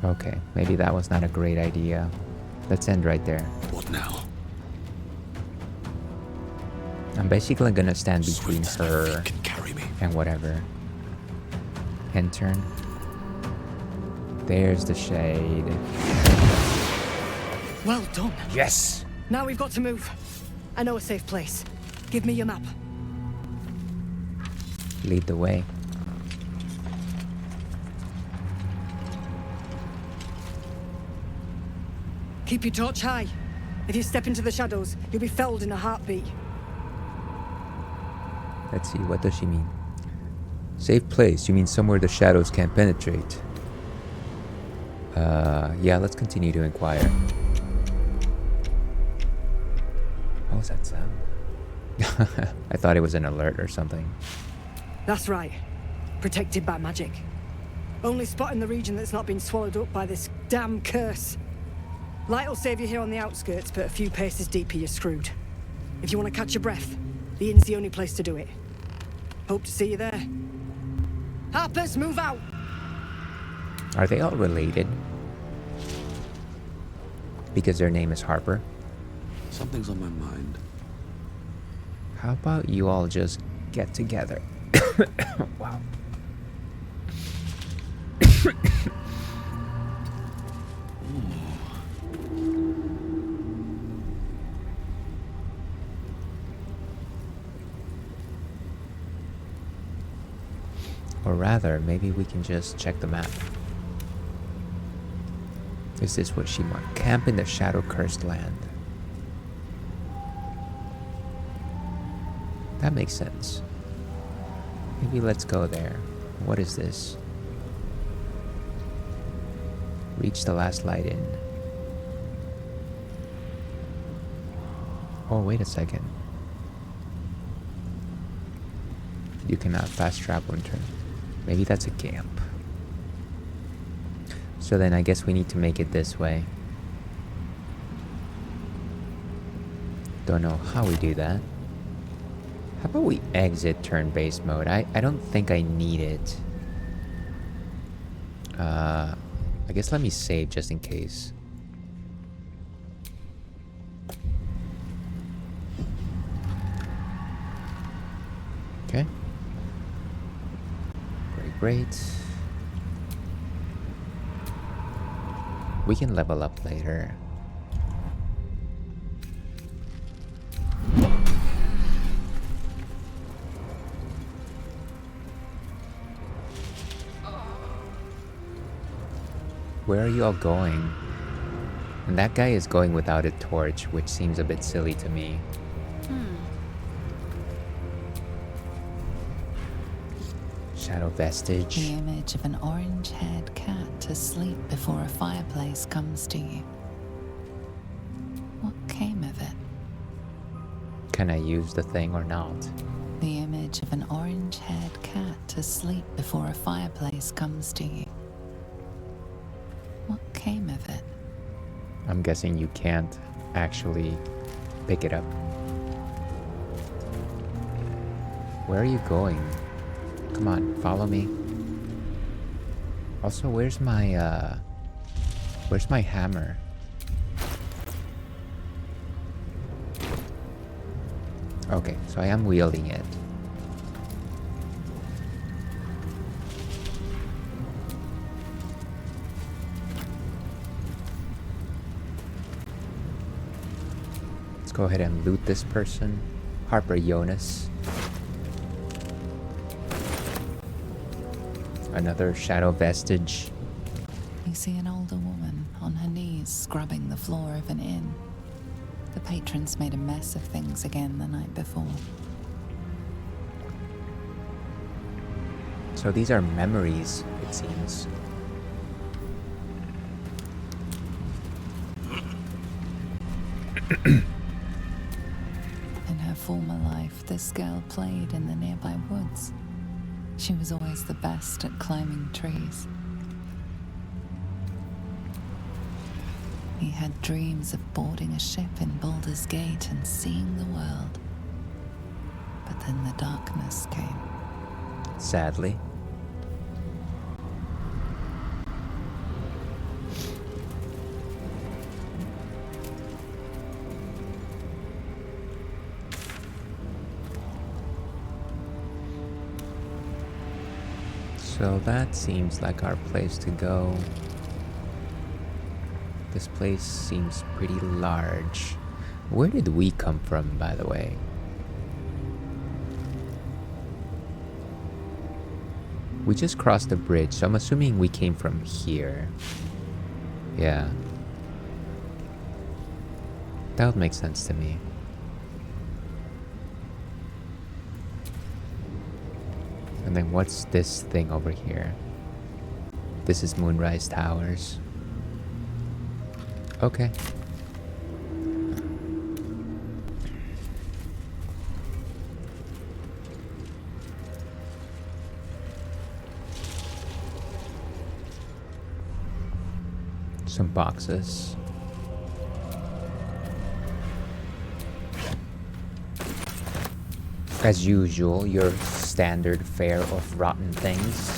Okay, maybe that was not a great idea. Let's end right there. What now? I'm basically gonna stand between her and whatever. End turn. There's the shade. Well done. Yes! Now we've got to move. I know a safe place. Give me your map. Lead the way. Keep your torch high. If you step into the shadows, you'll be felled in a heartbeat. Let's see, what does she mean? Safe place, you mean somewhere the shadows can't penetrate? Yeah, let's continue to inquire. What was that sound? I thought it was an alert or something. That's right. Protected by magic. Only spot in the region that's not been swallowed up by this damn curse. Light will save you here on the outskirts, but a few paces deeper you're screwed. If you want to catch your breath, the inn's the only place to do it. Hope to see you there. Harpers, move out! Are they all related? Because their name is Harper? Something's on my mind. How about you all just get together? Wow. Or rather, maybe we can just check the map. Is this what she wants? Camp in the shadow-cursed land. That makes sense. Maybe let's go there. What is this? Reach the last light in. Oh, wait a second. You cannot fast travel in turn. Maybe that's a camp. So then I guess we need to make it this way. Don't know how we do that. How about we exit turn-based mode? I don't think I need it. I guess let me save just in case. Okay. Great. We can level up later. Where are you all going? And that guy is going without a torch, which seems a bit silly to me. Shadow vestige. The image of an orange-haired cat asleep before a fireplace comes to you. What came of it? Can I use the thing or not? The image of an orange-haired cat asleep before a fireplace comes to you. What came of it? I'm guessing you can't actually pick it up. Where are you going? Come on, follow me. Also, where's my hammer? Okay, so I am wielding it. Let's go ahead and loot this person. Harper Jonas. Another shadow vestige. You see an older woman on her knees scrubbing the floor of an inn. The patrons made a mess of things again the night before. So these are memories, it seems. In her former life, this girl played in the nearby woods. She was always the best at climbing trees. He had dreams of boarding a ship in Baldur's Gate and seeing the world. But then the darkness came. Sadly. So that seems like our place to go. This place seems pretty large. Where did we come from, by the way? We just crossed the bridge, so I'm assuming we came from here. Yeah. That would make sense to me. And then what's this thing over here? This is Moonrise Towers. Okay. Some boxes. As usual, your standard fare of rotten things.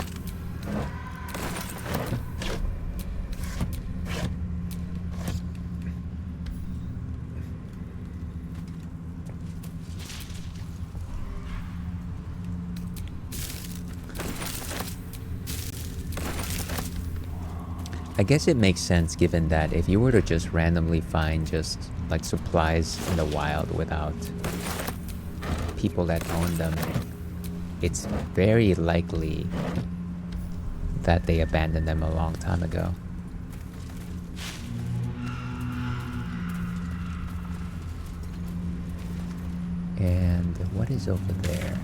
I guess it makes sense given that if you were to just randomly find just like supplies in the wild without people that own them, it's very likely that they abandoned them a long time ago. And what is over there?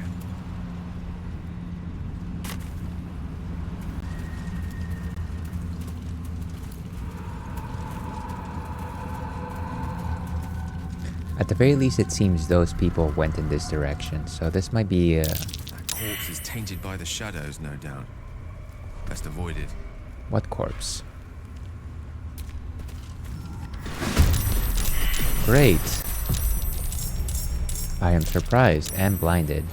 At the very least, it seems those people went in this direction, so this might be That corpse is tainted by the shadows, no doubt. Best avoid it. What corpse? Great. I am surprised and blinded.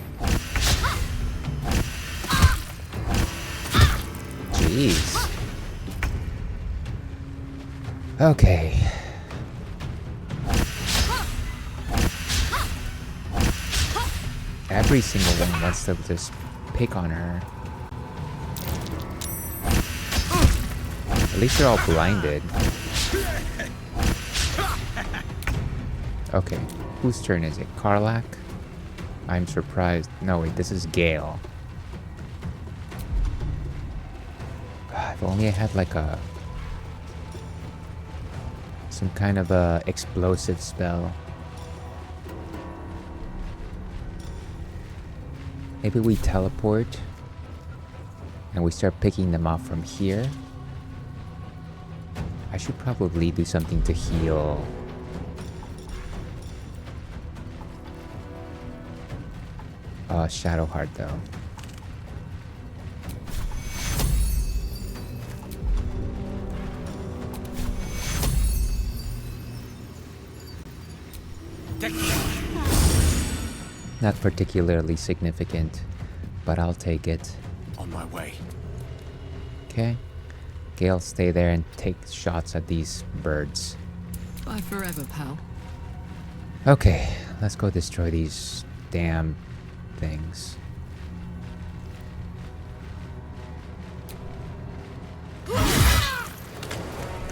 Jeez. Okay. Every single one wants to just pick on her. At least they're all blinded. Okay, whose turn is it? Karlak? I'm surprised. No, wait, this is Gale. If only I had like some kind of a explosive spell. Maybe we teleport and we start picking them off from here. I should probably do something to heal. Shadowheart though. Not particularly significant, but I'll take it. On my way. Okay. Gale, stay there and take shots at these birds. Bye forever, pal. Okay, let's go destroy these damn things.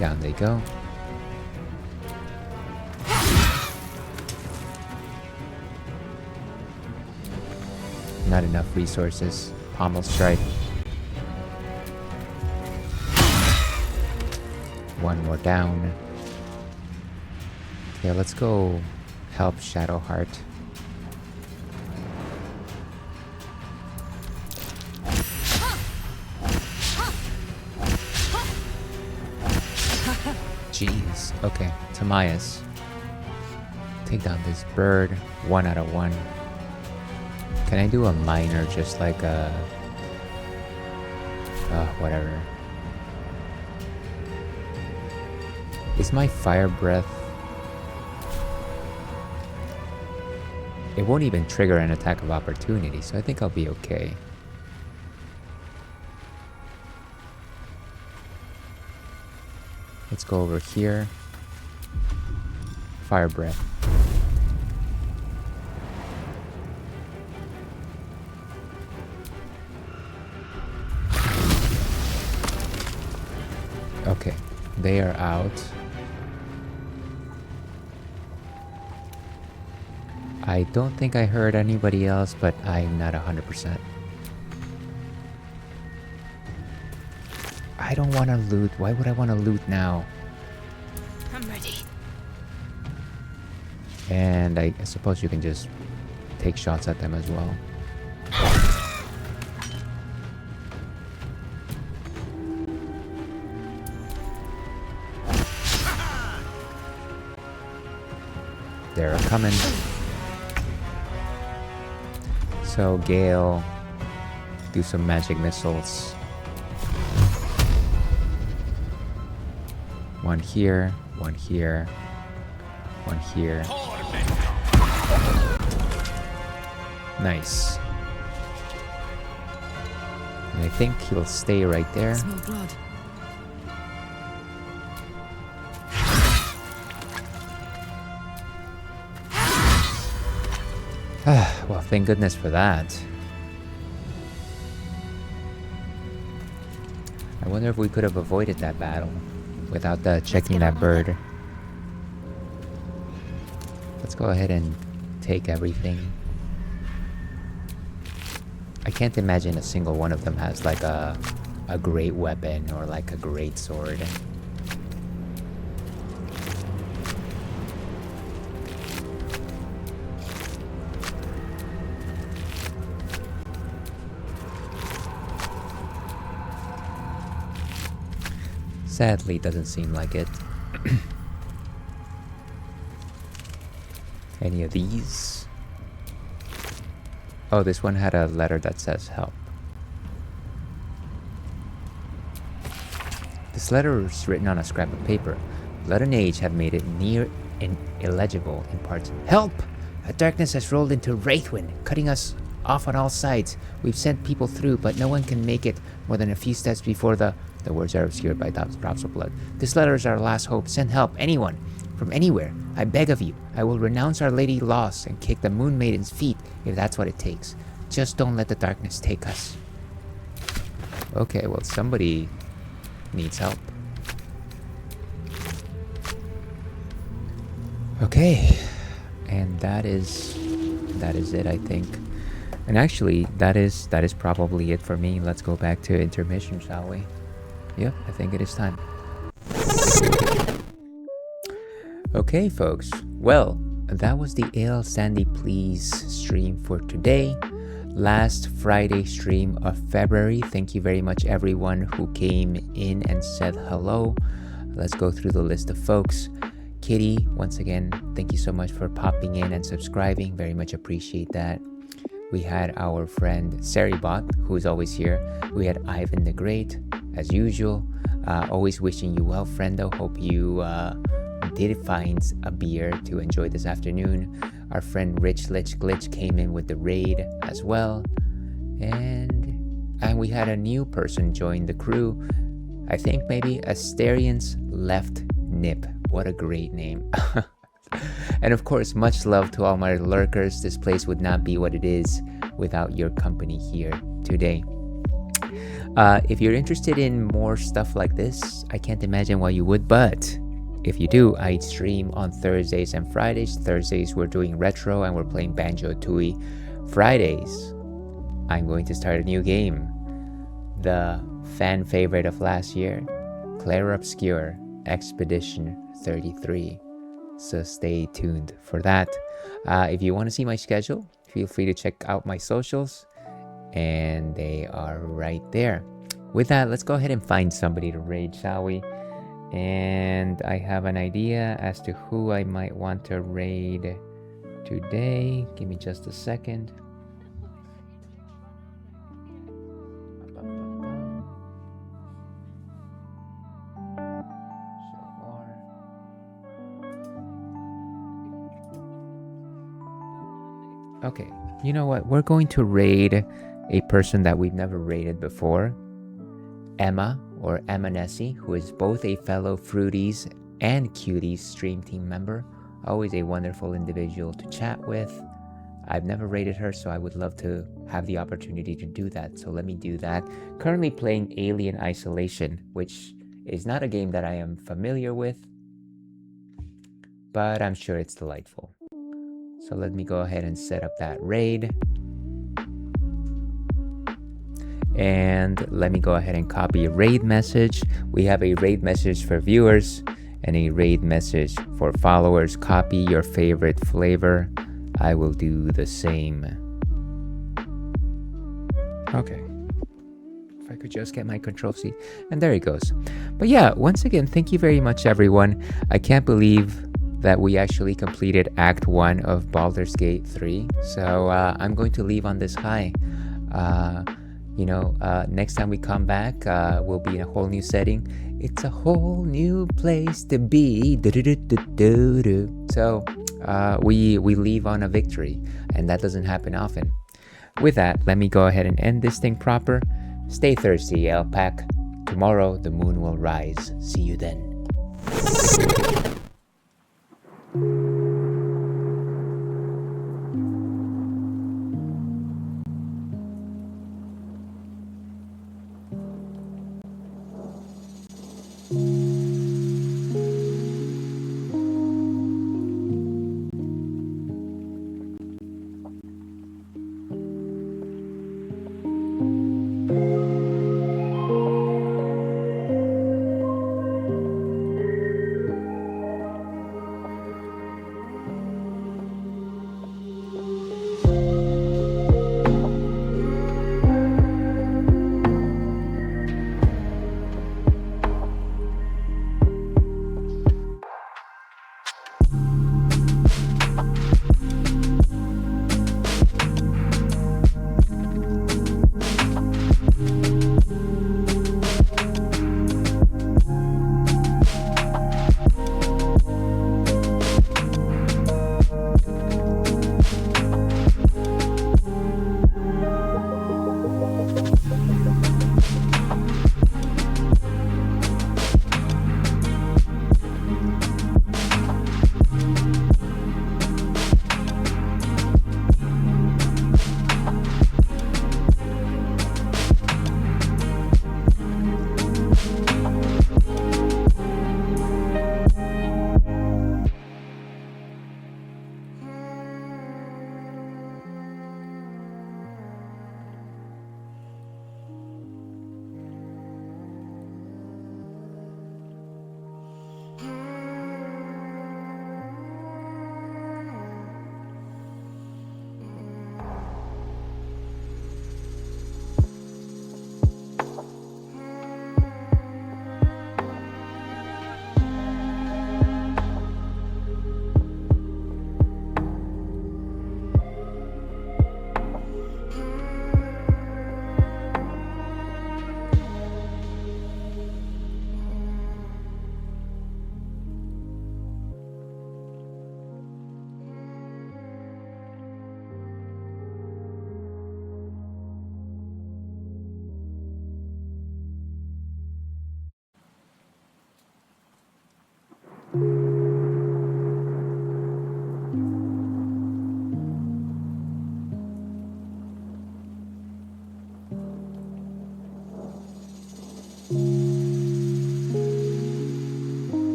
Down they go. Not enough resources. Pommel strike. One more down. Okay, let's go help Shadowheart. Jeez. Okay, Tamias. Take down this bird. 1 out of 1. Can I do a minor, just like a... whatever. Is my fire breath... It won't even trigger an attack of opportunity, so I think I'll be okay. Let's go over here. Fire breath. Okay, they are out. I don't think I heard anybody else, but I'm not 100%. I don't want to loot. Why would I want to loot now? I'm ready. And I suppose you can just take shots at them as well. They're coming. So Gale, do some magic missiles. One here, one here, one here. Nice. And I think he'll stay right there. Smell blood. Well, thank goodness for that. I wonder if we could have avoided that battle without checking that bird. Let's go ahead and take everything. I can't imagine a single one of them has like a great weapon or like a great sword. Sadly, doesn't seem like it. Any of these? Oh, this one had a letter that says help. This letter was written on a scrap of paper. Blood and age have made it near illegible in parts. Help! darkness has rolled into Wraithwind, cutting us off on all sides. We've sent people through, but no one can make it more than a few steps before the words are obscured by drops of blood. This letter is our last hope. Send help, anyone, from anywhere. I beg of you. I will renounce Our Lady Lost and kick the Moon Maiden's feet if that's what it takes. Just don't let the darkness take us. Okay, well, somebody needs help. Okay, and that is it, I think. And actually, that is probably it for me. Let's go back to intermission, shall we? Yep, I think it is time. Okay, folks. Well, that was the Ale Sandy Please stream for today. Last Friday stream of February. Thank you very much, everyone who came in and said hello. Let's go through the list of folks. Kitty, once again, thank you so much for popping in and subscribing. Very much appreciate that. We had our friend Saribot, who is always here. We had Ivan the Great, as usual. Always wishing you well, friendo. Hope you did find a beer to enjoy this afternoon. Our friend Rich Lich Glitch came in with the raid as well. And we had a new person join the crew. I think maybe Asterian's Left Nip. What a great name. And of course, much love to all my lurkers. This place would not be what it is without your company here today. If you're interested in more stuff like this, I can't imagine why you would, but if you do, I stream on Thursdays and Fridays. Thursdays we're doing retro and we're playing Banjo-Tooie. Fridays, I'm going to start a new game. The fan favorite of last year, Clair Obscure Expedition 33. So stay tuned for that. If you want to see my schedule, feel free to check out my socials, and they are right there. With that, let's go ahead and find somebody to raid, shall we? And I have an idea as to who I might want to raid today. Give me just a second. Okay, you know what? We're going to raid a person that we've never raided before. Emma, or Emma Nessie, who is both a fellow Fruities and Cuties stream team member. Always a wonderful individual to chat with. I've never raided her, so I would love to have the opportunity to do that. So let me do that. Currently playing Alien Isolation, which is not a game that I am familiar with, but I'm sure it's delightful. So let me go ahead and set up that raid. And let me go ahead and copy a raid message. We have a raid message for viewers and a raid message for followers. Copy your favorite flavor. I will do the same. Okay. If I could just get my control C. And there it goes. But yeah, once again, thank you very much, everyone. I can't believe that we actually completed Act 1 of Baldur's Gate 3. So I'm going to leave on this high. Next time we come back, we'll be in a whole new setting. It's a whole new place to be. So we leave on a victory, and that doesn't happen often. With that, let me go ahead and end this thing proper. Stay thirsty, Ale Pack. Tomorrow the moon will rise. See you then.